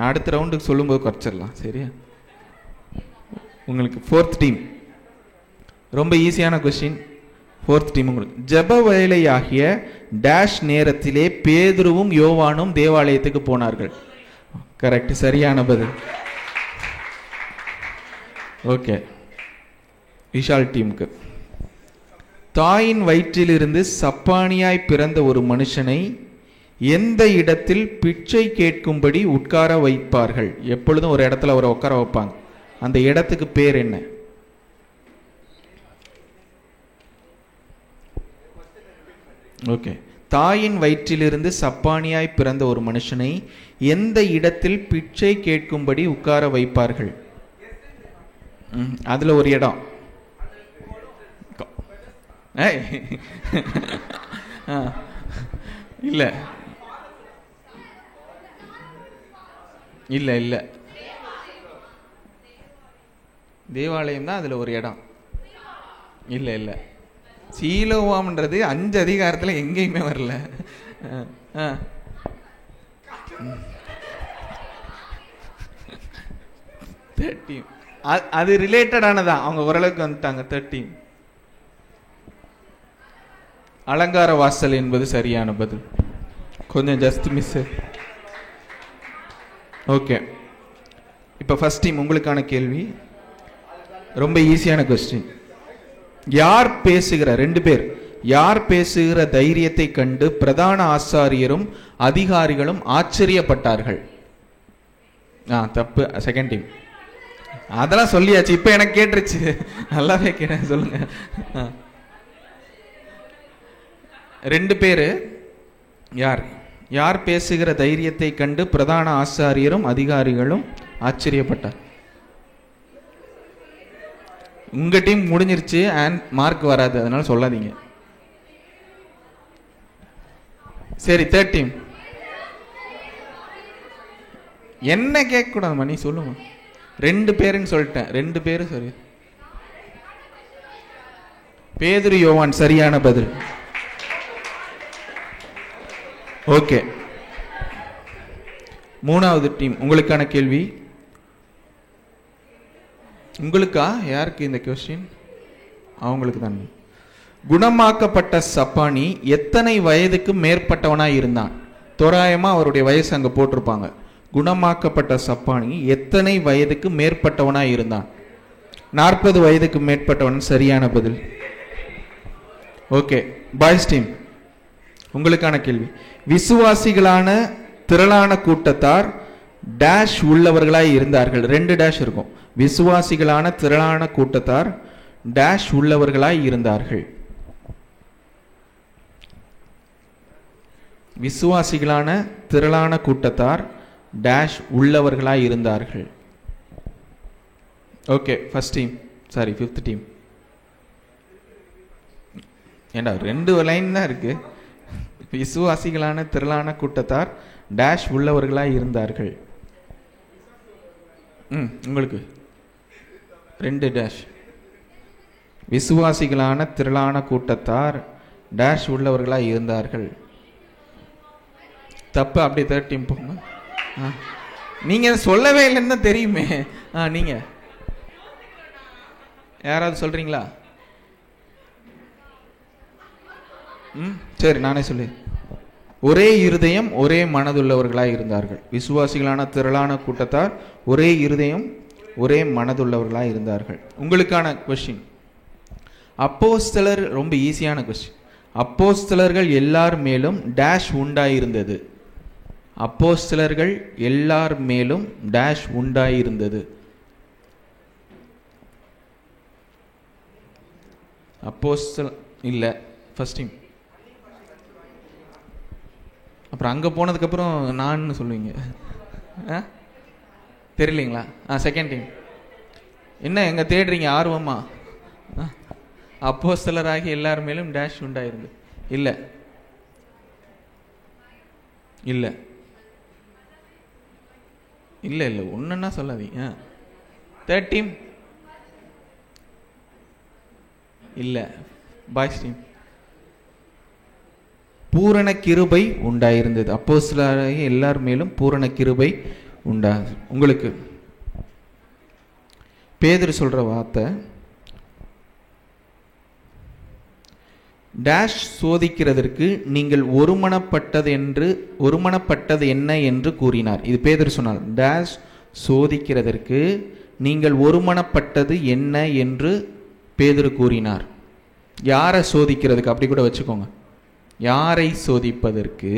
அடுத்த ரவுண்டுக்கு சொல்லும்போது குறைச்சிடலாம். சரியா? உங்களுக்கு 4th டீம் ரொம்ப ஈஸியான கொஸ்டின். 4th டீம் உங்களுக்கு ஜெப வேலையாகிய டேஷ் நேரத்திலே பேதுருவும் யோவானும் தேவாலயத்துக்கு போனார்கள். கரெக்ட், சரியான பதில். ஓகே, விஷால் டீமுக்கு தாயின் வயிற்றிலிருந்து சப்பானியாய் பிறந்த ஒரு மனுஷனை எந்த இடத்தில் பிச்சை கேட்கும்படி உட்கார வைப்பார்கள்? எப்பொழுதும் ஒரு இடத்துல அவரை உட்கார வைப்பாங்க. அந்த இடத்துக்கு பேர் என்ன? ஓகே, தாயின் வயிற்றிலிருந்து சப்பானியாய் பிறந்த ஒரு மனுஷனை எந்த இடத்தில் பிச்சை கேட்கும்படி உட்கார வைப்பார்கள்? அதுல ஒரு இடம். இல்ல இல்ல இல்ல, தேவாலயம் தான் அதுல ஒரு இடம். இல்ல இல்ல, சீலோவாம்ன்றது 5 அதிகாரத்துல எங்கேயுமே வரல. அது ரிலேட்டடானதான். அவங்க ஓரளவுக்கு வந்துட்டாங்க. 13 அலங்கார வாசல் என்பது சரியான பதில். கொஞ்சம் ஜஸ்ட் மிஸ். ஓகே, இப்ப ஃபர்ஸ்ட் டீம் உங்களுக்கான கேள்வி. ரொம்ப ஈஸியான கொஸ்டின். யார் பேசுகிற 2 பேர் யார் பேசுகிற தைரியத்தை கண்டு பிரதான ஆசாரியரும் அதிகாரிகளும் ஆச்சரியப்பட்டார்கள்? தப்பு. Second team. அதெல்லாம் சொல்லியாச்சு. இப்ப எனக்கு கேட்டுருச்சு. நல்லாவே கேட்ட. சொல்லுங்க. 2 பேரு யார் யார் பேசுகிற தைரியத்தை கண்டு பிரதான ஆசாரியரும் அதிகாரிகளும் ஆச்சரியப்பட்டார். உங்க டீம் முடிஞ்சிருச்சு. மார்க் வராது, அதனால சொல்லாதீங்க. சரி, 3rd டீம். என்ன கேட்க கூடாது மணி, சொல்லுங்க. 2 பேருன்னு சொல்லிட்டேன். 2 பேரு சரி. பேதுரு யோவான் சரியான பதில். ஓகே, 3வது டீம் உங்களுக்கான கேள்வி. உங்களுக்கா? யாருக்கு இந்த கொஸ்டின்? அவங்களுக்கு தான். குணமாக்கப்பட்ட சப்பானி எத்தனை வயதுக்கு மேற்பட்டவனாய் இருந்தான்? தோராயமா அவருடைய வயசு அங்க போட்டிருப்பாங்க. குணமாக்கப்பட்ட சப்பானி எத்தனை வயதுக்கு மேற்பட்டவனாய் இருந்தான்? 40 வயதுக்கு மேற்பட்டவன். சரியான பதில். ஓகே, பாய்ஸ் டீம் உங்களுக்கான கேள்வி. விசுவாசிகளான திரளான கூட்டத்தார் டேஷ் உள்ளவர்களாய் இருந்தார்கள். 2 டேஷ் இருக்கும். விசுவாசிகளான திரளான கூட்டத்தார் டேஷ் உள்ளவர்களாய் இருந்தார்கள். விசுவாசிகளான திரளான கூட்டத்தார் டேஷ் உள்ளவர்களாய் இருந்தார்கள். Okay, first team. Sorry, 5th team. ஏண்டா 2 லைன் தான் இருக்கு. விசுவாசிகளான திரளான கூட்டத்தார் டேஷ் உள்ளவர்களாய் இருந்தார்கள். உங்களுக்கு 2 டேஷ். விசுவாசிகளான திரளான கூட்டத்தார் டேஷ் உள்ளவர்களாய் இருந்தார்கள். தப்பு. அப்படியே 3rd டீம் போங்க. நீங்க சொல்லவே இல்லைன்னு தான் தெரியுமே. நீங்க யாராவது சொல்றீங்களா? சரி, நானே சொல்லு. ஒரே இருதயம் ஒரே மனதுள்ளவர்களாய் இருந்தார்கள். விசுவாசிகளான திரளான கூட்டத்தார் ஒரே இருதயம் ஒரே மனதுள்ளவர்களாய் இருந்தார்கள். உங்களுக்கான கொஸ்டின். அப்போஸ்தலர் ரொம்ப ஈஸியான கொஸ்டின். அப்போஸ்தலர்கள் எல்லார் மேலும் டேஷ் உண்டாயிருந்தது. அப்போஸ்தலர்கள் எல்லார் மேலும் டேஷ் உண்டாயிருந்தது. அப்போஸ்தலர் இல்ல, ஃபர்ஸ்ட் டீம். அப்புறம் அங்கே போனதுக்கப்புறம் நான் சொல்லுவீங்க. தெரியலீங்களா? Second team. என்ன எங்க தேடுறீங்க ஆர்வமா? அப்போஸ்தலராகி எல்லார் மேலும் டேஷ் உண்டாயிருந்து. இல்லை இல்லை இல்லை இல்லை ஒன்றுன்னா சொல்லாதீங்க. தேர்ட் டீம் இல்லை, பாய்ஸ் டீம். பூரண கிருபை உண்டாயிருந்தது. அப்போஸ்தலராகிய எல்லார் மேலும் பூரண கிருபை உண்டாது. உங்களுக்கு பேதுரு சொல்ற வார்த்தை, டேஷ் சோதிக்கிறதற்கு நீங்கள் ஒருமனப்பட்டது என்ன என்று கூறினார். இது பேதுரு சொன்னார். டேஷ் சோதிக்கிறதற்கு நீங்கள் ஒருமனப்பட்டது என்ன என்று பேதுரு கூறினார். யாரை சோதிக்கிறதுக்கு அப்படி கூட வச்சுக்கோங்க. யாரை சோதிப்பதற்கு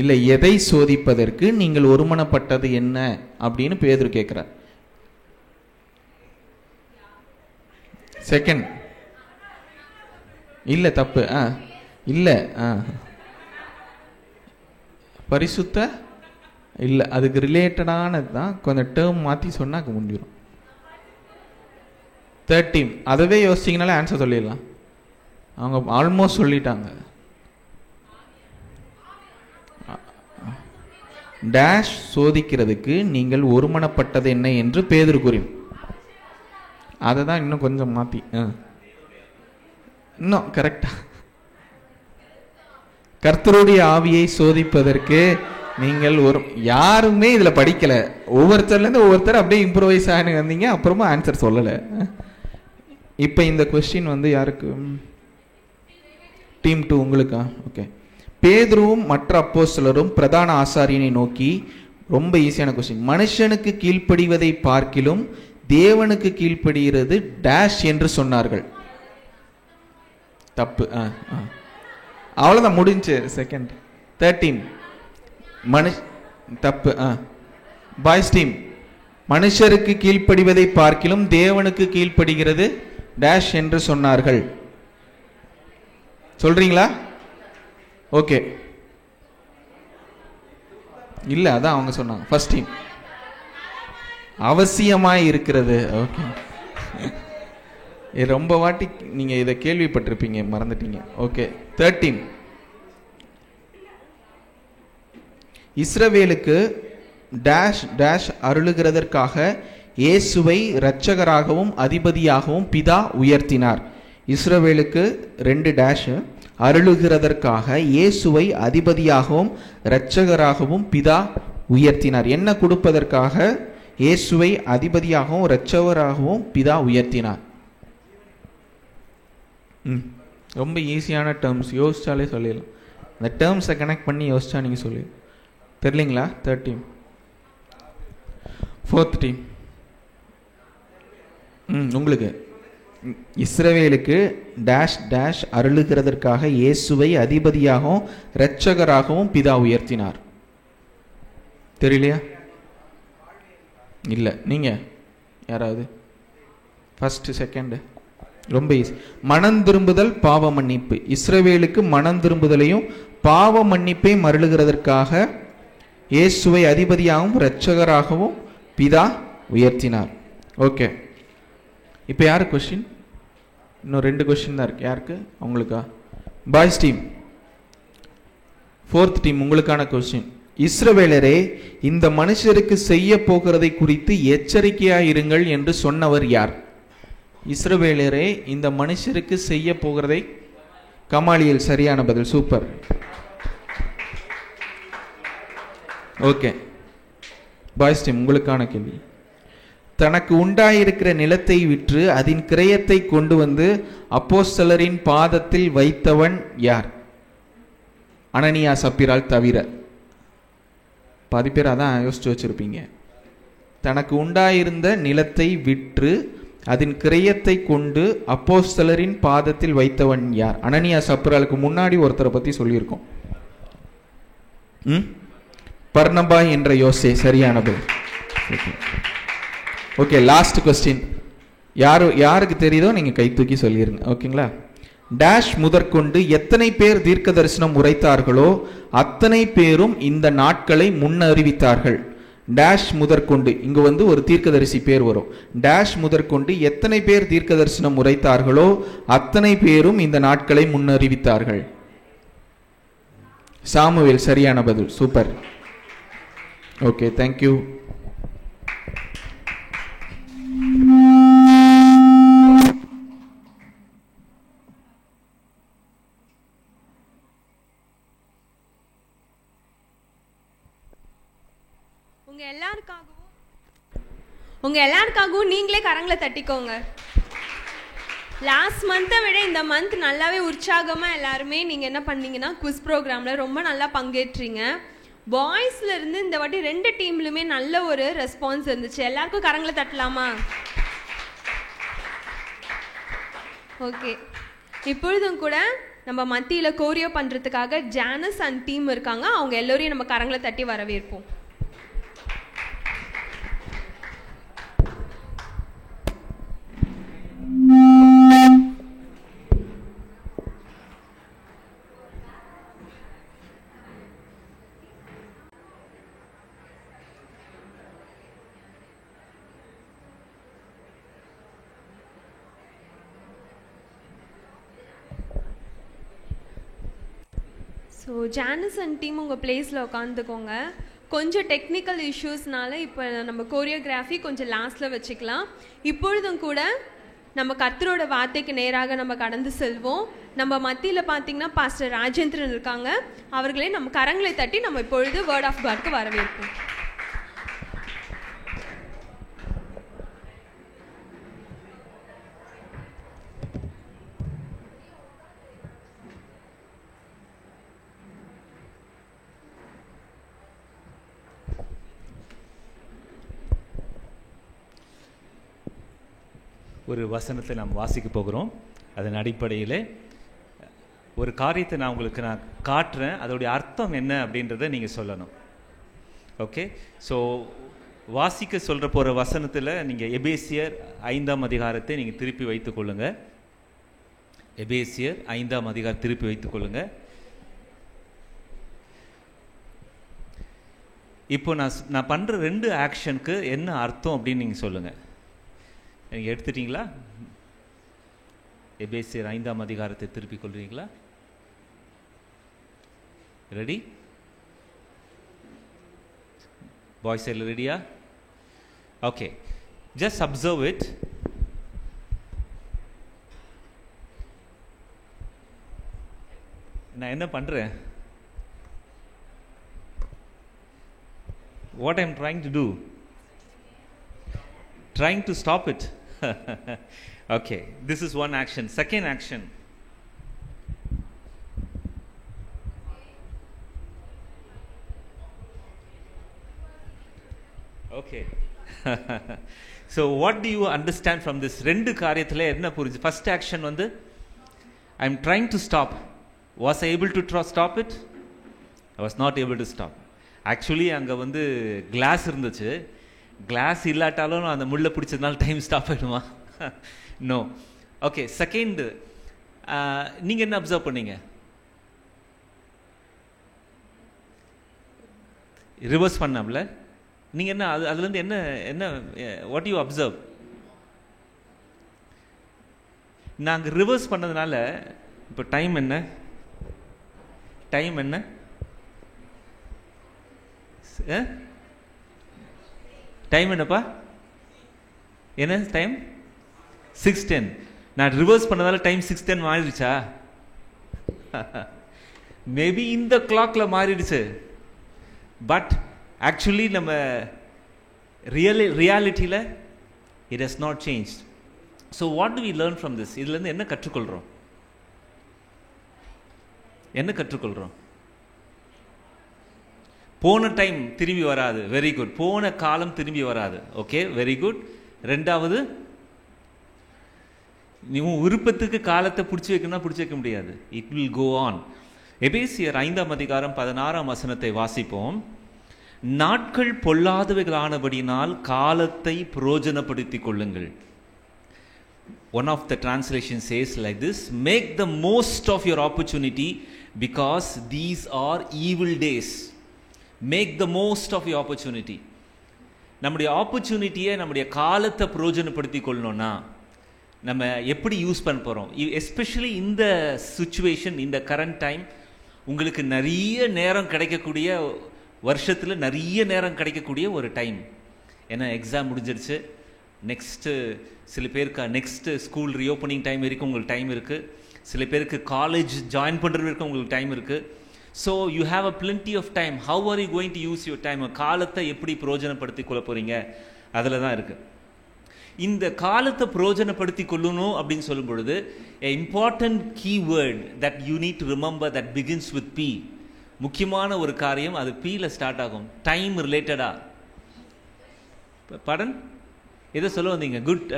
இல்லை, எதை சோதிப்பதற்கு நீங்கள் ஒருமனப்பட்டது என்ன அப்படின்னு பேதுரு கேட்கிறார். செகண்ட் இல்லை, தப்பு. இல்லை, பரிசுத்த இல்லை, அதுக்கு ரிலேட்டடானது தான். கொஞ்சம் டேர்ம் மாற்றி சொன்னால் முடிஞ்சிடும். தேர்ட் டீம் அதவே யோசிச்சிங்கனாலே ஆன்சர் சொல்லிடலாம். அவங்க ஆல்மோஸ்ட் சொல்லிட்டாங்க. டேஷ் சோதிக்கிறதுக்கு நீங்கள் ஒருமனப்பட்டது என்ன என்று பேதுரு கூறினார். அதை தான் இன்னும் கொஞ்சம் மாற்றி இன்னும் கரெக்டா, கர்த்தருடைய ஆவியை சோதிப்பதற்கு நீங்கள் யாருமே இதுல படிக்கல. ஒவ்வொருத்தர்லேருந்து ஒவ்வொருத்தர் அப்படியே இம்ப்ரோவைஸ் ஆகி வந்தீங்க, அப்புறமா ஆன்சர் சொல்லலை. இப்போ இந்த கொஸ்டின் வந்து யாருக்கு? டீம் 2 உங்களுக்கா? ஓகே. பேதுருவும் மற்ற அப்போஸ்தலரும் பிரதான ஆசாரியனை நோக்கி, ரொம்ப ஈஸியான கொஸ்டின், மனுஷனுக்கு கீழ்ப்படிவதை பார்க்கிலும் தேவனுக்கு கீழ்ப்படுகிறது டேஷ் என்று சொன்னார்கள். தப்பு. அவ்வளோதான், முடிஞ்சு. செகண்ட். தேர்ட் டீம் தப்பு. பாய்ஸ் டீம், மனுஷருக்கு கீழ்ப்படிவதை பார்க்கிலும் தேவனுக்கு கீழ்ப்படுகிறது டேஷ் என்று சொன்னார்கள். சொல்றீங்களா? ஓகே. இல்ல, அதான் அவங்க சொன்னாங்க. ஃபர்ஸ்ட் டீம் அவசியமாய் இருக்கிறது. ஓகே. ரொம்ப வாட்டி நீங்க இதை கேள்விப்பட்டிருப்பீங்க, மறந்துட்டீங்க. ஓகே. தேர்ட் டீம், இஸ்ரவேலுக்கு டேஷ் டேஷ் அருளுகிறதற்காக இயேசுவை இரட்சகராகவும் அதிபதியாகவும் பிதா உயர்த்தினார். இஸ்ரவேலுக்கு 2 டேஷ் அருளுகிறதற்காக இயேசுவை அதிபதியாகவும் இரட்சகராகவும் பிதா உயர்த்தினார். என்ன கொடுப்பதற்காக இயேசுவை அதிபதியாகவும் இரட்சகராகவும் பிதா உயர்த்தினார்? ரொம்ப ஈஸியான டேர்ம்ஸ், யோசிச்சாலே சொல்லிடலாம். அந்த டேர்ம்ஸை கனெக்ட் பண்ணி யோசிச்சா நீங்கள் சொல்லி தெரியலீங்களா? Third team. ஃபோர்த் டீம் உங்களுக்கு, இஸ்ரவேலுக்கு டேஷ் டேஷ் அருளுகிறதற்காக இயேசுவை அதிபதியாகவும் இரட்சகராகவும் பிதா உயர்த்தினார். தெரியலையா? இல்லை, நீங்கள் யாராவது? First, second. ரொம்ப ஈஸி. மனம் திரும்புதல், பாவ மன்னிப்பு. இஸ்ரவேலுக்கு மனம் திரும்புதலையும் பாவ மன்னிப்பை மருளுகிறதற்காக இயேசுவை அதிபதியாகவும் இரட்சகராகவும் பிதா உயர்த்தினார். ஓகே. இப்போ யாரு கொஸ்டின்? இன்னும் 2 கொஸ்டின் தான் இருக்கு. யாருக்கு? அவங்களுக்கா? Boys team. ஃபோர்த் டீம் உங்களுக்கான கொஸ்டின், இஸ்ரவேலரே, இந்த மனுஷருக்கு செய்ய போகிறதை குறித்து எச்சரிக்கையாயிருங்கள் என்று சொன்னவர் யார்? இஸ்ரவேலரே, இந்த மனுஷருக்கு செய்ய போகிறதை. கமாலியல் சரியான பதில். சூப்பர். ஓகே. பாய்ஸ் டீம் உங்களுக்கான கேள்வி, தனக்கு உண்டாயிருக்கிற நிலத்தை விற்று அதன் கிரயத்தை கொண்டு வந்து அப்போஸ்தலரின் பாதத்தில் வைத்தவன் யார்? அனனியா சப்பீரால் தவிர. பாதி பேர் அதான் யோசிச்சு வச்சிருப்பீங்க. தனக்கு உண்டாயிருந்த நிலத்தை விற்று அதன் கிரயத்தை கொண்டு அப்போஸ்தலரின் பாதத்தில் வைத்தவன் யார்? அனனியா சப்பீராலுக்கு முன்னாடி ஒருத்தரை பத்தி சொல்லியிருக்கோம். பர்னபா என்ற யோசே சரியானது. ஓகே. லாஸ்ட் கொஸ்டின், யாருக்கு தெரியுதோ நீங்க கை தூக்கி சொல்லிருங்க. ஓகேங்களா? டேஷ் முதற்கொண்டு எத்தனை பேர் தீர்க்க தரிசனம் உரைத்தார்களோ அத்தனை பேரும் இந்த நாட்களை முன்னறிவித்தார்கள். டேஷ் முதற்கொண்டு, இங்க வந்து ஒரு தீர்க்கதரிசி பேர் வரும். டேஷ் முதற்கொண்டு எத்தனை பேர் தீர்க்க தரிசனம் உரைத்தார்களோ அத்தனை பேரும் இந்த நாட்களை முன்னறிவித்தார்கள். சாமுவேல் சரியான பதில். சூப்பர். Okay, thank you. உங்க எல்லாருக்காகவும் நீங்களே கரங்களை தட்டிக்கோங்க. லாஸ்ட் மந்த்தை விட இந்த மந்த் நல்லாவே உற்சாகமாக எல்லாருமே நீங்கள் என்ன பண்ணீங்கன்னா குவிஸ் ப்ரோக்ராமில் ரொம்ப நல்லா பங்கேற்றீங்க. பாய்ஸ்ல இருந்து இந்த வாட்டி 2 டீம்லுமே நல்ல ஒரு ரெஸ்பான்ஸ் இருந்துச்சு. எல்லாருக்கும் கரங்களை தட்டலாமா? ஓகே, இப்பொழுதும் கூட நம்ம மத்தியில் கோரியோ பண்ணுறதுக்காக ஜானஸ் அண்ட் டீம் இருக்காங்க. அவங்க எல்லோரையும் நம்ம கரங்களை தட்டி வரவேற்போம். ஸோ ஜானஸ் அண்ட் டீம் உங்கள் பிளேஸில் உட்காந்துக்கோங்க. கொஞ்சம் டெக்னிக்கல் இஷ்யூஸ்னால இப்போ நம்ம கோரியோகிராஃபி கொஞ்சம் லாஸ்ட்டில் வச்சுக்கலாம். இப்பொழுதும் கூட நம்ம கர்த்தரோட வார்த்தைக்கு நேராக நம்ம கடந்து செல்வோம். நம்ம மத்தியில் பார்த்தீங்கன்னா பாஸ்டர் ராஜேந்திரன் இருக்காங்க. அவர்களே நம்ம கரங்களை தட்டி நம்ம இப்பொழுது வேர்ட் ஆஃப் காட்க்கு வரவேற்போம். ஒரு வசனத்தை நாம் வாசிக்க போகிறோம். அதன் அடிப்படையில் ஒரு காரியத்தை நான் உங்களுக்கு காட்டுறேன். அதோடைய அர்த்தம் என்ன அப்படின்றத நீங்கள் சொல்லணும். ஓகே, ஸோ வாசிக்க சொல்கிற போகிற வசனத்தில் நீங்கள் எபேசியர் 5ஆம் அதிகாரத்தை நீங்கள் திருப்பி வைத்துக் கொள்ளுங்க. எபேசியர் 5ஆம் அதிகாரம் திருப்பி வைத்துக் கொள்ளுங்க. இப்போ நான் பண்ணுற 2 ஆக்ஷனுக்கு என்ன அர்த்தம் அப்படின்னு நீங்கள் சொல்லுங்கள். நீங்கள் எடுத்துட்டீங்களா? எபேசியர் 5ஆம் அதிகாரத்தை திருப்பிக் கொள்றீங்களா? ரெடி? பாய்ஸ் எல்லாம் ரெடியா? Okay, just observe it. நான் என்ன பண்றேன்? What I'm trying to do? Trying to stop it. Okay, this is one action. Second action. Okay. So what do you understand from this? ரெண்டு காரியத்துல என்ன புரிஞ்சு? First action வந்து I'm trying to stop. Was I able to stop it? I was not able to stop. Actually அங்க வந்து class இருந்துச்சு. Class இல்லாட்டாலும் அந்த முள்ள பிடிச்சதுனால டைம் ஸ்டாப் ஆகிடுமா? நோ. ஓகே, செகண்ட், நீங்கள் என்ன அப்சர்வ் பண்ணீங்க? ரிவர்ஸ் பண்ணாமல நீங்கள் என்ன அதுலேருந்து என்ன என்ன வாட் யூ அப்சர்வ்? நாங்கள் ரிவர்ஸ் பண்ணதுனால இப்போ டைம் என்ன? டைம் என்ன? டைம் என்னப்பா? என்ன டைம்? 6:10. நான் ரிவர்ஸ் பண்ணதால டைம் 6:10 மாறிடுச்சா? மேபி இந்த கிளாக்ல மாறிடுச்சு. பட் ஆக்சுவலி நம்ம ரியாலிட்டியில் it has not change. So what do we learn from this? இதுலேருந்து என்ன கற்றுக்கொள்கிறோம்? என்ன கற்றுக்கொள்கிறோம்? போன டைம் திரும்பி வராது. Very good. போன காலம் திரும்பி வராது. Okay, very good. ரெண்டாவது, நீ விருப்பத்துக்கு காலத்தை பிடிச்சி வைக்கணும்னா பிடிச்சி வைக்க முடியாது. It will go on. எபேசியர் 5ஆம் அதிகாரம் 16ஆம் வசனத்தை வாசிப்போம். நாட்கள் பொல்லாதவைகளானபடினால் காலத்தை பிரயோஜனப்படுத்திக் கொள்ளுங்கள். One of the translations says like this: make the most of your opportunity because these are evil days. Make the most of your opportunity. நம்முடைய ஆப்பர்ச்சுனிட்டியை, நம்முடைய காலத்தை பிரயோஜனப்படுத்தி கொள்ளணும்னா நம்ம எப்படி யூஸ் பண்ண போகிறோம்? எஸ்பெஷலி இந்த சுச்சுவேஷன், இந்த கரண்ட் டைம் உங்களுக்கு நிறைய நேரம் கிடைக்கக்கூடிய வருஷத்தில் நிறைய நேரம் கிடைக்கக்கூடிய ஒரு டைம். ஏன்னா எக்ஸாம் முடிஞ்சிருச்சு, நெக்ஸ்ட்டு சில பேருக்கு நெக்ஸ்ட்டு ஸ்கூல் ரீஓப்பனிங் டைம் வரைக்கும் உங்களுக்கு டைம் இருக்குது, சில பேருக்கு காலேஜ் ஜாயின் பண்ணுறது வரைக்கும் உங்களுக்கு டைம் இருக்குது. So you have a plenty of time. How are you going to use your time? காலத்தை எப்படி பிரயோஜனப்படுத்தி கொள்ள போகிறீங்க, அதில் தான் இருக்குது. இந்த காலத்தை பிரயோஜனப்படுத்தி கொள்ளணும் அப்படின்னு சொல்லும் பொழுது important keyword that you need to remember that begins with B. முக்கியமான ஒரு காரியம் அது பீல ஸ்டார்ட் ஆகும். டைம் ரிலேட்டடா. படன் எதை சொல்ல வந்தீங்க? குட்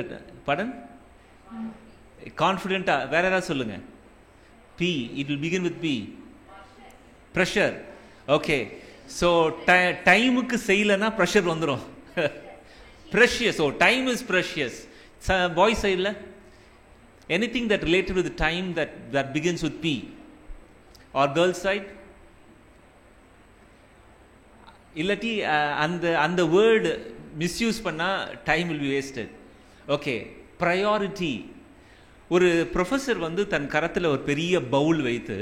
படன் கான்ஃபிடென்ட்டா வேற ஏதாவது சொல்லுங்க. B, it will begin with B. Pressure. Okay, so டைமுக்கு செய்யலைன்னா ப்ரெஷர் வந்துடும். precious. Oh, time is precious. Boy side la anything that related with the time that begins with P, or girl side illati and the word misuse panna time will be wasted. Okay, priority. ஒரு professor வந்து தன் கரத்தில் ஒரு பெரிய பவுல் வைத்து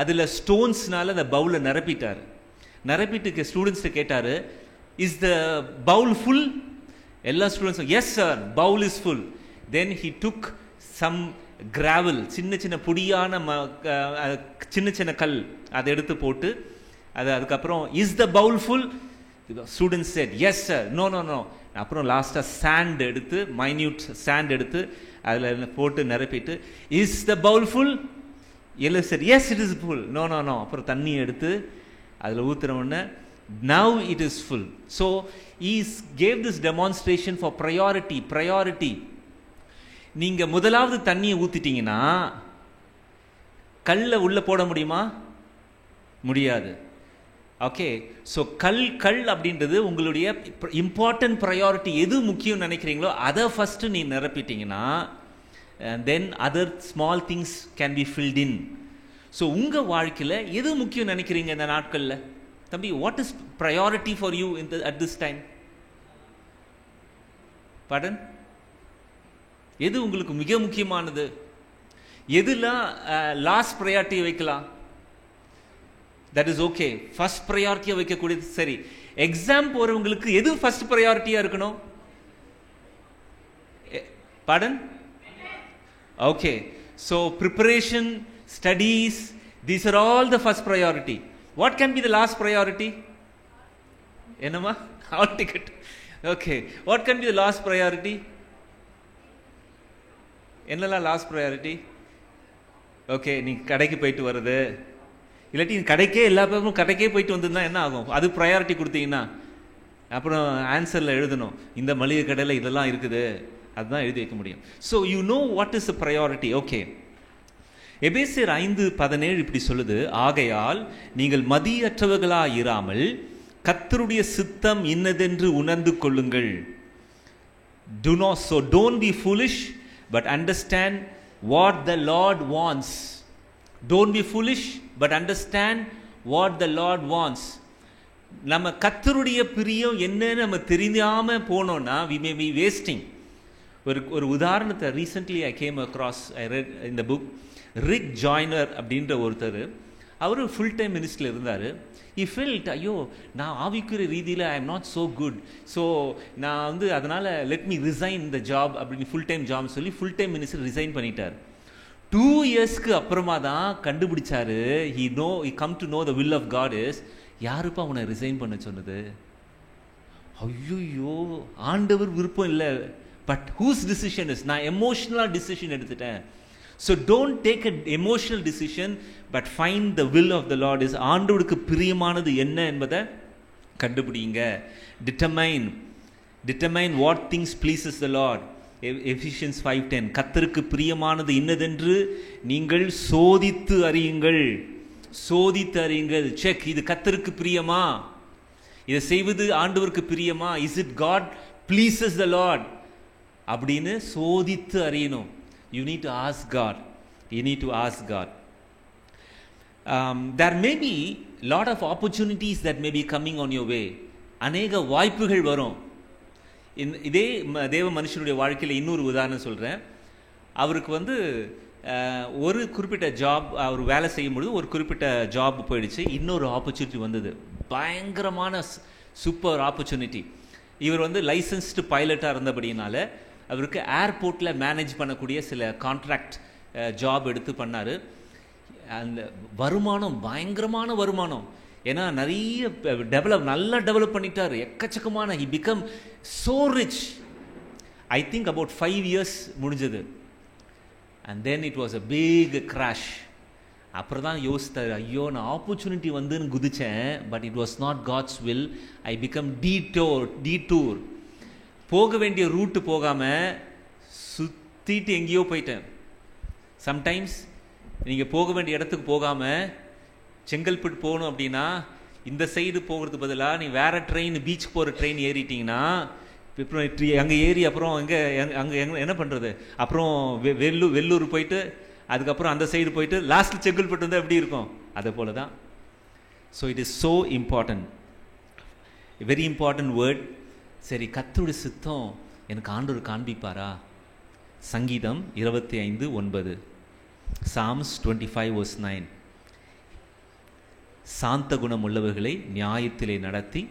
அதில் ஸ்டோன்ஸ்னால அந்த பவுலை நிரப்பிட்டு ஸ்டூடெண்ட்ஸ்ட்டு கேட்டார், இஸ் த பவுல் ஃபுல்? எல்லா ஸ்டூடெண்ட்ஸும் yes sir, bowl is full. Then he took some gravel, சின்ன பொடியான சின்ன கல், அதை எடுத்து போட்டு அதுக்கப்புறம் is the bowl full? Students said yes sir. No. அப்புறம் லாஸ்ட்டாக சாண்ட் எடுத்து, மைன்யூட் சாண்ட் எடுத்து அதில் போட்டு நிரப்பிட்டு இஸ் த பவுல் ஃபுல்? இல்லை sir. Yes it is full. No. அப்புறம் தண்ணி எடுத்து அதில் ஊற்றுன உடனே now it is full. So he gave this demonstration for priority. நீங்க முதலாவது தண்ணியை ஊத்திட்டீங்கன்னா கல்ல உள்ள போட முடியுமா? முடியாது. ஓகே, ஸோ கல் அப்படின்றது உங்களுடைய இம்பார்ட்டன்ட் ப்ரையாரிட்டி. எது முக்கியம் நினைக்கிறீங்களோ அதை ஃபர்ஸ்ட் நீ நிரப்பிட்டீங்கன்னா then other small things can be filled in. So உங்க வாழ்க்கையில் எது முக்கியம் நினைக்கிறீங்க இந்த நாட்களில்? தம்பி, what is priority for you at this time? Pardon? எது உங்களுக்கு மிக முக்கியமானது? எதுலாம் லாஸ்ட் ப்ரையாரிட்டி வைக்கலாம்? that is okay. ஃபர்ஸ்ட் ப்ரையாரிட்டியா வைக்கக்கூடியது சரி. எக்ஸாம் போறவங்களுக்கு எது ஃபர்ஸ்ட் ப்ரையாரிட்டியா இருக்கணும்? Pardon? Okay, so preparation, studies, these are all the first priority. What can be the last priority? Enama? All ticket. Okay. What can be the last priority? Enala last priority? Okay, நீ கடைக்கு போயிட்டு வருது, இல்லாட்டி கடைக்கே எல்லா பேரும் கடைக்கே போயிட்டு வந்திருந்தா என்ன ஆகும்? அது ப்ரையாரிட்டி கொடுத்தீங்கன்னா அப்புறம் ஆன்சரில் எழுதணும், இந்த மளிகை கடையில் இதெல்லாம் இருக்குது, அதுதான் எழுதி வைக்க முடியும். So you know what is the priority. Okay, எபேசியர் 5:17 இப்படி சொல்லுது, ஆகையால் நீங்கள் மதியற்றவர்களாயிராமல் கர்த்தருடைய சித்தம் இன்னதென்று உணர்ந்து கொள்ளுங்கள். Don't be foolish, but understand what the Lord wants. Don't be foolish, but understand what the Lord wants. நம்ம கர்த்தருடைய பிரியம் என்னன்னு நம்ம தெரியாம போனோம்னா we may be wasting. ஒரு உதாரணத்தை recently I came across, I read in the book. Rick Joyner அப்படின்ற ஒருத்தர், அவர் ஃபுல் டைம் மினிஸ்ட்ரியில் இருந்தார். he felt, ஐயோ நான் ஆவிக்குரிய ரீதியில் I am not so good, so நான் வந்து அதனால் let me resign the job அப்படின்னு ஃபுல் டைம் ஜாப் சொல்லி ஃபுல் டைம் மினிஸ்டர் ரிசைன் பண்ணிட்டார். 2 இயர்ஸ்க்கு அப்புறமா தான் கண்டுபிடிச்சாரு, he come to know the will of God is, யாருப்பா அவனை ரிசைன் பண்ண சொன்னது? ஐயோ, ஆண்டவர் விருப்பம் இல்லை, பட் whose decision is? நான் எமோஷனலாக டிசிஷன் எடுத்துட்டேன். So don't take an emotional decision, but find the will of the Lord is. ஆண்டவருக்கு பிரியமானது என்ன என்பதை கண்டுபிடிங்க. Determine what things pleases the Lord. Ephesians 5:10, கர்த்தருக்கு பிரியமானது இன்னதென்று நீங்கள் சோதித்து அறியுங்கள். செக், இது கர்த்தருக்கு பிரியமா? இதை செய்வது ஆண்டவருக்கு பிரியமா? Is it God pleases the Lord? அப்படின்னு சோதித்து அறியணும். You need to ask God. There may be lot of opportunities that may be coming on your way. அநேக வாய்ப்புகள் வரும். இதே தேவ மனுஷனுடைய வாழ்க்கையில் இன்னொரு உதாரணம் சொல்கிறேன். அவருக்கு வந்து ஒரு குறிப்பிட்ட ஜாப், அவர் வேலை செய்யும் பொழுது ஒரு குறிப்பிட்ட ஜாப் போயிடுச்சு, இன்னொரு ஆப்பர்ச்சுனிட்டி வந்தது. பயங்கரமான சூப்பர் ஆப்பர்ச்சுனிட்டி. இவர் வந்து லைசன்ஸ்டு பைலட்டாக இருந்தபடினால அவருக்கு ஏர்போர்ட்டில் மேனேஜ் பண்ணக்கூடிய சில கான்ட்ராக்ட் ஜாப் எடுத்து பண்ணார். அந்த வருமானம் பயங்கரமான வருமானம். ஏன்னா நிறைய நல்லா டெவலப் பண்ணிட்டார், எக்கச்சக்கமான. He become so rich. I think about 5 years முடிஞ்சது. And then it was a big crash. அப்புறம் தான் யோசித்தார், ஐயோ நான் ஆப்பர்ச்சுனிட்டி வந்துன்னு குதிச்சேன், but it was not God's will. I become detour. போக வேண்டிய ரூட்டு போகாமல் சுற்றிட்டு எங்கேயோ போயிட்டேன். சம்டைம்ஸ் நீங்கள் போக வேண்டிய இடத்துக்கு போகாமல் செங்கல்பட்டு போகணும் அப்படின்னா இந்த சைடு போகிறதுக்கு பதிலாக நீ வேறு ட்ரெயின், பீச் போகிற ட்ரெயின் ஏறிட்டிங்கன்னா அங்கே ஏறி அப்புறம் அங்கே என்ன பண்ணுறது, அப்புறம் வெள்ளூர் போயிட்டு அதுக்கப்புறம் அந்த சைடு போயிட்டு லாஸ்ட் செங்கல்பட்டு வந்து எப்படி இருக்கும், அதே போல தான். So it is so important, very important word. சரி, கர்த்தருடைய சித்தம் எனக்கு ஆண்டவர் காண்பிப்பாரா? சங்கீதம் 25:9, Psalms 25:9. சாந்த குணம் உள்ளவர்களை நியாயத்திலே நடத்தி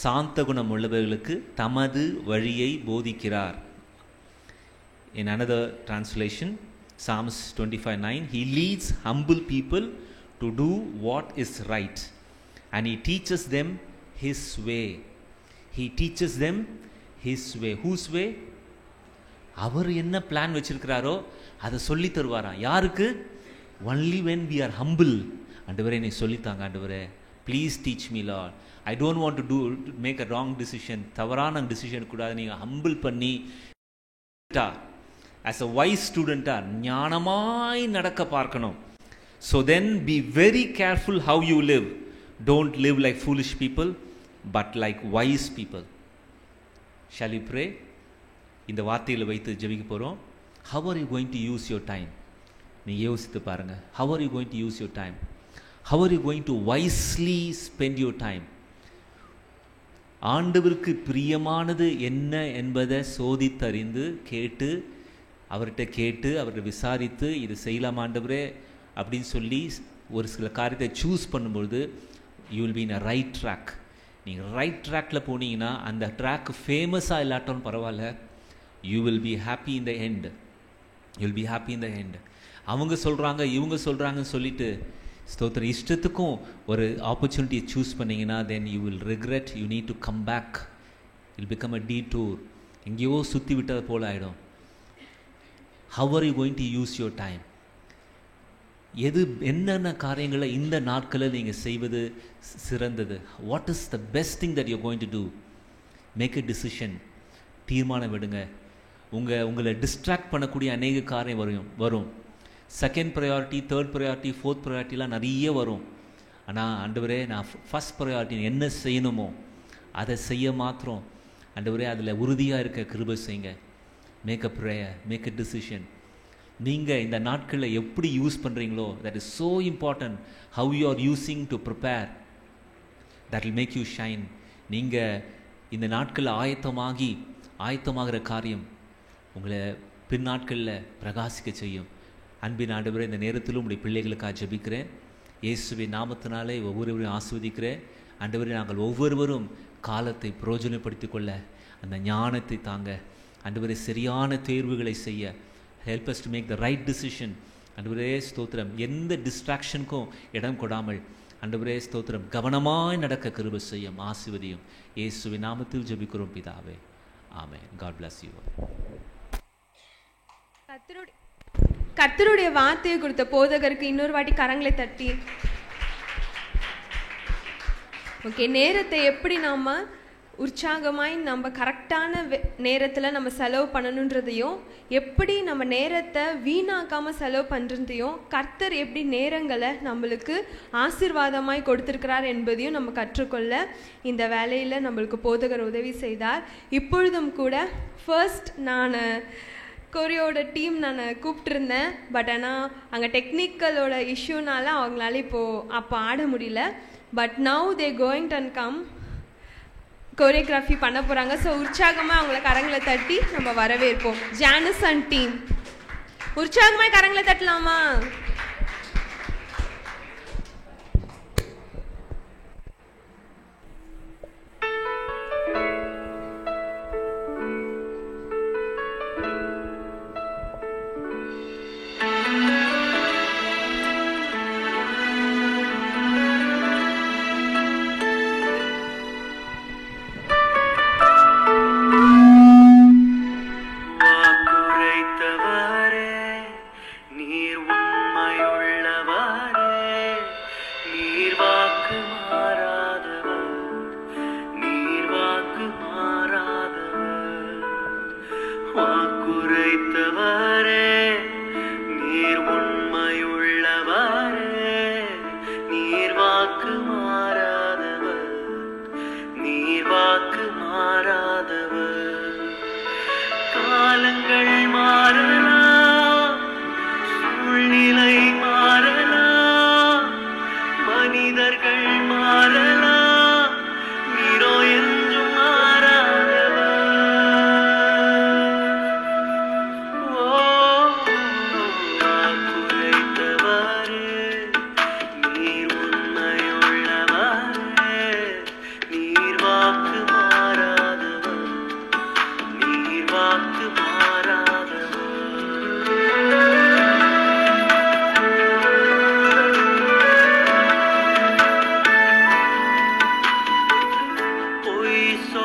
சாந்த குணம் உள்ளவர்களுக்கு தமது வழியை போதிக்கிறார். In another translation, Psalms 25:9, he leads humble people to do what is right and he teaches them his way. He teaches them his way. Whose way? அவர் என்ன பிளான் வச்சிருக்கிறாரோ அதை சொல்லி தருவாராம். யாருக்கு? only when we are humble. ஆண்டவரே நீ சொல்லித்தாங்க ஆண்டவரே, please teach me lord. I don't want to make a wrong decision. தவறான decision கூடாது. நீங்கள் ஹம்பிள் பண்ணி ஆஸ் அ வைஸ் ஸ்டூடெண்ட்டாக ஞானமாய் நடக்க பார்க்கணும். So then be very careful how you live. Don't live like foolish people but like wise people. Shall we pray? இந்த வார்த்தையில் வைத்து ஜெபிக்க போகிறோம். How are you going to use your time? நீங்கள் யோசித்து பாருங்கள். How are you going to use your time? How are you going to wisely spend your time? ஆண்டவருக்கு பிரியமானது என்ன என்பதை சோதித்தறிந்து அவர்கிட்ட கேட்டு விசாரித்து இது செய்யலாம் ஆண்டவரே அப்படின்னு சொல்லி ஒரு சில காரியத்தை சூஸ் பண்ணும்பொழுது you will be in a right track. நீங்கள் ரைட் ட்ராக்கில் போனீங்கன்னா அந்த ட்ராக் ஃபேமஸாக இல்லாட்டாலும் பரவாயில்ல, you will be happy in the end. You will be happy in the end. அவங்க சொல்கிறாங்க இவங்க சொல்கிறாங்கன்னு சொல்லிட்டு ஸ்தோத்திர இஷ்டத்துக்கும் ஒரு ஆப்பர்ச்சுனிட்டியை சூஸ் பண்ணிங்கன்னா then you will regret. You need to come back. I'll become a detour. எங்கேயோ சுற்றி விட்டது போல் ஆகிடும். How are you going to use your time? என்னென்ன காரியங்களை இந்த நாட்களில் நீங்கள் செய்வது சிறந்தது? What is the best thing that you going to do? Make a decision. தீர்மானம் விடுங்க. உங்களை டிஸ்ட்ராக்ட் பண்ணக்கூடிய அநேக காரியம் வரும். Second priority, third priority, fourth ப்ரையாரிட்டிலாம் நிறைய வரும். ஆனால் ஆண்டவரே நான் ஃபஸ்ட் ப்ரையாரிட்டி என்ன செய்யணுமோ அதை செய்ய மாத்திரம் ஆண்டவரே அதில் உறுதியாக இருக்க கிருபை செய்யுங்க. Make a prayer, make a decision. நீங்கள் இந்த நாட்களில் எப்படி யூஸ் பண்ணுறீங்களோ that is so important. How you are using to prepare, that will make you shine. நீங்கள் இந்த நாட்களில் ஆயத்தமாகிற காரியம் உங்களை பின்னாட்களில் பிரகாசிக்க செய்யும். அன்பின் ஆண்டவரே, இந்த நேரத்திலும் உடைய பிள்ளைகளுக்காக ஜெபிக்கிறேன். இயேசுவின் நாமத்தினாலே ஒவ்வொருவரையும் ஆசீர்வதிக்கிறேன். ஆண்டவரே, நாங்கள் ஒவ்வொருவரும் காலத்தை பிரயோஜனப்படுத்திக் கொள்ள அந்த ஞானத்தை தாங்க. ஆண்டவரே, சரியான தேர்வுகளை செய்ய help us to make the right decision. ஆண்டவரே ஸ்தோத்திரம், எந்த டிஸ்ட்ராக்ஷனுக்கும் இடம் கொடாமல் ஆண்டவரே ஸ்தோத்திரம் கவனமாய் நடக்க கிருபை செய்யும். ஆசீர்வதியும். இயேசுவின் நாமத்தில் ஜெபிக்கிறோம் பிதாவே, ஆமென். God bless you. கர்த்தருடைய வார்த்தையை கொடுத்த போதகருக்கு இன்னொரு வாட்டி கரங்களை தட்டி. ஓகே, நேரத்தை எப்படி நம்ம உற்சாகமாய் நம்ம கரெக்டான நேரத்தில் நம்ம செலவு பண்ணணுன்றதையும், எப்படி நம்ம நேரத்தை வீணாக்காமல் செலவு பண்ணுறதையும், கர்த்தர் எப்படி நேரங்களை நம்மளுக்கு ஆசீர்வாதமாய் கொடுத்துருக்கிறார் என்பதையும் நம்ம கற்றுக்கொள்ள இந்த வேலையில் நம்மளுக்கு போதகர் உதவி செய்தார். இப்பொழுதும் கூட ஃபர்ஸ்ட் நான் கொரியோட டீம் நான் கூப்பிட்டுருந்தேன். பட் ஆனால் அங்கே டெக்னிக்கலோட இஷ்யூனால அவங்களால அப்போ ஆட முடியல. But now they going to come choreography பண்ண போகிறாங்க. ஸோ உற்சாகமாக அவங்கள கரங்களை தட்டி நம்ம வரவேற்போம். ஜானஸ் அண்ட் டீம் உற்சாகமாக கரங்களை தட்டலாமா?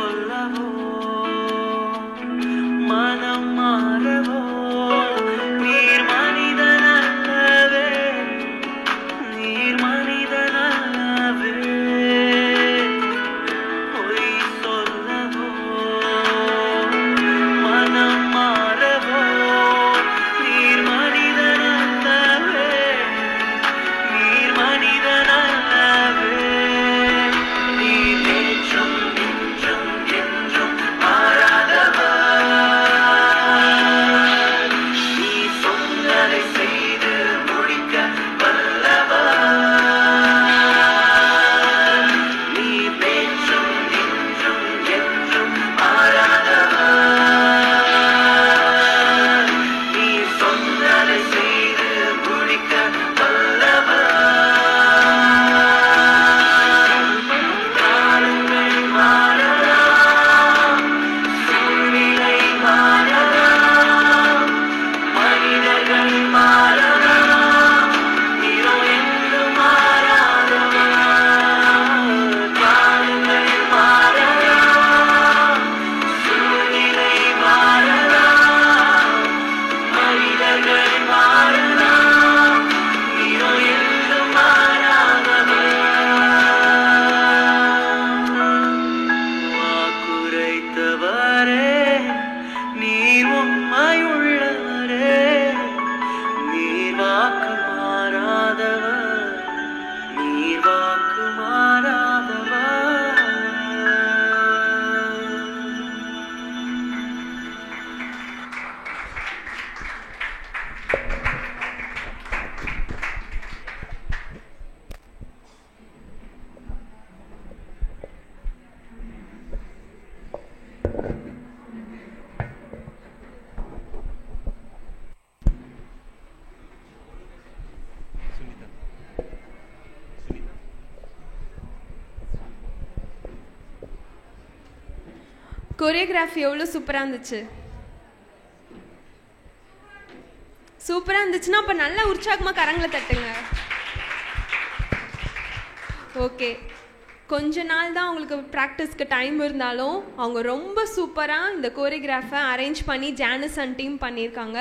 சொல்லவோ மனம் மாறவோ நீர் மனிதனல்லவே நீர் மனிதனல்லவே பொய் சொல்லவோ மனம் மாறவோ நீர் மனிதனல்லவே நீர் மனிதனல்லவே நீர் நேற்றும் இன்றும் என்றும் மாறாதவர் நீ சொன்னதை செய்து முடிக்க வல்லவர் நீ நேற்றும் இன்றும் என்றும் மாறாதவர் நீ சொன்னதை செய்து முடிக்க காலங்கள் மாறலாம் சூழ்நிலை மாறலாம் மனிதர்கள் மாறலாம் நீரோ என்று மாறாதவர் காலங்கள் மாறலாம் சூழ்நிலை மாறலாம் மனிதர்கள் மாறலாம் நீரோ என்று மாறாதவர் வாக்குரைத்தவரே நீர் உண்மையுள்ளவரே நீர் வாக்கு மாறாதவர் நீர் வாக்கு மாறாதவர் கொரியோகிராஃபி எவ்வளோ சூப்பராக இருந்துச்சு. சூப்பராக இருந்துச்சுன்னா அப்போ நல்லா உற்சாகமாக கரங்களை தட்டுங்க. ஓகே, கொஞ்ச நாள் தான் அவங்களுக்கு ப்ராக்டிஸ்க்கு டைம் இருந்தாலும் அவங்க ரொம்ப சூப்பராக இந்த கோரியோகிராஃபை அரேஞ்ச் பண்ணி ஜானிஸ் அண்ட் டீம் பண்ணியிருக்காங்க.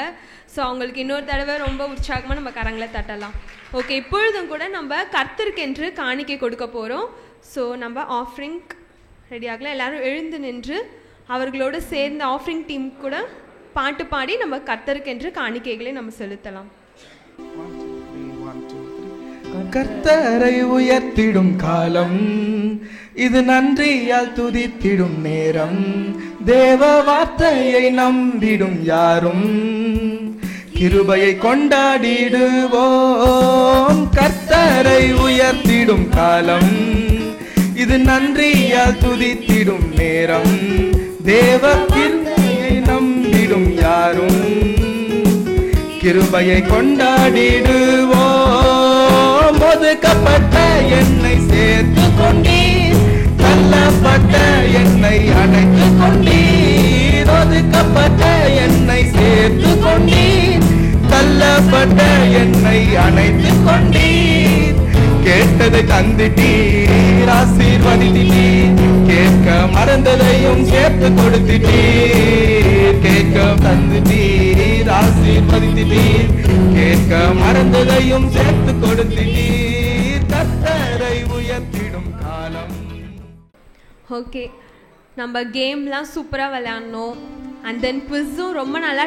ஸோ அவங்களுக்கு இன்னொரு தடவை ரொம்ப உற்சாகமாக நம்ம கரங்களை தட்டலாம். ஓகே, இப்பொழுதும் கூட நம்ம கர்த்தருக்கென்று காணிக்கை கொடுக்க போகிறோம். ஸோ நம்ம ஆஃப்ரிங் ரெடி ஆகலாம். எல்லோரும் எழுந்து நின்று அவர்களோடு சேர்ந்த ஆஃப்ரிங் டீம் கூட பாட்டு பாடி நம்ம கர்த்தருக்கென்று காணிக்கைகளை நம்ம செலுத்தலாம். கர்த்தரை உயர்த்திடும் காலம் இது, நன்றியால் துதித்திடும் நேரம். தேவ வார்த்தையை நம்பிடும் யாரும் கிருபையை கொண்டாடிடுவோம். கர்த்தரை உயர்த்திடும் காலம் இது, நன்றியால் துதித்திடும் நேரம். தேவ கிருபையை நம்பிடும் யாரும் கிருபையை கொண்டாடிடுவோம். ஒதுக்கப்பட்ட என்னை சேர்த்து கொண்டீர், தள்ளப்பட்ட என்னை அணைத்து கொண்டீர். ஒதுக்கப்பட்ட என்னை சேர்த்து கொண்டீர், தள்ளப்பட்ட என்னை அணைத்து கொண்டீர். கேட்டதை தந்துட்டீர், ஆசீர்வதித்தீர். கேட்க மறந்ததையும் சேர்த்து கொடுத்துட்டீர். கேட்க தந்துட்டீர், ஆசீர்வதித்தீர். கேட்க மறந்ததையும் சேர்த்து கொடுத்துட்டீர். கர்த்தரை உயர்த்திடும் காலம். ஓகே, நம்ம கேம்லாம் சூப்பராக விளையாடணும். அண்ட் தென் குவிஸும் ரொம்ப நல்லா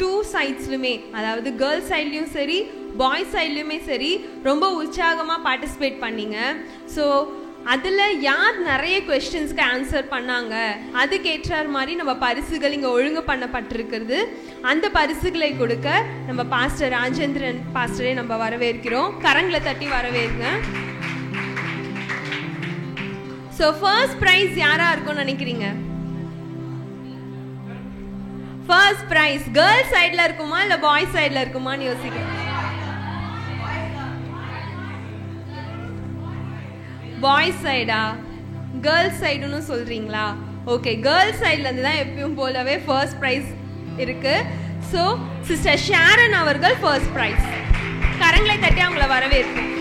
2 சைட்ஸ்லுமே, அதாவது கேர்ள்ஸ் சைட்லேயும் சரி பாய்ஸ் சைட்லேயுமே சரி ரொம்ப உற்சாகமாக பார்ட்டிசிபேட் பண்ணிங்க. ஸோ அதில் யார் நிறைய கொஸ்டின்ஸ்க்கு ஆன்சர் பண்ணாங்க அதுக்கேற்றார் மாதிரி நம்ம பரிசுகள் இங்கே ஒழுங்கு பண்ணப்பட்டிருக்கிறது. அந்த பரிசுகளை கொடுக்க நம்ம பாஸ்டர் ராஜேந்திரன் பாஸ்டரை நம்ம வரவேற்கிறோம். கரங்களை தட்டி வரவேற்க. ஸோ ஃபர்ஸ்ட் ப்ரைஸ் யாராக இருக்கும்னு நினைக்கிறீங்க? ஃபர்ஸ்ட் ப்ரைஸ் கேர்ள்ஸ் சைடில் இருக்குமா இல்லை பாய்ஸ் சைடில் இருக்குமான்னு யோசிக்கிறேன். பாய்ஸ் சைடா? கேர்ள்ஸ் சைடுன்னு சொல்றீங்களா? ஓகே, கேர்ள்ஸ் சைட்லேருந்து தான் எப்பயும் போலவே ஃபர்ஸ்ட் ப்ரைஸ் இருக்கு. ஸோ சிஸ்டர் ஷாரன் அவர்கள் ஃபர்ஸ்ட் ப்ரைஸ். கரங்களை தட்டி அவங்கள வரவேற்போம்.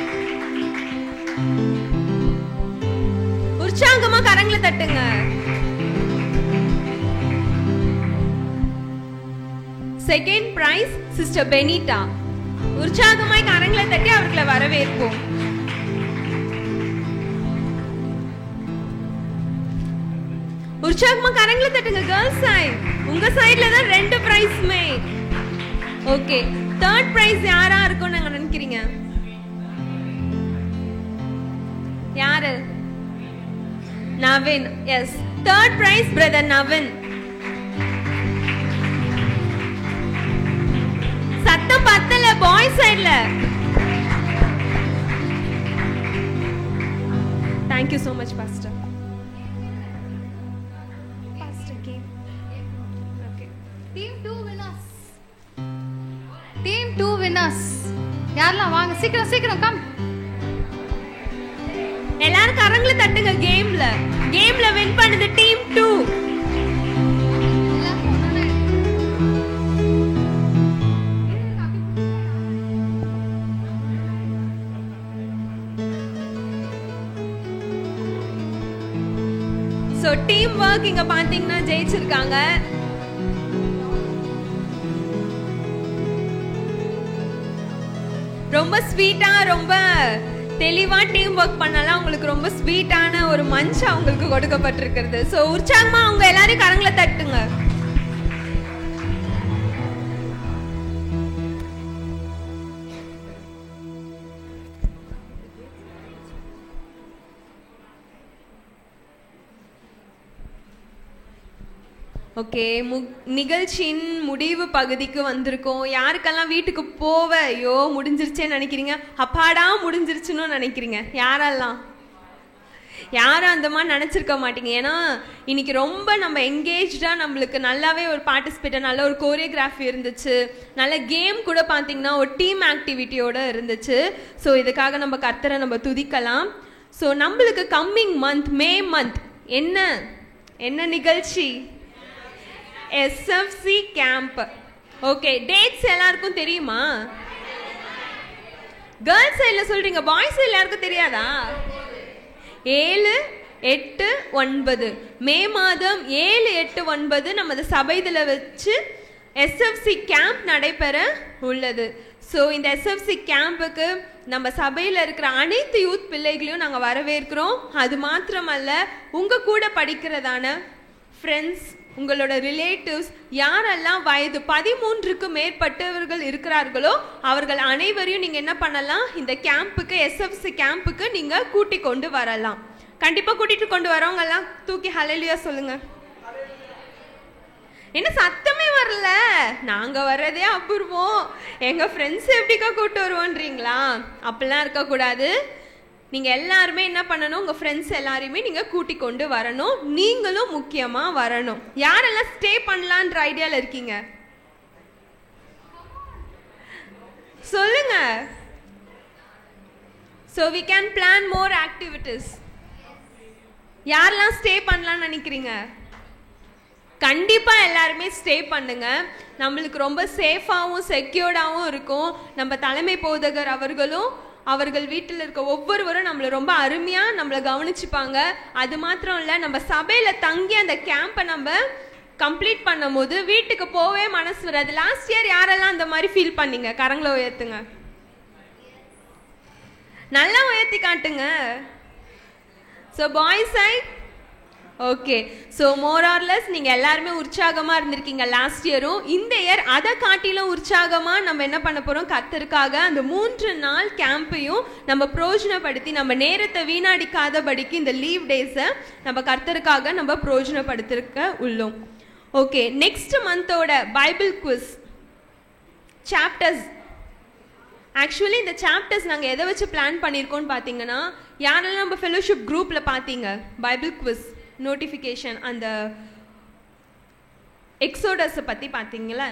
உற்சாகமா கரங்களை தட்டுங்க. Second prize sister Benita. உற்சாகமாய் கரங்களை தட்டி அவர்களை வரவேற்போம். உற்சாகமா கரங்களை தட்டுங்க கேர்ள்ஸ் சைடு. உங்க சைடுல தான் 2 பிரைஸ்மே. ஓகே, தேர்ட் பிரைஸ் யாரா இருக்கும் நீங்க நினைக்கிறீங்க? யாரு? Naveen. Yes, third prize brother Naveen. சத்தம் பத்தல பாய்ஸ் சைடுல. Thank you so much pastor. Pastor Kim. Okay. Team 2 winners. Team 2 winners. யாரெல்லாம் வாங்க சீக்கிரம் சீக்கிரம் கம். எல்லாரும் கரங்களை தட்டுங்க. கேம்ல வின் பண்ணது டீம் 2. சோ டீம் வர்க் இங்க பாத்தீங்கன்னா ஜெயிச்சிருக்காங்க. ரொம்ப ஸ்வீட்டா ரொம்ப தெளிவா டீம் ஒர்க் பண்ணலாம். உங்களுக்கு ரொம்ப ஸ்வீட்டான ஒரு மஞ்ச் அவங்களுக்கு கொடுக்கப்பட்டிருக்கிறது. சோ உற்சாகமா அவங்க எல்லாரும் கரங்களை தட்டுங்க. ஓகே, நிகழ்ச்சியின் முடிவு பகுதிக்கு வந்திருக்கோம். யாருக்கெல்லாம் வீட்டுக்கு போவ ஐயோ முடிஞ்சிருச்சேன்னு நினைக்கிறீங்க, அப்பாடா முடிஞ்சிருச்சுன்னு நினைக்கிறீங்க? யாரும் அந்த மாதிரி நினச்சிருக்க மாட்டீங்க. ஏன்னா இன்னைக்கு ரொம்ப நம்ம என்கேஜா, நம்மளுக்கு நல்லாவே ஒரு பார்ட்டிசிபேட், நல்ல ஒரு கோரியோகிராஃபி இருந்துச்சு, நல்ல கேம் கூட பார்த்தீங்கன்னா ஒரு டீம் ஆக்டிவிட்டியோட இருந்துச்சு. ஸோ இதுக்காக நம்ம கர்த்தரை நம்ம துதிக்கலாம். ஸோ நம்மளுக்கு கம்மிங் மந்த் மே மந்த் என்ன நிகழ்ச்சி? SFC camp. ஓகே, டேட்ஸ் எல்லாருக்கும் தெரியுமா? கேர்ள்ஸ் சைடுல சொல்றீங்க, பாய்ஸ் சைடுல யாருக்கும் தெரியாதா? 7, 8, 9 மே மாதம் 7, 8, 9 நமது சபையில வச்சு SFC கேம்ப் நடைபெற உள்ளது. ஸோ இந்த SFC கேம்புக்கு நம்ம சபையில் இருக்கிற அனைத்து யூத் பிள்ளைகளையும் நாங்கள் வரவேற்கிறோம். அது மாத்திரமல்ல, உங்க கூட படிக்கிறதான ஃப்ரெண்ட்ஸ், உங்களோட ரிலேட்டிவ்ஸ், யாரெல்லாம் வயது 13க்கு மேற்பட்டவர்கள் இருக்கிறார்களோ அவர்கள் அனைவரையும் நீங்க என்ன பண்ணலாம், இந்த கேம்புக்கு SFC கேம்புக்கு நீங்க கூட்டி கொண்டு வரலாம். கண்டிப்பா கூட்டிட்டு கொண்டு வரவங்க எல்லாம் தூக்கி ஹல்லேலூயா சொல்லுங்க. என்ன சத்தமே வரல? நாங்க வர்றதே அபூர்வம், எங்க ஃப்ரெண்ட்ஸ் எப்படிக்கா கூட்டு வருவோன்றீங்களா? அப்படிலாம் இருக்கக்கூடாது. நீங்க எல்லாருமே என்ன பண்ணணும், உங்க ஃப்ரெண்ட்ஸ் எல்லாரையுமே நீங்க கூட்டி கொண்டு வரணும். நீங்களும் முக்கியமா வரணும். யாரெல்லாம் ஸ்டே பண்ணலான்ற ஐடியால இருக்கீங்க சொல்லுங்க. So we can plan more activities. யாரெல்லாம் ஸ்டே பண்ணலாம்னு நினைக்கிறீங்க? கண்டிப்பா எல்லாருமே ஸ்டே பண்ணுங்க. நம்மளுக்கு ரொம்ப சேஃபாகவும் செக்யூர்டாகவும் இருக்கும். நம்ம தலைமை போதகர் அவர்களும் அவர்கள் வீட்டில் இருக்க ஒவ்வொருவரும் நம்மளை ரொம்ப அருமையாக நம்மளை கவனிச்சுப்பாங்க. அது மாத்திரம் இல்லை, நம்ம சபையில் தங்கி அந்த கேம்பை நம்ம கம்ப்ளீட் பண்ணும் போது வீட்டுக்கு போவே மனசு வராது. லாஸ்ட் இயர் யாரெல்லாம் அந்த மாதிரி ஃபீல் பண்ணீங்க? கரங்களை உயர்த்துங்க, நல்லா உயர்த்தி காட்டுங்க. So boys side okay. So more or less நீங்கள் எல்லாருமே உற்சாகமாக இருந்திருக்கீங்க லாஸ்ட் இயரும். இந்த இயர் அதை காட்டிலும் உற்சாகமாக நம்ம என்ன பண்ண போகிறோம், கர்த்தருக்காக அந்த 3 நாள் கேம்பையும் நம்ம பிரயோஜனப்படுத்தி நம்ம நேரத்தை வீணடிக்காதபடிக்கு இந்த லீவ் டேஸை நம்ம கர்த்தருக்காக நம்ம பிரயோஜனப்படுத்திருக்க உள்ளோம். ஓகே, நெக்ஸ்ட் மந்தோட பைபிள் குவிஸ் சாப்டர்ஸ். ஆக்சுவலி இந்த சாப்டர்ஸ் நாங்கள் எதை வச்சு பிளான் பண்ணியிருக்கோம்னு பார்த்தீங்கன்னா, யாரெல்லாம் நம்ம ஃபெலோஷிப் குரூப்பில் பார்த்தீங்க பைபிள் குவிஸ் நோட்டிஃபிகேஷன் அந்த எக்ஸோடஸை பற்றி பார்த்தீங்களா?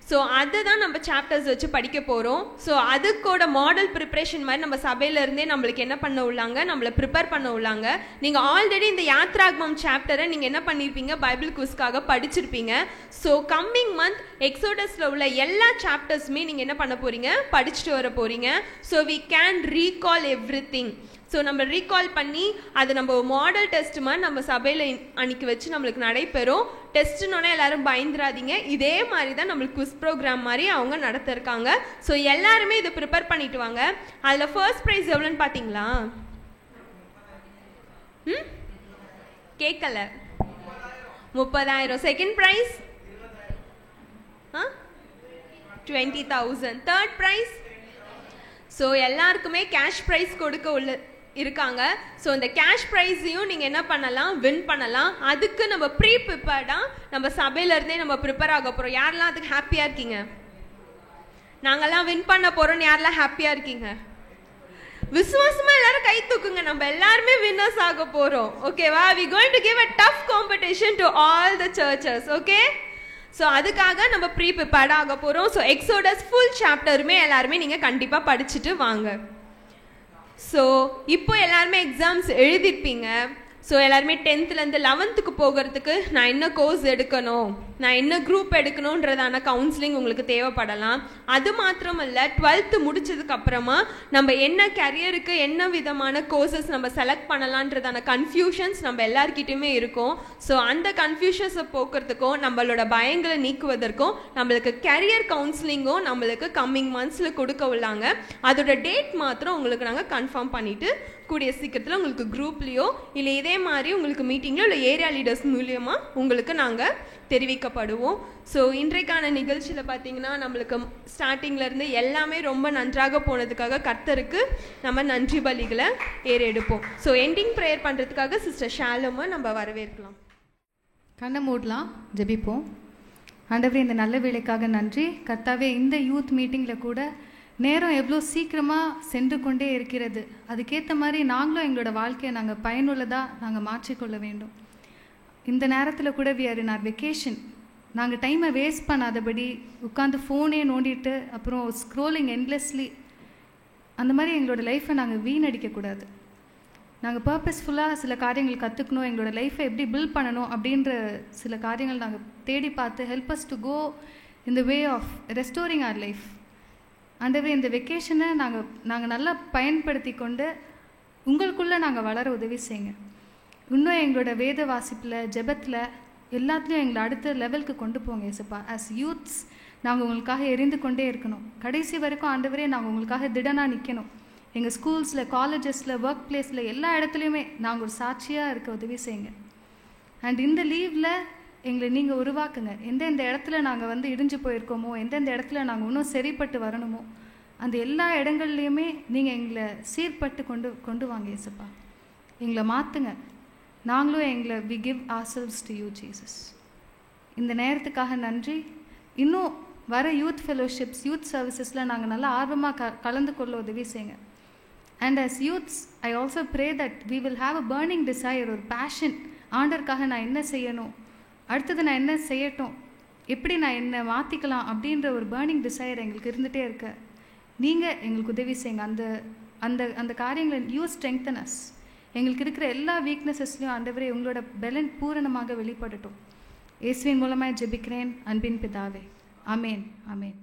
ஸோ அதை தான் நம்ம சாப்டர்ஸ் வச்சு படிக்க போகிறோம். ஸோ அதுக்கோட மாடல் ப்ரிப்ரேஷன் மாதிரி நம்ம சபையிலேருந்தே நம்மளுக்கு என்ன பண்ண உள்ளாங்க, நம்மளை ப்ரிப்பேர் பண்ண உள்ளாங்க. நீங்கள் ஆல்ரெடி இந்த யாத்ராகமம் சாப்டரை நீங்கள் என்ன பண்ணியிருப்பீங்க, பைபிள் குவிஸ்க்காக படிச்சிருப்பீங்க. ஸோ கம்மிங் மந்த் எக்ஸோடஸில் உள்ள எல்லா சாப்டர்ஸுமே நீங்கள் என்ன பண்ண போகிறீங்க, படிச்சுட்டு வர போகிறீங்க. So we can recall everything. So நம்ம ரீகால் பண்ணி அது நம்ம மாடல் டெஸ்ட் மாதிரி நம்ம சபையில் அன்னைக்கு வச்சு நம்மளுக்கு நடைபெறும். டெஸ்ட்டுன்னொன்னே எல்லாரும் பயந்துடாதீங்க. இதே மாதிரி தான் நம்மளுக்கு குவிஸ் ப்ரோக்ராம் மாதிரி அவங்க நடத்திருக்காங்க. ஸோ எல்லாருமே இதை ப்ரிப்பேர் பண்ணிட்டு வாங்க. அதில் ஃபர்ஸ்ட் ப்ரைஸ் எவ்வளோன்னு பார்த்தீங்களா? கேட்கல. 30,000. Second prize 20,000. Third prize. So எல்லாருக்குமே கேஷ் ப்ரைஸ் கொடுக்க இருக்காங்க. ஸோ இந்த கேஷ் ப்ரைஸையும் நீங்கள் என்ன பண்ணலாம், வின் பண்ணலாம். அதுக்கு நம்ம ப்ரீ ப்ரிப்பேர்டாக நம்ம சபையிலேருந்தே நம்ம ப்ரிப்பேர் ஆக போகிறோம். யாரெல்லாம் அதுக்கு ஹாப்பியாக இருக்கீங்க? நாங்கள்லாம் வின் பண்ண போகிறோன்னு யாரெல்லாம் ஹாப்பியாக இருக்கீங்க? விசுவாசமா எல்லாரும் கை தூக்குங்க. நம்ம எல்லாருமே வின்னர்ஸ் ஆக போறோம். ஓகேவா? we going to give a tough competition to all the churches. okay? So அதுக்காக நம்ம ப்ரீ ப்ரிப்பேர்ட் ஆக போகிறோம். ஸோ எக்ஸோடஸ் ஃபுல் சாப்டருமே எல்லாருமே நீங்கள் கண்டிப்பாக படிச்சுட்டு வாங்க. ஸோ இப்போ எல்லாருமே எக்ஸாம்ஸ் எழுதிருப்பீங்க. ஸோ எல்லாருமே 10th-லேருந்து 11th போகிறதுக்கு நான் என்ன கோர்ஸ் எடுக்கணும், நான் என்ன குரூப் எடுக்கணுன்றதான கவுன்சிலிங் உங்களுக்கு தேவைப்படலாம். அது மாத்திரம் இல்லை, 12th முடிச்சதுக்கு அப்புறமா நம்ம என்ன கரியருக்கு என்ன விதமான கோர்சஸ் நம்ம செலக்ட் பண்ணலான்றதான கன்ஃபியூஷன்ஸ் நம்ம எல்லாருக்கிட்டையுமே இருக்கும். ஸோ அந்த கன்ஃபியூஷன்ஸை போக்குறதுக்கும் நம்மளோட பயங்களை நீக்குவதற்கும் நம்மளுக்கு கரியர் கவுன்சிலிங்கும் நம்மளுக்கு கம்மிங் மந்த்ஸில் கொடுக்க உள்ளாங்க. அதோட டேட் மாத்திரம் உங்களுக்கு நாங்கள் கன்ஃபார்ம் பண்ணிவிட்டு கூடிய சீக்கிரத்தில் உங்களுக்கு குரூப்லேயோ இல்லை இதே மாதிரி உங்களுக்கு மீட்டிங்லையோ இல்லை ஏரியா லீடர்ஸ் மூலியமாக உங்களுக்கு நாங்கள் தெரிவிக்கப்படுவோம். ஸோ இன்றைக்கான நிகழ்ச்சியில் பார்த்தீங்கன்னா நம்மளுக்கு ஸ்டார்டிங்லேருந்து எல்லாமே ரொம்ப நன்றாக போனதுக்காக கர்த்தருக்கு நம்ம நன்றி பலிகளை ஏறெடுப்போம். ஸோ எண்டிங் ப்ரேயர் பண்ணுறதுக்காக சிஸ்டர் ஷாலோமை நம்ம வரவேற்கலாம். கண்ணை மூடலாம், ஜெபிப்போம். ஆண்டவரே, இந்த நல்ல வேலைக்காக நன்றி. கர்த்தாவே, இந்த யூத் மீட்டிங்கில் கூட நேரம் எவ்வளோ சீக்கிரமாக சென்று கொண்டே இருக்கிறது. அதுக்கேற்ற மாதிரி நாங்களும் எங்களோட வாழ்க்கையை நாங்கள் பயனுள்ளதாக நாங்கள் மாற்றிக்கொள்ள வேண்டும். இந்த நேரத்தில் கூட we are in our vacation. நாங்கள் டைமை வேஸ்ட் பண்ணாதபடி உட்காந்து ஃபோனே நோண்டிட்டு அப்புறம் ஸ்க்ரோலிங் என்லெஸ்லி அந்த மாதிரி எங்களோட லைஃப்பை நாங்கள் வீணடிக்கக்கூடாது. நாங்கள் பர்பஸ்ஃபுல்லாக சில காரியங்கள் கற்றுக்கணும், எங்களோட லைஃப்பை எப்படி பில்ட் பண்ணணும் அப்படின்ற சில காரியங்கள் நாங்கள் தேடி பார்த்து help us to go in the way of restoring our life. ஆண்டவரே, இந்த வெக்கேஷனை நாங்கள் நல்லா பயன்படுத்தி கொண்டு உங்களுக்குள்ளே நாங்கள் வளர உதவி செய்யுங்க. இன்னும் எங்களோட வேத வாசிப்பில், ஜெபத்தில் எல்லாத்துலேயும் எங்களை அடுத்த லெவலுக்கு கொண்டு போங்க ஏசப்பா. ஆஸ் யூத்ஸ் நாங்கள் உங்களுக்காக எரிந்து கொண்டே இருக்கணும். கடைசி வரைக்கும் ஆண்டவரே நாங்கள் உங்களுக்காக திடனாக நிற்கணும். எங்கள் ஸ்கூல்ஸில், காலேஜஸில், ஒர்க் பிளேஸில் எல்லா இடத்துலையுமே நாங்கள் ஒரு சாட்சியாக இருக்க உதவி செய்யுங்க. அண்ட் இந்த லீவில் எங்களை நீங்கள் உருவாக்குங்க. எந்தெந்த இடத்துல நாங்கள் இடிஞ்சு போயிருக்கோமோ, எந்தெந்த இடத்துல நாங்கள் இன்னும் சரிப்பட்டு வரணுமோ, அந்த எல்லா இடங்கள்லையுமே நீங்கள் எங்களை சீர்பட்டு கொண்டு வாங்க ஏசப்பா. எங்களை மாற்றுங்க. நாங்களும் எங்களை we give ourselves to you Jesus. இந்த நேரத்துக்காக நன்றி. இன்னும் வர யூத் ஃபெலோஷிப்ஸ், யூத் சர்வீசஸில் நாங்கள் நல்லா ஆர்வமாக கலந்து கொள்ள உதவி செய்யுங்க. And as youths I also pray that we will have a burning desire, ஒரு பேஷன். ஆண்டருக்காக நான் என்ன செய்யணும், அடுத்தது நான் என்ன செய்யட்டும், எப்படி நான் என்ன மாற்றிக்கலாம் அப்படின்ற ஒரு பேர்னிங் டிசைர் எங்களுக்கு இருந்துகிட்டே இருக்க நீங்கள் எங்களுக்கு உதவி செய்யுங்க. அந்த அந்த அந்த காரியங்களை யூ ஸ்ட்ரெங்தன் அஸ். எங்களுக்கு இருக்கிற எல்லா வீக்னஸஸ்லையும் ஆண்டவரே உங்களோட பலன் பூரணமாக வெளிப்படட்டும். இயேசுவின் மூலமாக ஜெபிக்கிறேன் அன்பின் பிதாவே. ஆமேன், ஆமேன்.